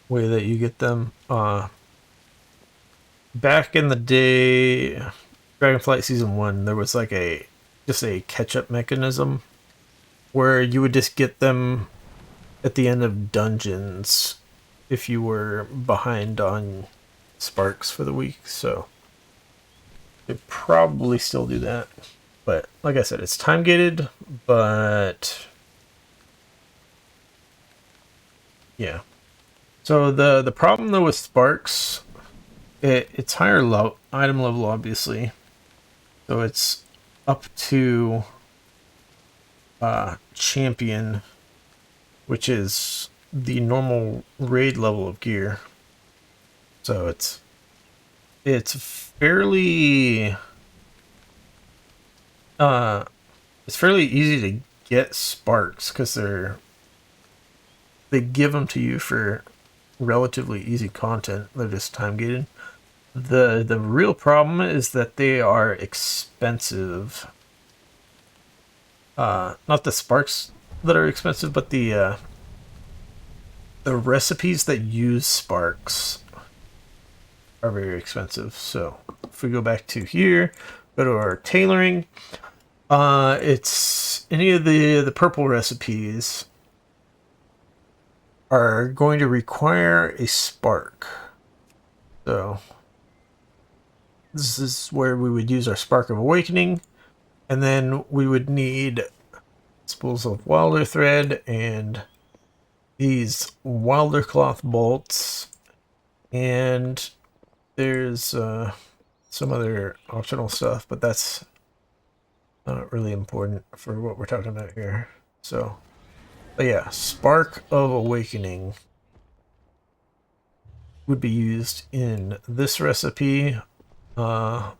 [SPEAKER 1] way that you get them. Back in the day, Dragonflight Season 1, there was like just a catch-up mechanism where you would just get them at the end of dungeons if you were behind on sparks for the week, so they probably still do that. But like I said, it's time gated, but yeah. So the problem though with sparks, it's higher item level obviously, so it's up to champion, which is the normal raid level of gear. So it's fairly easy to get sparks because they give them to you for relatively easy content. They're just time gated. The real problem is that they are expensive. Not the sparks that are expensive, but the recipes that use sparks are very expensive. So if we go back to here, go to our tailoring, it's any of the purple recipes are going to require a spark. So this is where we would use our Spark of Awakening, and then we would need spools of Wilder Thread and these Wilder Cloth bolts, and there's some other optional stuff, but that's not really important for what we're talking about here. So, but yeah, Spark of Awakening would be used in this recipe. I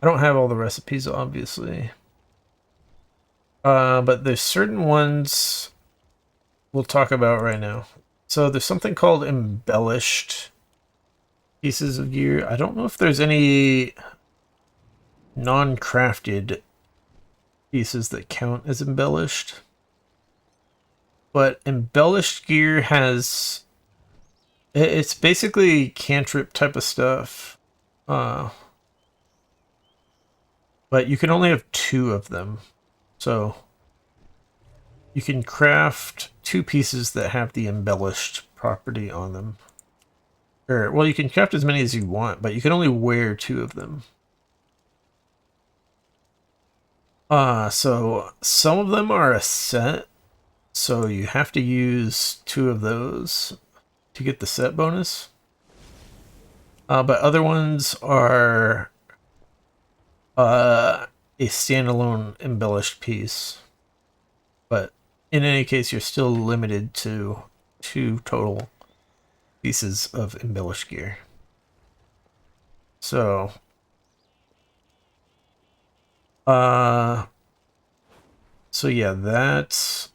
[SPEAKER 1] don't have all the recipes, obviously. But there's certain ones we'll talk about right now. So there's something called Embellished pieces of gear. I don't know if there's any non-crafted pieces that count as embellished. But embellished gear it's basically cantrip type of stuff. But you can only have 2 of them. So you can craft 2 pieces that have the embellished property on them. Or, well, you can craft as many as you want, but you can only wear 2 of them. So some of them are a set, so you have to use 2 of those to get the set bonus. But other ones are a standalone embellished piece. But in any case, you're still limited to 2 total pieces of embellished gear. So yeah, that's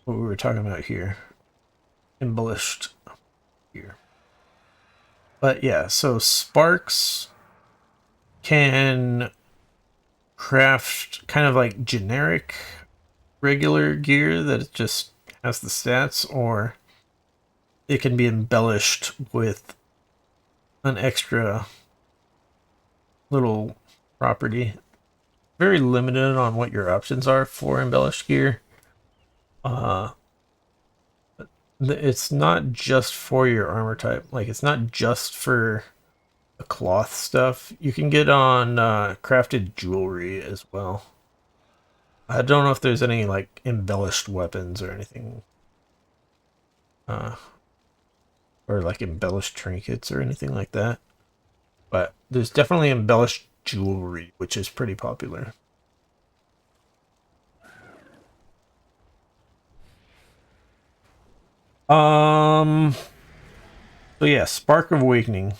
[SPEAKER 1] what we were talking about here. Embellished gear. But yeah, so sparks can craft kind of like generic regular gear that it just has the stats, or it can be embellished with an extra little property. Very limited on what your options are for embellished gear. It's not just for your armor type. Like, it's not just for a cloth stuff you can get on crafted jewelry as well. I don't know if there's any like embellished weapons or anything, or like embellished trinkets or anything like that. But there's definitely embellished jewelry, which is pretty popular. So yeah, Spark of Awakening.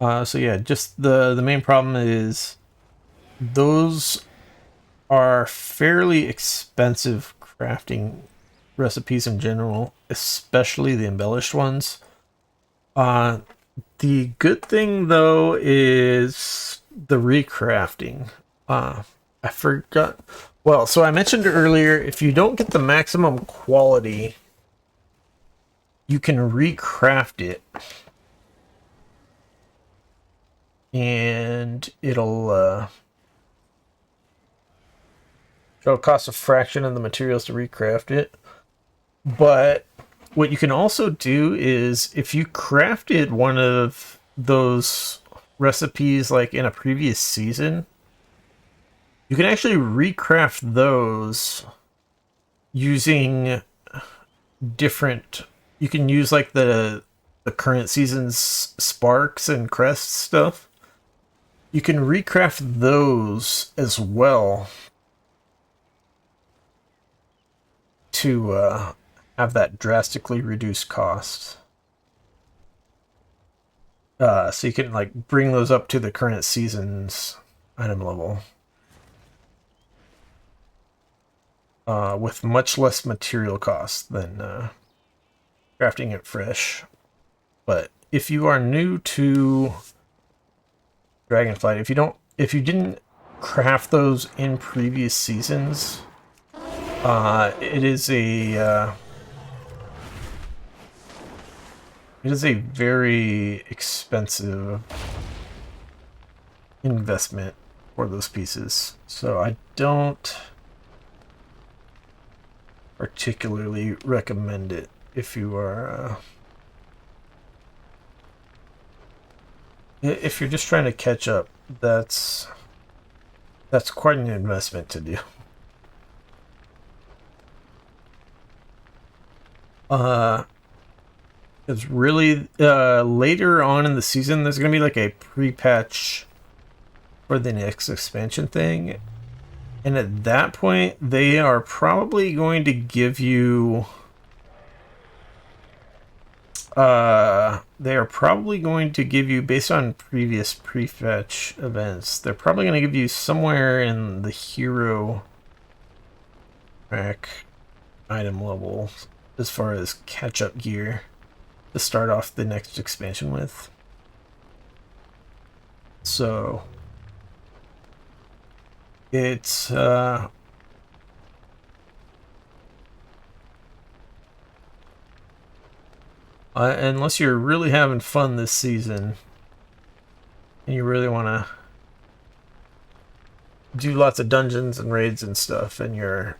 [SPEAKER 1] So yeah, just the main problem is those are fairly expensive crafting recipes in general, especially the embellished ones. The good thing though is the recrafting. I forgot. Well, so I mentioned earlier, if you don't get the maximum quality, you can recraft it. And it'll cost a fraction of the materials to recraft it. But what you can also do is, if you crafted one of those recipes like in a previous season, you can actually recraft those using different... You can use like the current season's sparks and crests stuff. You can recraft those as well to have that drastically reduced cost. So you can like bring those up to the current season's item level with much less material cost than crafting it fresh. But if you are new to Dragonflight, if you didn't craft those in previous seasons, it is a very expensive investment for those pieces. So I don't particularly recommend it if you are if you're just trying to catch up. That's quite an investment to do. It's really later on in the season there's gonna be like a pre-patch for the next expansion thing, and at that point they are probably going to give you based on previous pre-fetch events, they're probably going to give you somewhere in the hero rack item level as far as catch-up gear to start off the next expansion with. So it's unless you're really having fun this season and you really want to do lots of dungeons and raids and stuff, and you're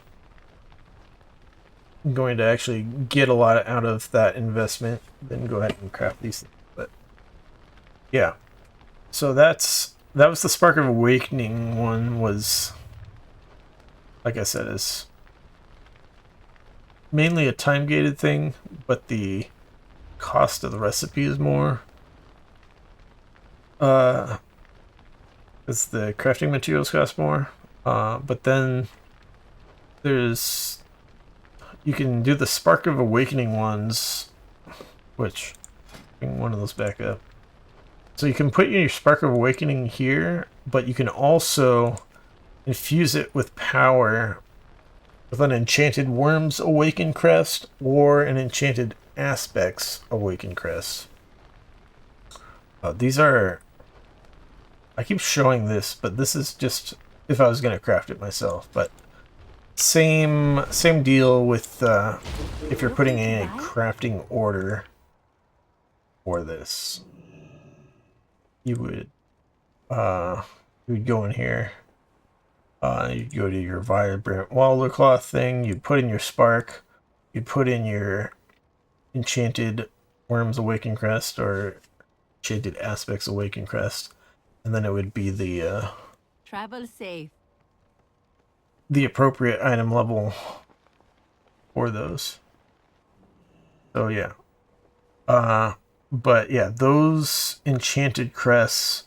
[SPEAKER 1] going to actually get a lot out of that investment, then go ahead and craft these things. But yeah, so that was the Spark of Awakening one. Was, like I said, is mainly a time-gated thing, but the cost of the recipe is more. Because the crafting materials cost more. But then there's... You can do the Spark of Awakening ones, which... Bring one of those back up. So you can put your Spark of Awakening here, but you can also infuse it with power with an Enchanted Worms Awaken Crest or an Enchanted Aspects Awaken Crest. These are... I keep showing this, but this is just if I was going to craft it myself. But same deal with if you're putting in a crafting order for this. You would go in here. You'd go to your Vibrant Walder Cloth thing. You'd put in your Spark. You'd put in your Enchanted Worms Awaken Crest or Enchanted Aspects Awakened Crest, and then it would be
[SPEAKER 4] Travel safe.
[SPEAKER 1] the appropriate item level for those. So yeah. But yeah, those Enchanted Crests,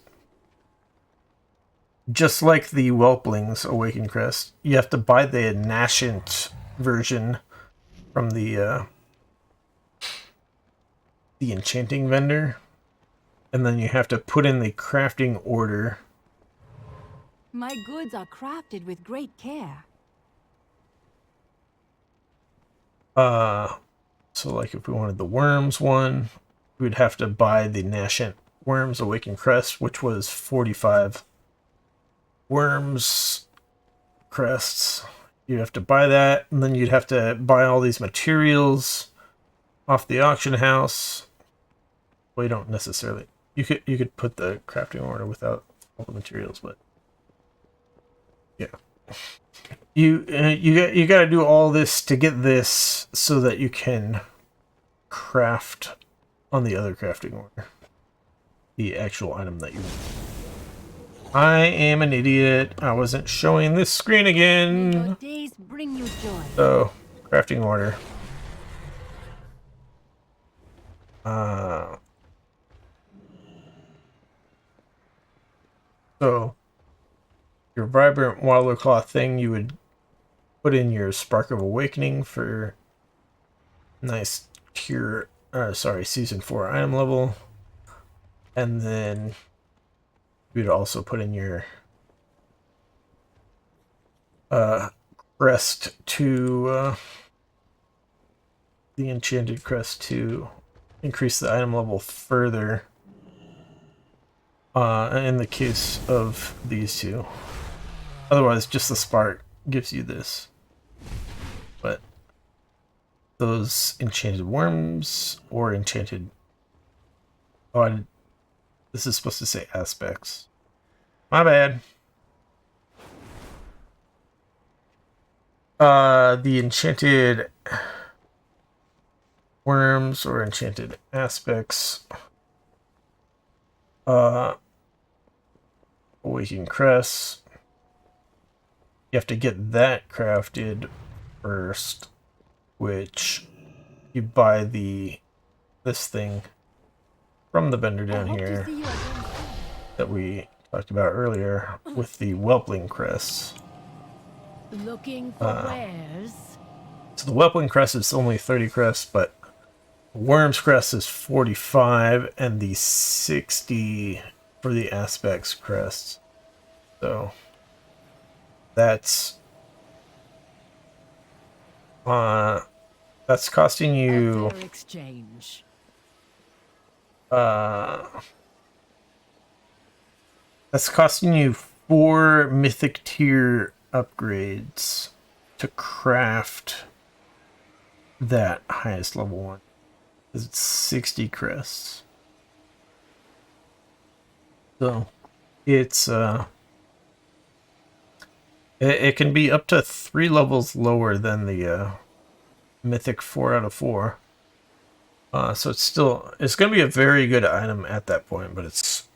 [SPEAKER 1] just like the Whelpling's Awakened Crest, you have to buy the nascent version from the enchanting vendor, and then you have to put in the crafting order.
[SPEAKER 4] My goods are crafted with great care.
[SPEAKER 1] So like if we wanted the worms one, we would have to buy the nascent worms Awakened Crest, which was 45 worms crests. You have to buy that, and then you'd have to buy all these materials off the auction house. Well, you don't necessarily. You could put the crafting order without all the materials, but yeah, you got to do all this to get this so that you can craft on the other crafting order the actual item that you want. I am an idiot. I wasn't showing this screen
[SPEAKER 4] May your
[SPEAKER 1] again.
[SPEAKER 4] days bring you joy.
[SPEAKER 1] So, crafting order. So, your Vibrant Wilder Claw thing, you would put in your Spark of Awakening for nice Season 4 item level. And then you'd also put in your crest to the Enchanted Crest to increase the item level further in the case of these two. Otherwise, just the Spark gives you this. But those Enchanted Worms or Enchanted... Oh, this is supposed to say Aspects. My bad. The Enchanted Worms or Enchanted Aspects. Awakened Crests. You have to get that crafted first, which you buy this thing from the vendor down here that we talked about earlier with the Whelpling Crests.
[SPEAKER 2] Looking for wares.
[SPEAKER 1] So the Whelpling Crest is only 30 crests, but Worm's Crest is 45, and the 60 for the Aspects Crests. So that's costing you
[SPEAKER 2] A fair exchange.
[SPEAKER 1] that's costing you 4 mythic tier upgrades to craft that highest level one. It's 60 crests. So it's it can be up to 3 levels lower than the mythic 4 out of 4. So it's going to be a very good item at that point, but it's,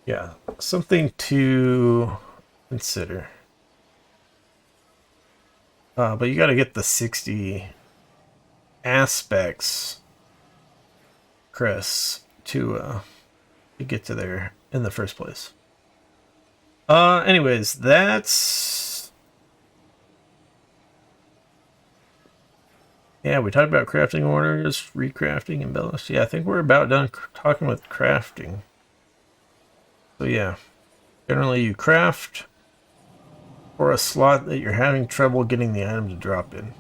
[SPEAKER 1] yeah, something to consider. But you got to get the 60 aspects crests to get to there in the first place. Anyways, that's... Yeah, we talked about crafting orders, recrafting, embellished. Yeah, I think we're about done talking with crafting. So yeah, generally you craft for a slot that you're having trouble getting the item to drop in.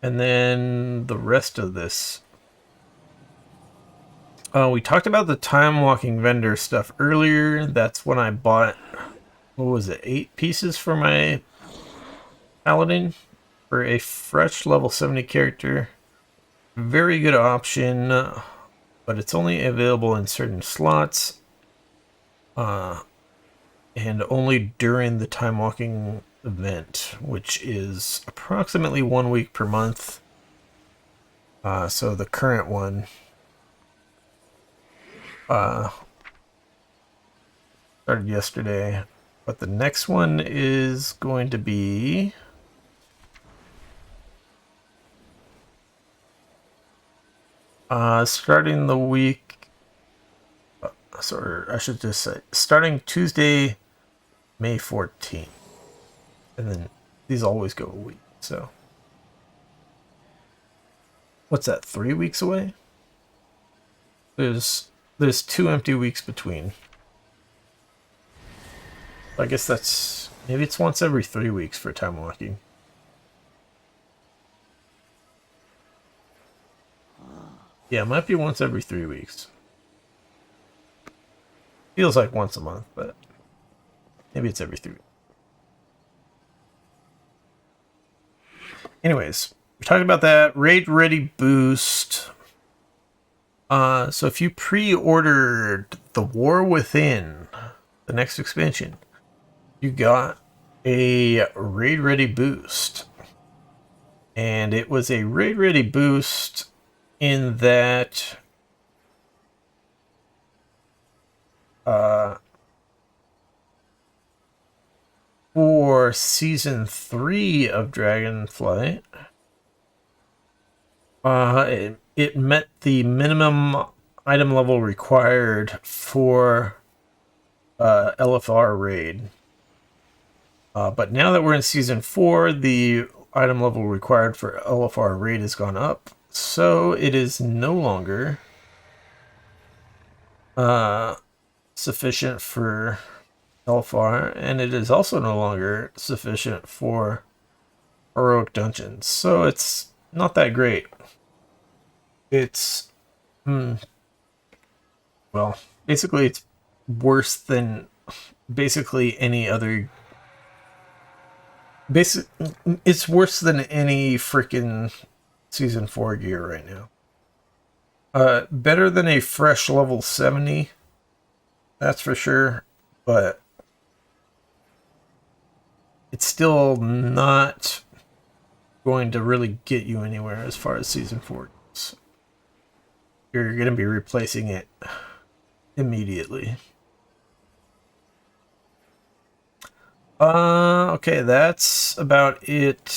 [SPEAKER 1] And then the rest of this. We talked about the Timewalking vendor stuff earlier. That's when I bought, what was it, 8 pieces for my Paladin for a fresh level 70 character. Very good option, but it's only available in certain slots. and only during the Timewalking Event, which is approximately 1 week per month. So the current one started yesterday, but the next one is going to be starting the week, sorry, I should just say starting Tuesday, May 14th, and then these always go a week. So what's that, 3 weeks away? There's 2 empty weeks between. I guess that's, maybe it's once every 3 weeks for time walking. Yeah, it might be once every 3 weeks. Feels like once a month, but maybe it's every 3 weeks. Anyways, we're talking about that raid ready boost. So if you pre-ordered the War Within, the next expansion, you got a raid ready boost. And it was a raid ready boost in that for season 3 of Dragonflight, it met the minimum item level required for LFR raid. But now that we're in season 4, the item level required for LFR raid has gone up, so it is no longer sufficient for LFR, and it is also no longer sufficient for heroic dungeons. So it's not that great. It's well, basically it's worse than basically any other. It's worse than any freaking season 4 gear right now. Better than a fresh level 70, that's for sure, but it's still not going to really get you anywhere as far as season 4 goes. You're going to be replacing it immediately. Okay, that's about it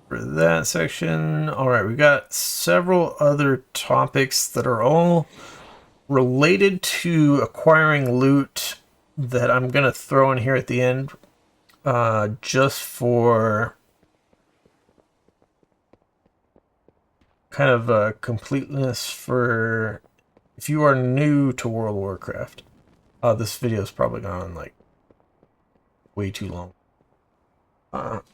[SPEAKER 1] for that section. Alright, we got several other topics that are all related to acquiring loot that I'm going to throw in here at the end, just for kind of completeness for if you are new to World of Warcraft. This video is probably gone like way too long.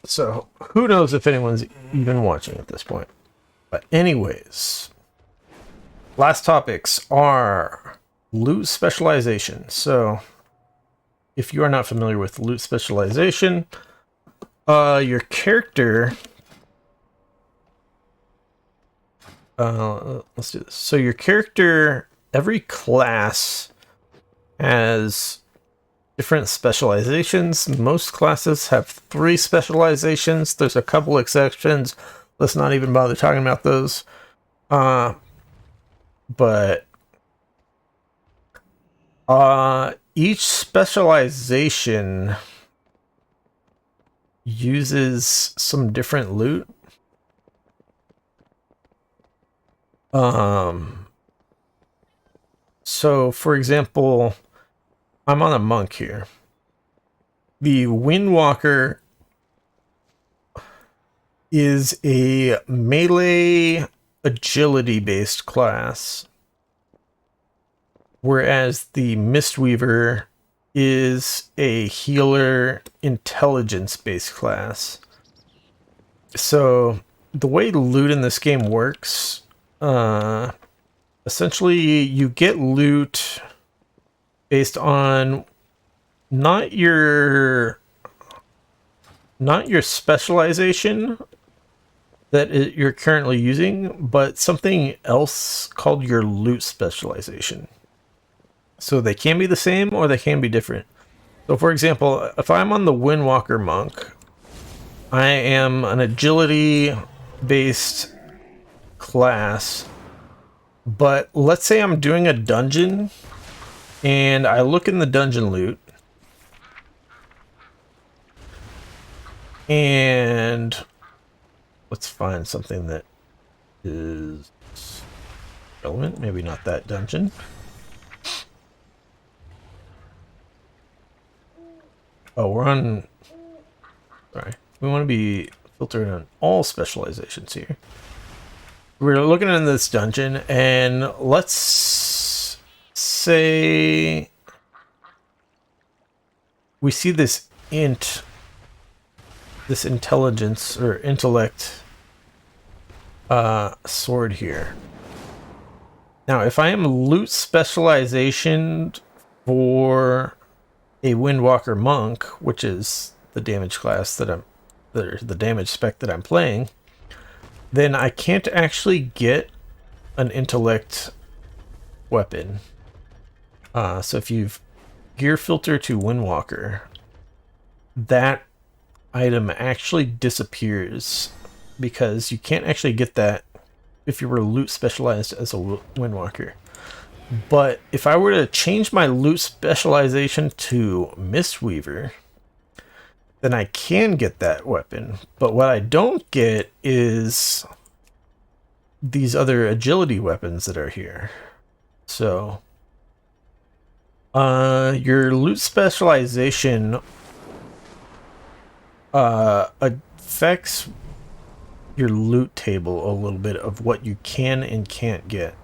[SPEAKER 1] So who knows if anyone's even watching at this point. But anyways, last topics are loot specialization. So if you are not familiar with loot specialization, your character, let's do this. So your character, every class has different specializations. Most classes have 3 specializations. There's a couple exceptions. Let's not even bother talking about those. But each specialization uses some different loot. So for example, I'm on a monk here. The Windwalker is a melee agility based class, whereas the Mistweaver is a healer intelligence based class. So the way loot in this game works, essentially you get loot based on not your specialization that you're currently using, but something else called your loot specialization. So they can be the same or they can be different. So for example, if I'm on the Windwalker Monk, I am an agility-based class, but let's say I'm doing a dungeon, and I look in the dungeon loot, and let's find something that is relevant. Maybe not that dungeon. Oh, we're on... Sorry. We want to be filtering on all specializations here. We're looking in this dungeon, and let's say we see this this intelligence or intellect sword here. Now, if I am loot specialization for a Windwalker Monk, which is the damage class that I'm, the damage spec that I'm playing, then I can't actually get an intellect weapon. So if you've gear filter to Windwalker, that item actually disappears because you can't actually get that if you were loot specialized as a Windwalker. But if I were to change my loot specialization to Mistweaver, then I can get that weapon. But what I don't get is these other agility weapons that are here. So your loot specialization affects your loot table a little bit of what you can and can't get.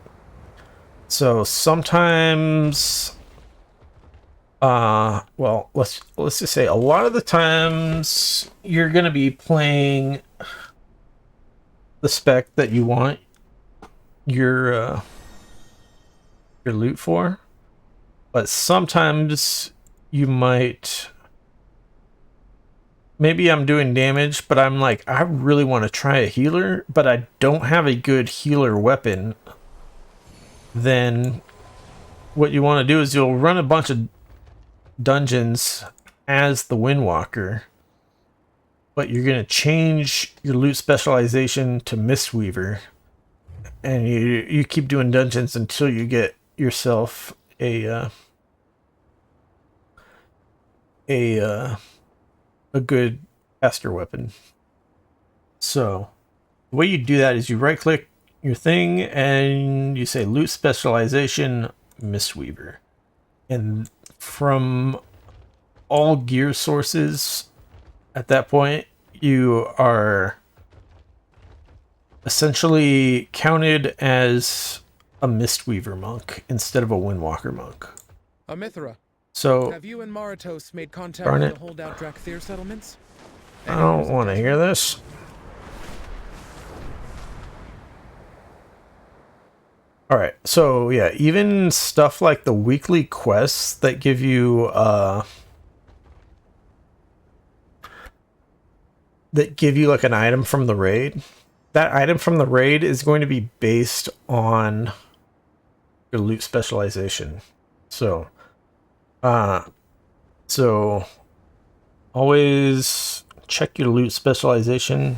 [SPEAKER 1] So sometimes, well, let's just say a lot of the times you're going to be playing the spec that you want your loot for, but sometimes you might, maybe I'm doing damage, but I'm like, I really want to try a healer, but I don't have a good healer weapon. Then what you want to do is you'll run a bunch of dungeons as the Windwalker, but you're going to change your loot specialization to Mistweaver, and you keep doing dungeons until you get yourself a good caster weapon. So the way you do that is you right click your thing and you say loot specialization Mistweaver, and from all gear sources at that point you are essentially counted as a Mistweaver monk instead of a Windwalker monk.
[SPEAKER 10] Amithra,
[SPEAKER 1] So
[SPEAKER 10] have you and Maratos made contact
[SPEAKER 1] darn
[SPEAKER 10] with
[SPEAKER 1] it,
[SPEAKER 10] the holdout Drakthir settlements?
[SPEAKER 1] I don't want to hear this. Alright, so yeah, even stuff like the weekly quests that give you like an item from the raid, that item from the raid is going to be based on your loot specialization. So always check your loot specialization,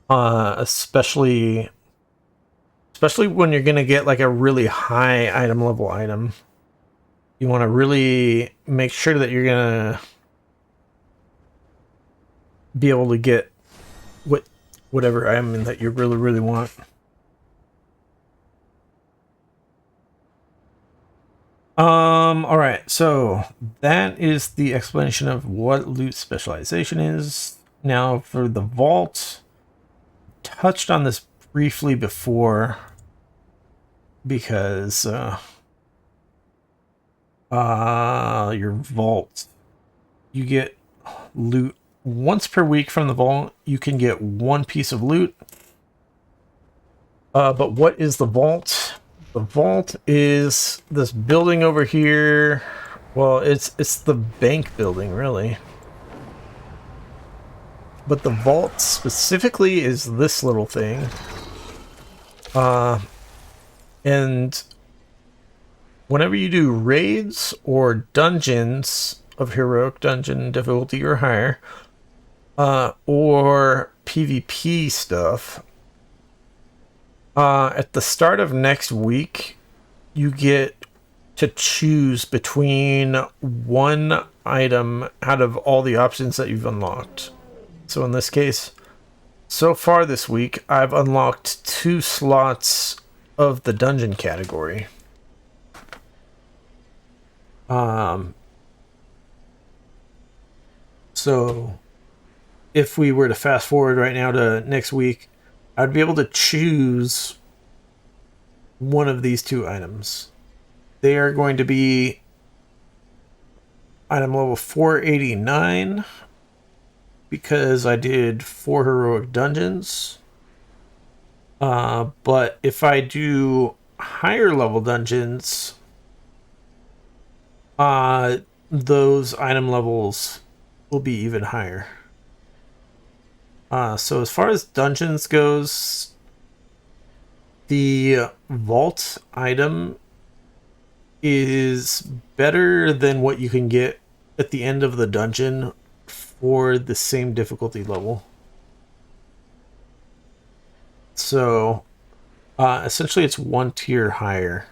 [SPEAKER 1] especially when you're going to get like a really high item level item. You want to really make sure that you're going to be able to get whatever item that you really want. All right, so that is the explanation of what loot specialization is. Now for the vault, touched on this briefly before because your vault, you get loot once per week from the vault. You can get one piece of loot. But what is the vault? The vault is this building over here. Well, it's the bank building, really. But the vault specifically is this little thing. And whenever you do raids or dungeons of heroic dungeon difficulty or higher, or PvP stuff, at the start of next week, you get to choose between one item out of all the options that you've unlocked. So in this case, so far this week, I've unlocked 2 slots of the dungeon category. So if we were to fast forward right now to next week, I'd be able to choose one of these 2 items. They are going to be item level 489 because I did 4 heroic dungeons. But if I do higher level dungeons, those item levels will be even higher. So as far as dungeons goes, the vault item is better than what you can get at the end of the dungeon for the same difficulty level. So essentially it's 1 tier higher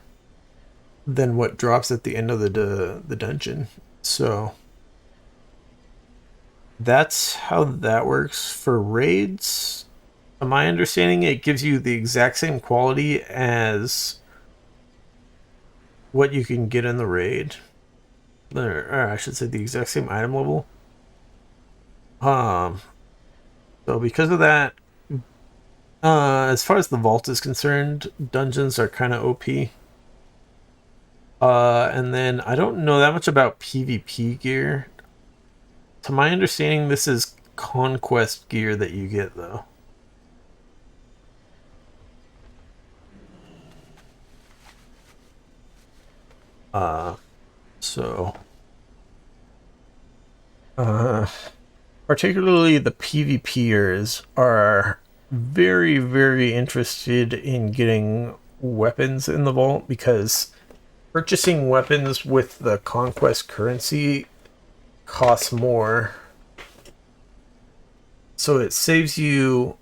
[SPEAKER 1] than what drops at the end of the dungeon. So that's how that works. For raids, to my understanding, it gives you the exact same quality as what you can get in the raid. Or I should say the exact same item level. So because of that, as far as the vault is concerned, dungeons are kind of OP. And then I don't know that much about PvP gear. To my understanding, this is Conquest Gear that you get, though. Particularly the PvPers are very, very interested in getting weapons in the vault because purchasing weapons with the Conquest currency costs more. So it saves you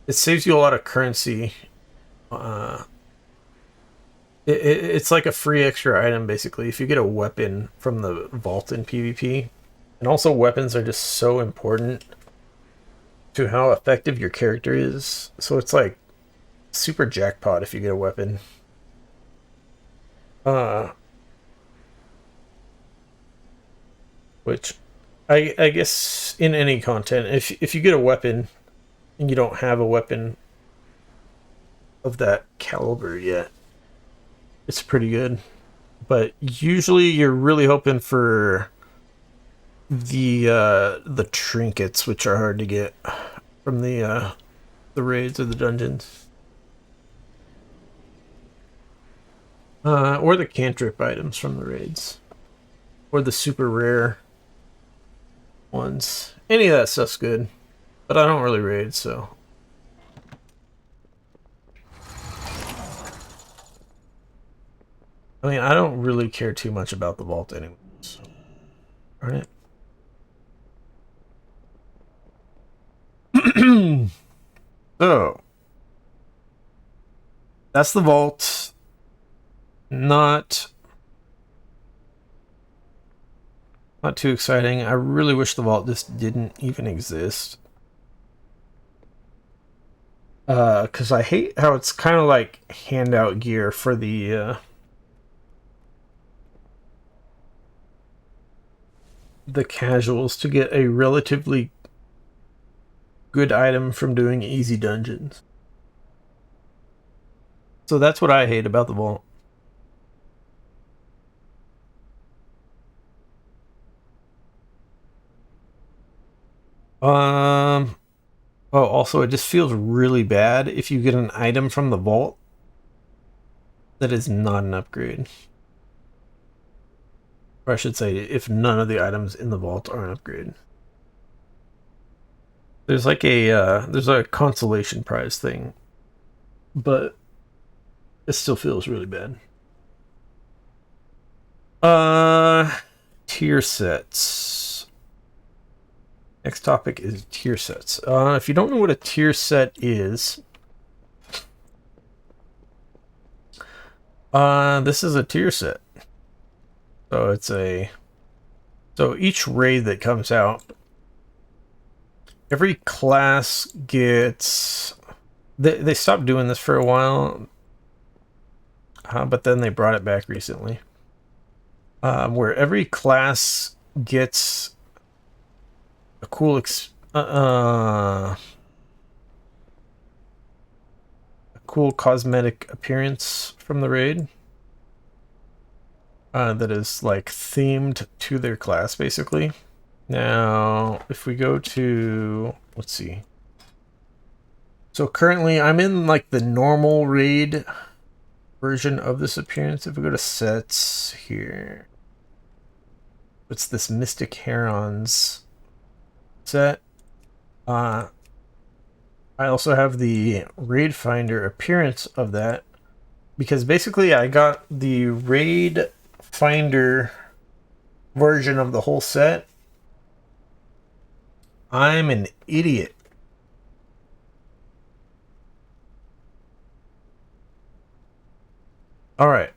[SPEAKER 1] a lot of currency. It's like a free extra item, basically, if you get a weapon from the vault in PvP. And also, weapons are just so important to how effective your character is. So it's like super jackpot if you get a weapon. Which, I guess in any content, if you get a weapon and you don't have a weapon of that caliber yet, it's pretty good. But usually you're really hoping for the trinkets, which are hard to get from the raids or the dungeons. Or the cantrip items from the raids. Or the super rare ones. Any of that stuff's good. But I don't really raid, so. I mean, I don't really care too much about the vault anyway. So. Darn it. So. That's the vault. Not too exciting. I really wish the vault just didn't even exist. Because I hate how it's kind of like handout gear for the casuals to get a relatively good item from doing easy dungeons. So that's what I hate about the vault. Oh, also, it just feels really bad if you get an item from the vault that is not an upgrade. Or I should say, if none of the items in the vault are an upgrade. There's like there's a consolation prize thing, but it still feels really bad. tier sets. Next topic is tier sets. If you don't know what a tier set is, this is a tier set. So it's so each raid that comes out, every class gets... They stopped doing this for a while, but then they brought it back recently. Where every class gets a cool a cool cosmetic appearance from the raid that is like themed to their class, basically. Now, if we go to, let's see. So currently I'm in like the normal raid version of this appearance. If we go to sets here, it's this Mystic Herons set. I also have the Raid Finder appearance of that, because basically I got the Raid Finder version of the whole set. I'm an idiot. Alright.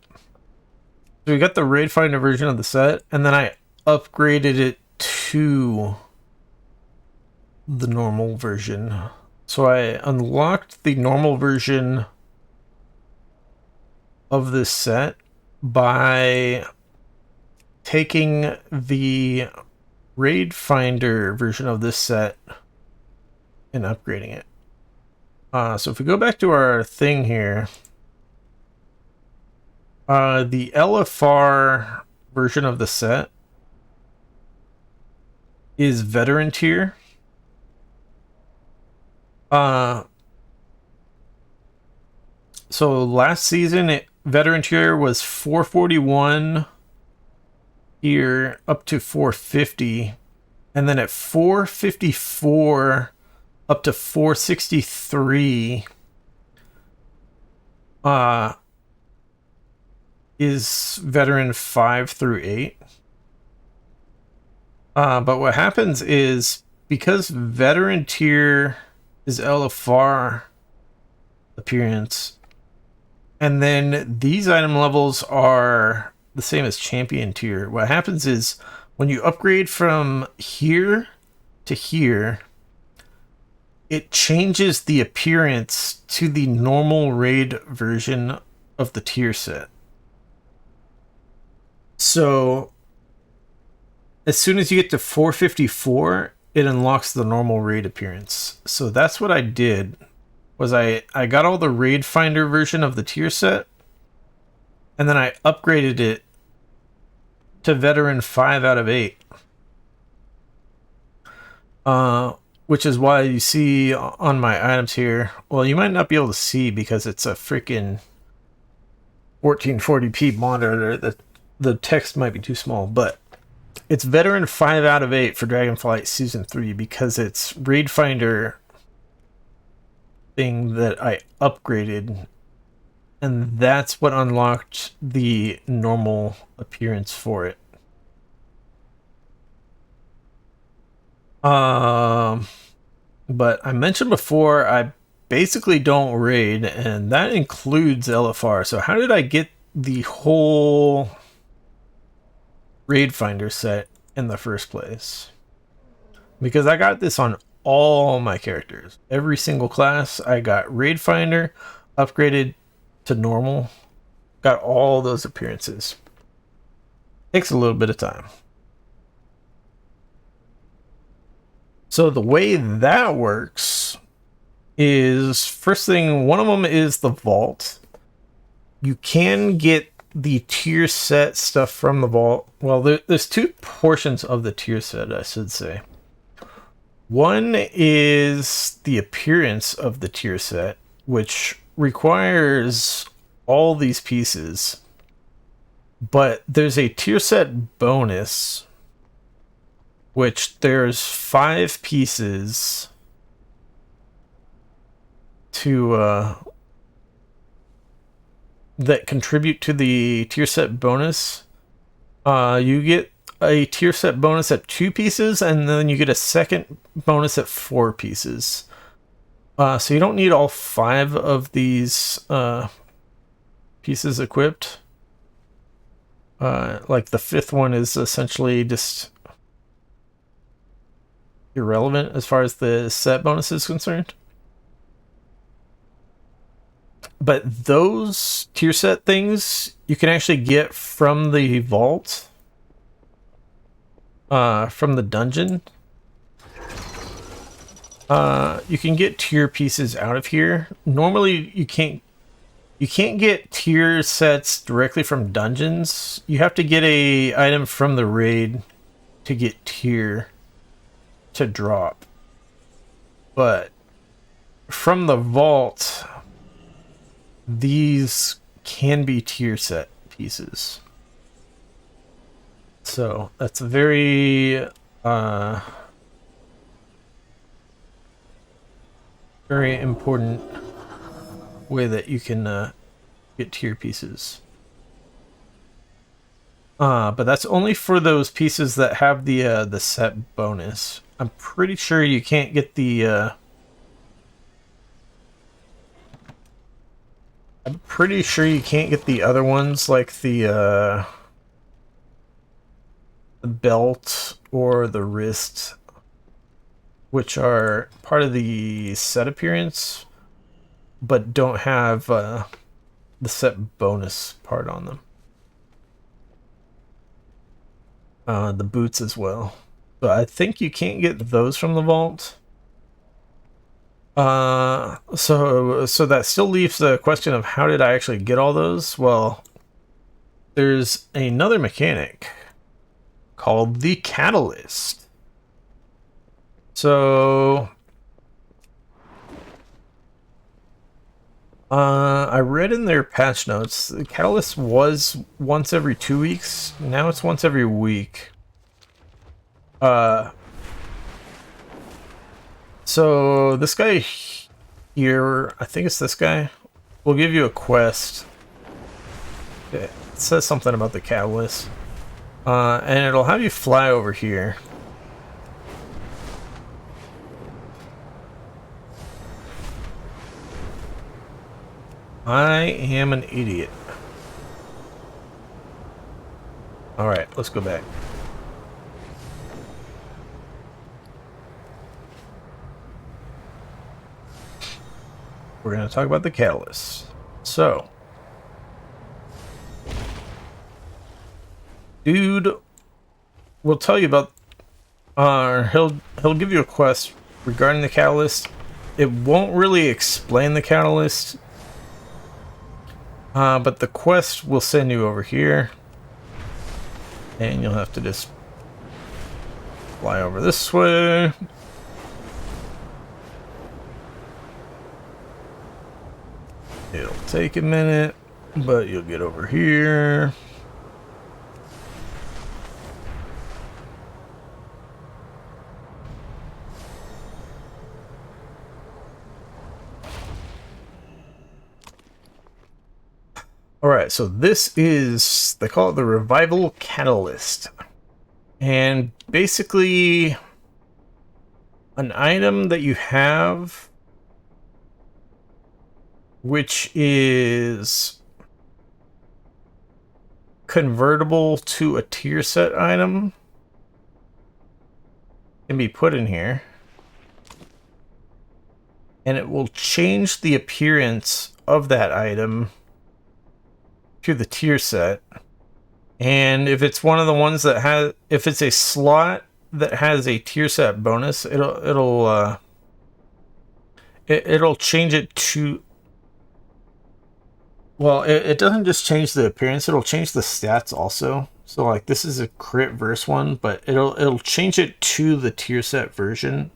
[SPEAKER 1] So we got the Raid Finder version of the set, and then I upgraded it to the normal version. So I unlocked the normal version of this set by taking the Raid Finder version of this set and upgrading it. So if we go back to our thing here, the LFR version of the set is veteran tier. So last season, veteran tier was 441 here up to 450, and then at 454 up to 463 is veteran 5 through 8. But what happens is, because veteran tier is LFR appearance, and then these item levels are the same as champion tier, what happens is when you upgrade from here to here, it changes the appearance to the normal raid version of the tier set. So as soon as you get to 454, it unlocks the normal raid appearance. So that's what I did, was I got all the Raid Finder version of the tier set, and then I upgraded it to veteran 5 out of 8. Which is why you see on my items here, well, you might not be able to see because it's a freaking 1440p monitor. The text might be too small, but it's veteran 5 out of 8 for Dragonflight Season 3 because it's Raid Finder thing that I upgraded, and that's what unlocked the normal appearance for it. But I mentioned before, I basically don't raid, and that includes LFR. So how did I get the whole Raid Finder set in the first place? Because I got this on all my characters. Every single class, I got Raid Finder, upgraded to normal, got all those appearances. Takes a little bit of time. So the way that works is, first thing, one of them is the vault. You can get the tier set stuff from the vault. Well, there's two portions of the tier set, I should say. One is the appearance of the tier set, which requires all these pieces. But there's a tier set bonus, which there's 5 pieces to that contribute to the tier set bonus. You get a tier set bonus at 2 pieces, and then you get a second bonus at 4 pieces. So you don't need all 5 of these pieces equipped. Like the 5th one is essentially just irrelevant as far as the set bonus is concerned. But those tier set things you can actually get from the vault, from the dungeon. You can get tier pieces out of here. Normally you can't get tier sets directly from dungeons. You have to get a item from the raid to get tier to drop. But from the vault, these can be tier set pieces. So that's a very very important way that you can get tier pieces. But that's only for those pieces that have the set bonus. I'm pretty sure you can't get the I'm pretty sure you can't get the other ones, like the belt or the wrist, which are part of the set appearance, but don't have the set bonus part on them. The boots as well. But I think you can't get those from the vault. So that still leaves the question of how did I actually get all those? Well, there's another mechanic called the Catalyst. So I read in their patch notes, the Catalyst was once every 2 weeks. Now it's once every week. So this guy here, I think it's this guy, will give you a quest. It says something about the Catalyst. And it'll have you fly over here. I am an idiot. Alright, let's go back. We're going to talk about the Catalyst. So, dude will tell you about, he'll give you a quest regarding the Catalyst. It won't really explain the Catalyst, but the quest will send you over here, and you'll have to just fly over this way. It'll take a minute, but you'll get over here. Alright, so this is, they call it the Revival Catalyst. And basically, an item that you have, which is convertible to a tier set item, can be put in here. And it will change the appearance of that item to the tier set. And if it's one of the ones that has, if it's a slot that has a tier set bonus, it'll change it to, well, it doesn't just change the appearance, it'll change the stats also. So like this is a crit verse one, but it'll change it to the tier set version.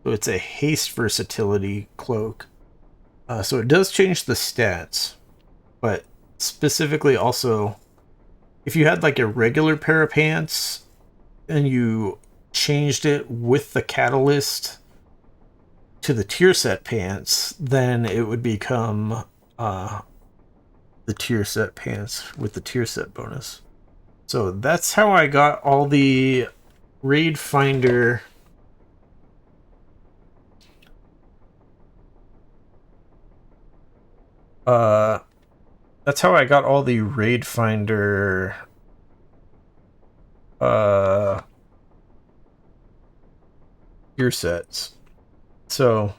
[SPEAKER 1] So it's a haste versatility cloak. So it does change the stats, but specifically also, if you had like a regular pair of pants and you changed it with the Catalyst to the tier set pants, then it would become the tier set pants with the tier set bonus. So that's how I got all the raid finder that's how I got all the raid finder gear sets. So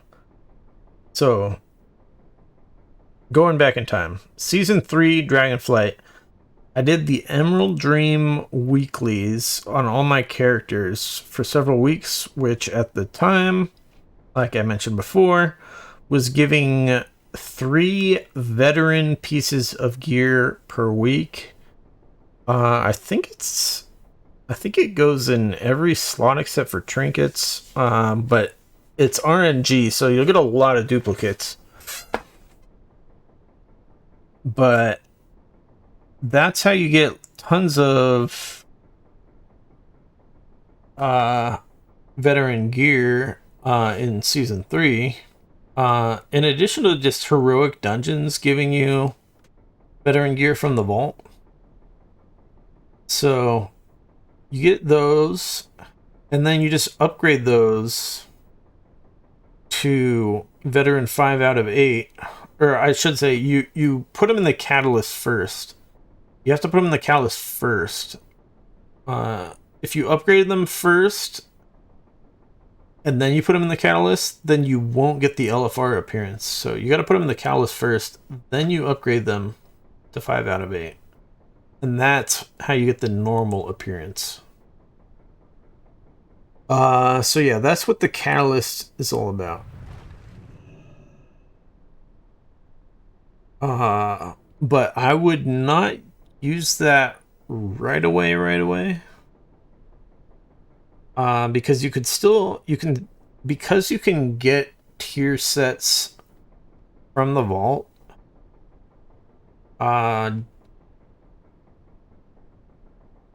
[SPEAKER 1] going back in time, season 3 Dragonflight, I did the Emerald Dream weeklies on all my characters for several weeks, which at the time, like I mentioned before, was giving 3 veteran pieces of gear per week. I think it goes in every slot except for trinkets, but it's RNG, so you'll get a lot of duplicates. But that's how you get tons of veteran gear in season 3. In addition to just heroic dungeons giving you veteran gear from the vault. So you get those, and then you just upgrade those to veteran 5 out of 8. Or I should say, you put them in the catalyst first. You have to put them in the catalyst first. If you upgrade them first, and then you put them in the catalyst, then you won't get the LFR appearance. So you got to put them in the catalyst first, then you upgrade them to 5 out of 8. And that's how you get the normal appearance. So yeah, that's what the catalyst is all about. But I would not use that right away. Because you can get tier sets from the vault. I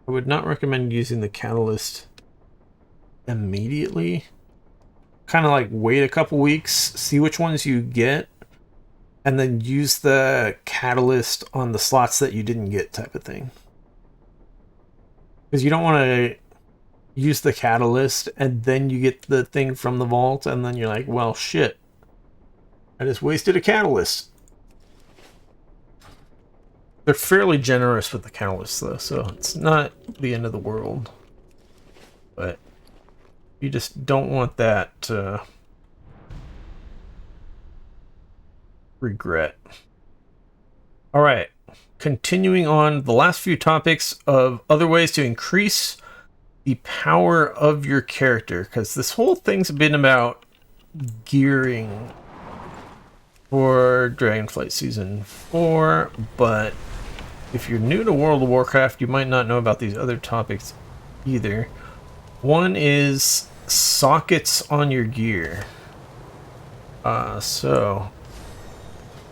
[SPEAKER 1] would not recommend using the catalyst immediately. Kind of like wait a couple weeks, see which ones you get, and then use the catalyst on the slots that you didn't get, type of thing. Because you don't want to use the catalyst and then you get the thing from the vault and then you're like, well, shit, I just wasted a catalyst. They're fairly generous with the catalyst though, so it's not the end of the world. But you just don't want that regret. Alright, continuing on the last few topics of other ways to increase the power of your character, because this whole thing's been about gearing for Dragonflight Season 4, but if you're new to World of Warcraft, you might not know about these other topics either. One is sockets on your gear. So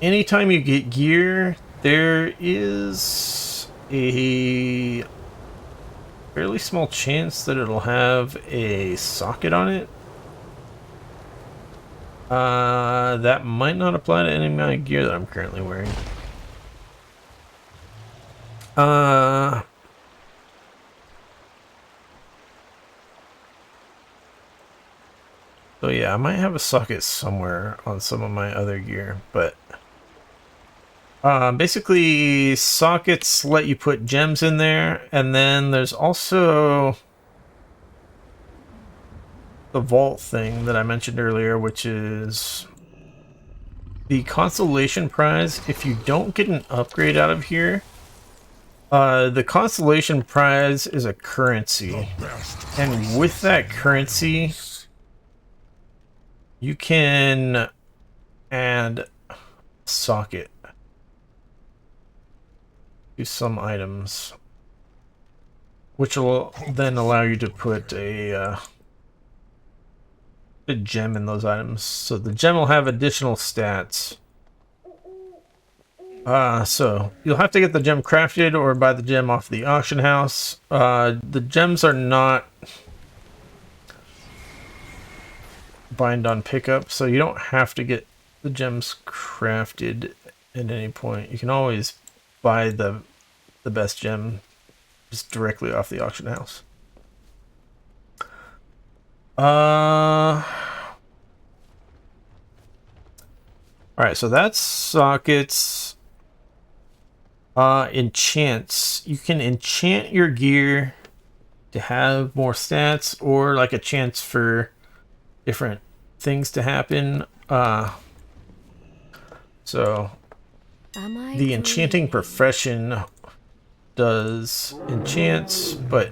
[SPEAKER 1] anytime you get gear, there is a fairly small chance that it'll have a socket on it. That might not apply to any of my gear that I'm currently wearing. So yeah, I might have a socket somewhere on some of my other gear, but basically sockets let you put gems in there, and then there's also the vault thing that I mentioned earlier, which is the constellation prize. If you don't get an upgrade out of here, the constellation prize is a currency, and with that currency you can add socket to some items, which will then allow you to put a gem in those items. So the gem will have additional stats. So you'll have to get the gem crafted or buy the gem off the auction house. The gems are not bind on pickup, so you don't have to get the gems crafted at any point. You can always buy the best gem just directly off the auction house. Alright, so that's sockets. Enchants. You can enchant your gear to have more stats, or like a chance for different things to happen. So the enchanting profession does enchants, but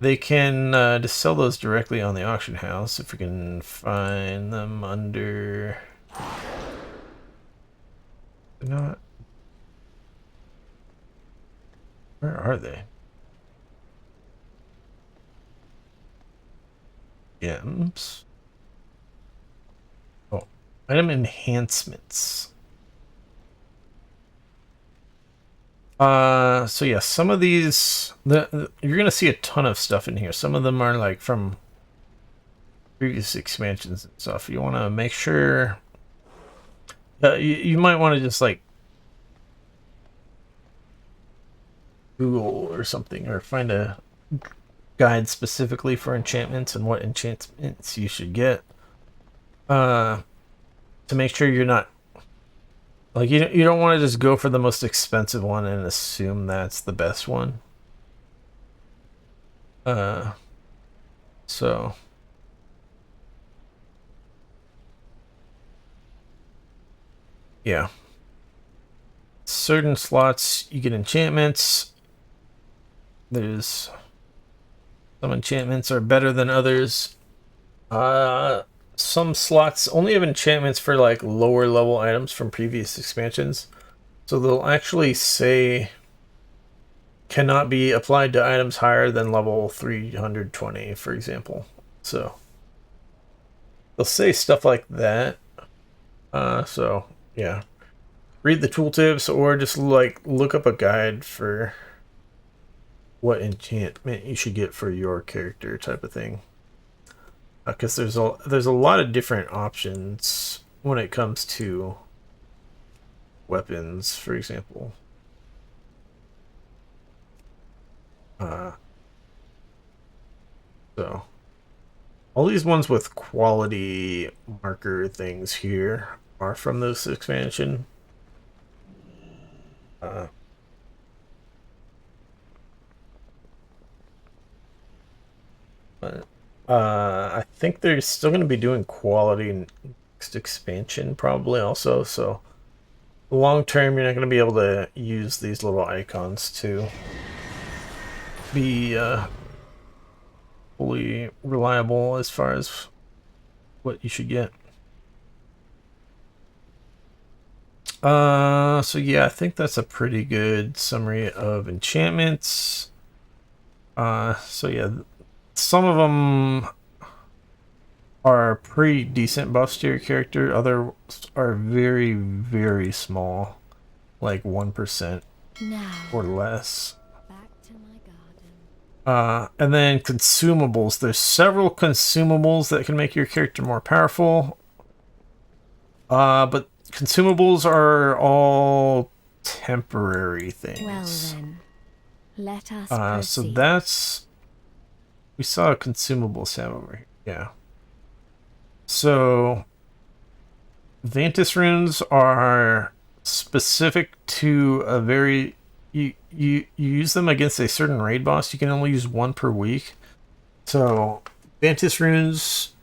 [SPEAKER 1] they can just sell those directly on the auction house if we can find them under. Not. Where are they? Gems. Oh, item enhancements. So yeah, some of these, you're gonna see a ton of stuff in here. Some of them are like from previous expansions and stuff. You want to make sure. You might want to just like Google or something, or find a guide specifically for enchantments and what enchantments you should get. To make sure you're not like you don't want to just go for the most expensive one and assume that's the best one. So yeah. Certain slots you get enchantments. There's some enchantments are better than others. Some slots only have enchantments for like lower level items from previous expansions. So they'll actually say cannot be applied to items higher than level 320, for example. So they'll say stuff like that. So yeah. Read the tooltips or just like look up a guide for what enchantment you should get for your character type of thing. Because there's a lot of different options when it comes to weapons, for example. So all these ones with quality marker things here are from this expansion. But I think they're still going to be doing quality next expansion probably also, so long term you're not going to be able to use these little icons to be fully reliable as far as what you should get. So yeah, I think that's a pretty good summary of enchantments. So yeah, some of them are pretty decent buffs to your character. Others are very, very small, like 1% or less.
[SPEAKER 4] Back to my garden.
[SPEAKER 1] And then consumables. There's several consumables that can make your character more powerful. But consumables are all temporary things.
[SPEAKER 4] Well then, let us proceed.
[SPEAKER 1] So that's... We saw a consumable tab over here. Yeah. So Vantis runes are specific to a very... You use them against a certain raid boss. You can only use one per week. So Vantis runes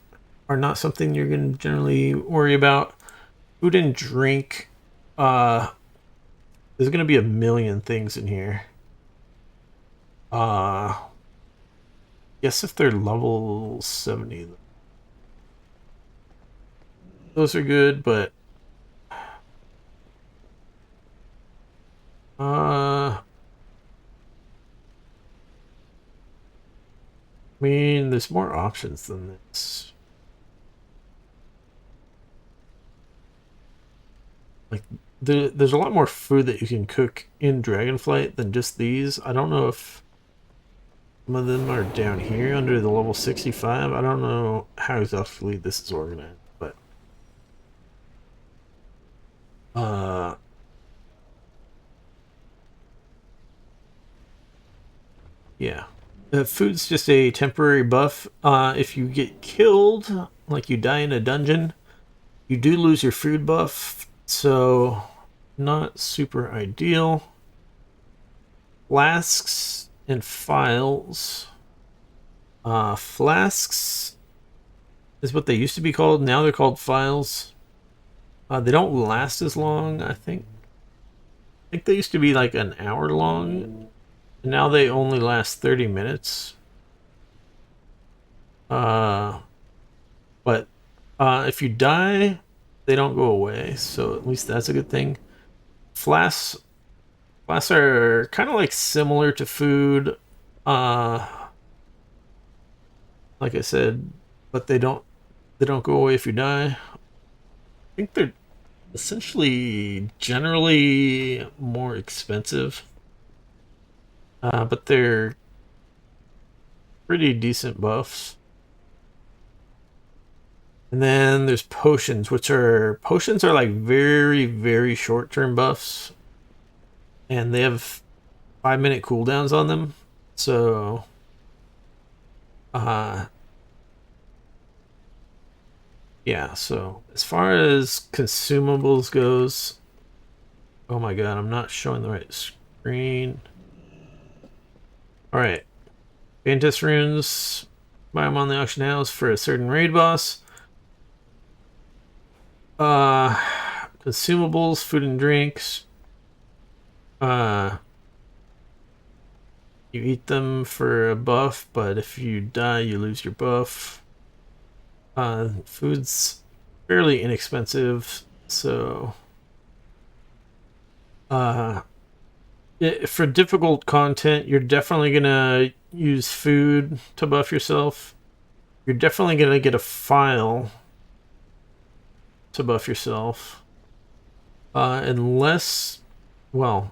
[SPEAKER 1] are not something you're going to generally worry about. Food and drink. There's going to be a million things in here. Guess if they're level 70. Those are good, but... I mean, there's more options than this. Like, there's a lot more food that you can cook in Dragonflight than just these. I don't know if some of them are down here under the level 65. I don't know how exactly this is organized, but... Yeah. The food's just a temporary buff. If you get killed, like you die in a dungeon, you do lose your food buff, so not super ideal. Flasks and files. Flasks is what they used to be called. Now they're called files. They don't last as long, I think. I think they used to be like an hour long. And now they only last 30 minutes. But if you die, they don't go away. So at least that's a good thing. Flasks are kind of like similar to food. Like I said, but they don't go away if you die. I think they're essentially generally more expensive. But they're pretty decent buffs. And then there's potions, potions are like very, very short-term buffs. And they have 5-minute cooldowns on them. So yeah, so as far as consumables goes, oh my god, I'm not showing the right screen. Alright. Fantas runes. Buy them on the auction house for a certain raid boss. Consumables, food and drinks. You eat them for a buff, but if you die, you lose your buff. Food's fairly inexpensive, so for difficult content, you're definitely gonna use food to buff yourself. You're definitely gonna get a file to buff yourself, unless, well,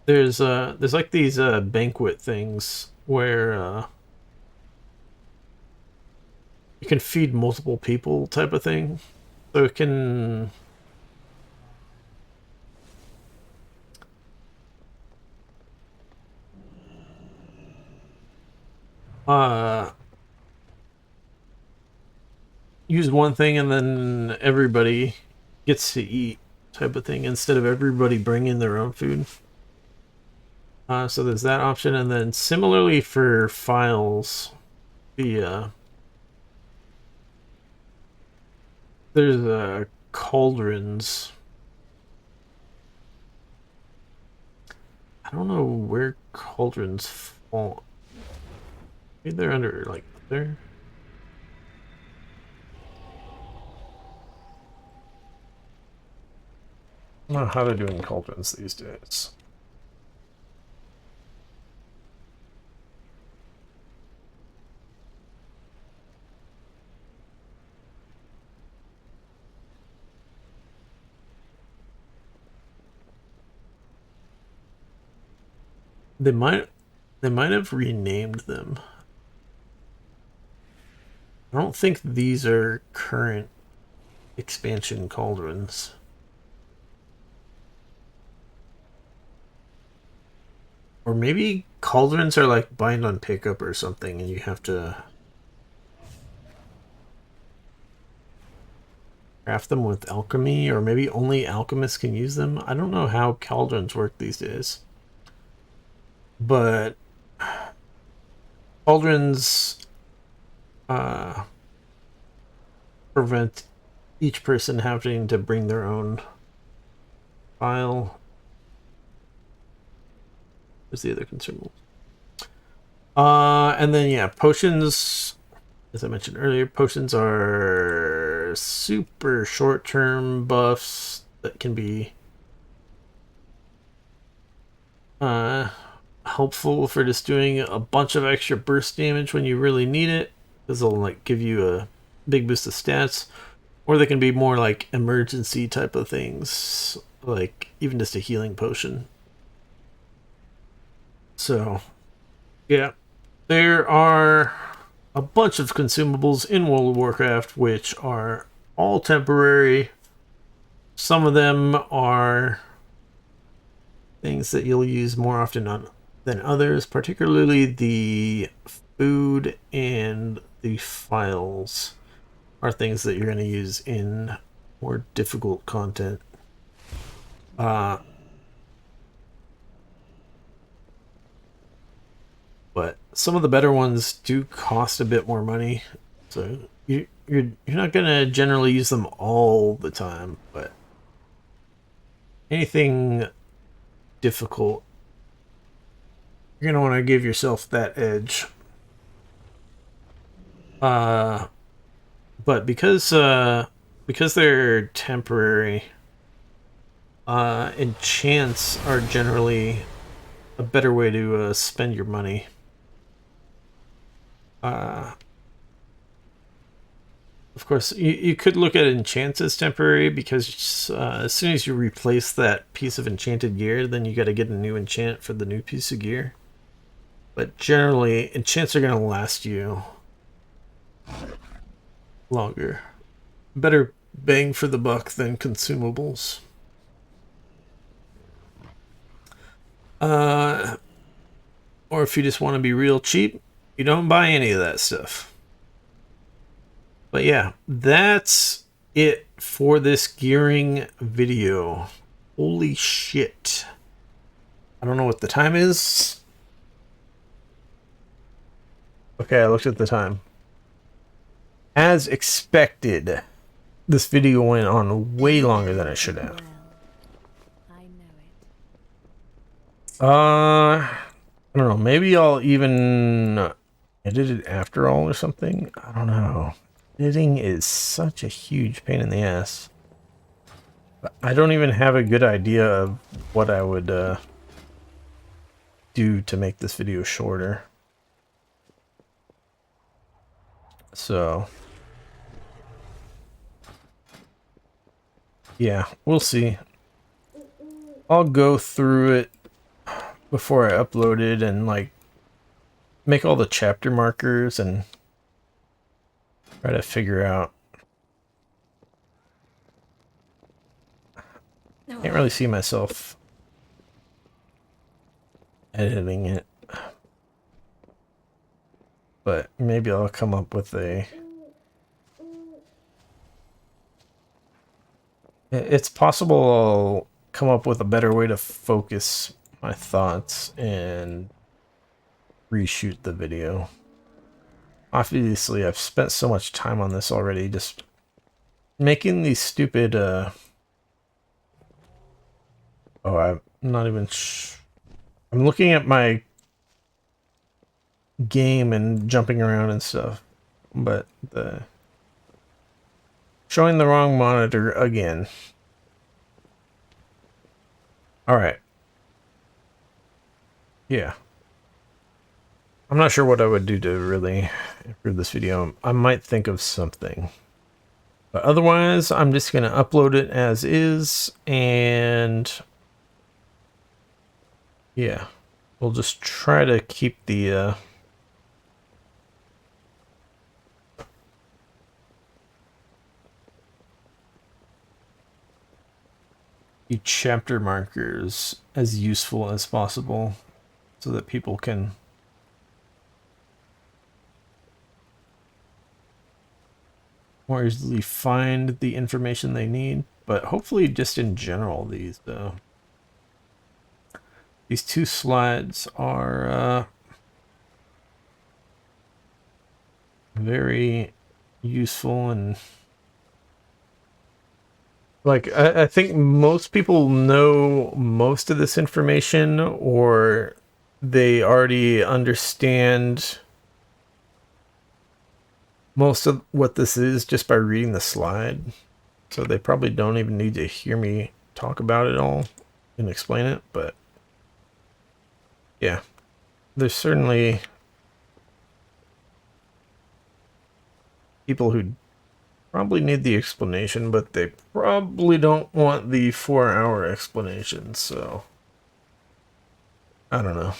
[SPEAKER 1] there's like these banquet things where you can feed multiple people type of thing, so it can use one thing and then everybody gets to eat type of thing instead of everybody bringing their own food. So there's that option, and then similarly for files, there's cauldrons. I don't know where cauldrons fall. Maybe they're under like there. I don't know how they're doing cauldrons these days. They might have renamed them. I don't think these are current expansion cauldrons. Or maybe cauldrons are like bind on pickup or something, and you have to craft them with alchemy, or maybe only alchemists can use them. I don't know how cauldrons work these days. But cauldrons prevent each person having to bring their own file. Where's the other consumable? And then yeah, potions, as I mentioned earlier, potions are super short-term buffs that can be helpful for just doing a bunch of extra burst damage when you really need it, because they'll like give you a big boost of stats, or they can be more like emergency type of things, like even just a healing potion. So yeah, there are a bunch of consumables in World of Warcraft which are all temporary. Some of them are things that you'll use more often than others, particularly the food and the files are things that you're going to use in more difficult content. But some of the better ones do cost a bit more money, so you're not going to generally use them all the time, but anything difficult, you're going to want to give yourself that edge. But because they're temporary, enchants are generally a better way to spend your money. Of course, you could look at enchants as temporary, because as soon as you replace that piece of enchanted gear, then you got to get a new enchant for the new piece of gear. But generally, enchants are going to last you longer. Better bang for the buck than consumables. Or if you just want to be real cheap, you don't buy any of that stuff. But yeah, that's it for this gearing video. Holy shit. I don't know what the time is. Okay, I looked at the time. As expected, this video went on way longer than it should have.
[SPEAKER 9] I know it.
[SPEAKER 1] I don't know, maybe I'll even edit it after all or something. I don't know. Editing is such a huge pain in the ass. I don't even have a good idea of what I would do to make this video shorter. So yeah, we'll see. I'll go through it before I upload it and like make all the chapter markers and try to figure out. Can't really see myself editing it, but maybe I'll come up with a. It's possible I'll come up with a better way to focus my thoughts and reshoot the video. Obviously, I've spent so much time on this already, just making these stupid, oh, I'm not even I'm looking at my game and jumping around and stuff, but showing the wrong monitor again. Alright. Yeah. I'm not sure what I would do to really improve this video. I might think of something. But otherwise, I'm just going to upload it as is, and yeah, we'll just try to keep the chapter markers as useful as possible so that people can more easily find the information they need. But hopefully just in general, these two slides are very useful, and like I think most people know most of this information, or they already understand most of what this is just by reading the slide. So they probably don't even need to hear me talk about it all and explain it, but yeah, there's certainly people who probably need the explanation, but they probably don't want the 4-hour explanation, so I don't know.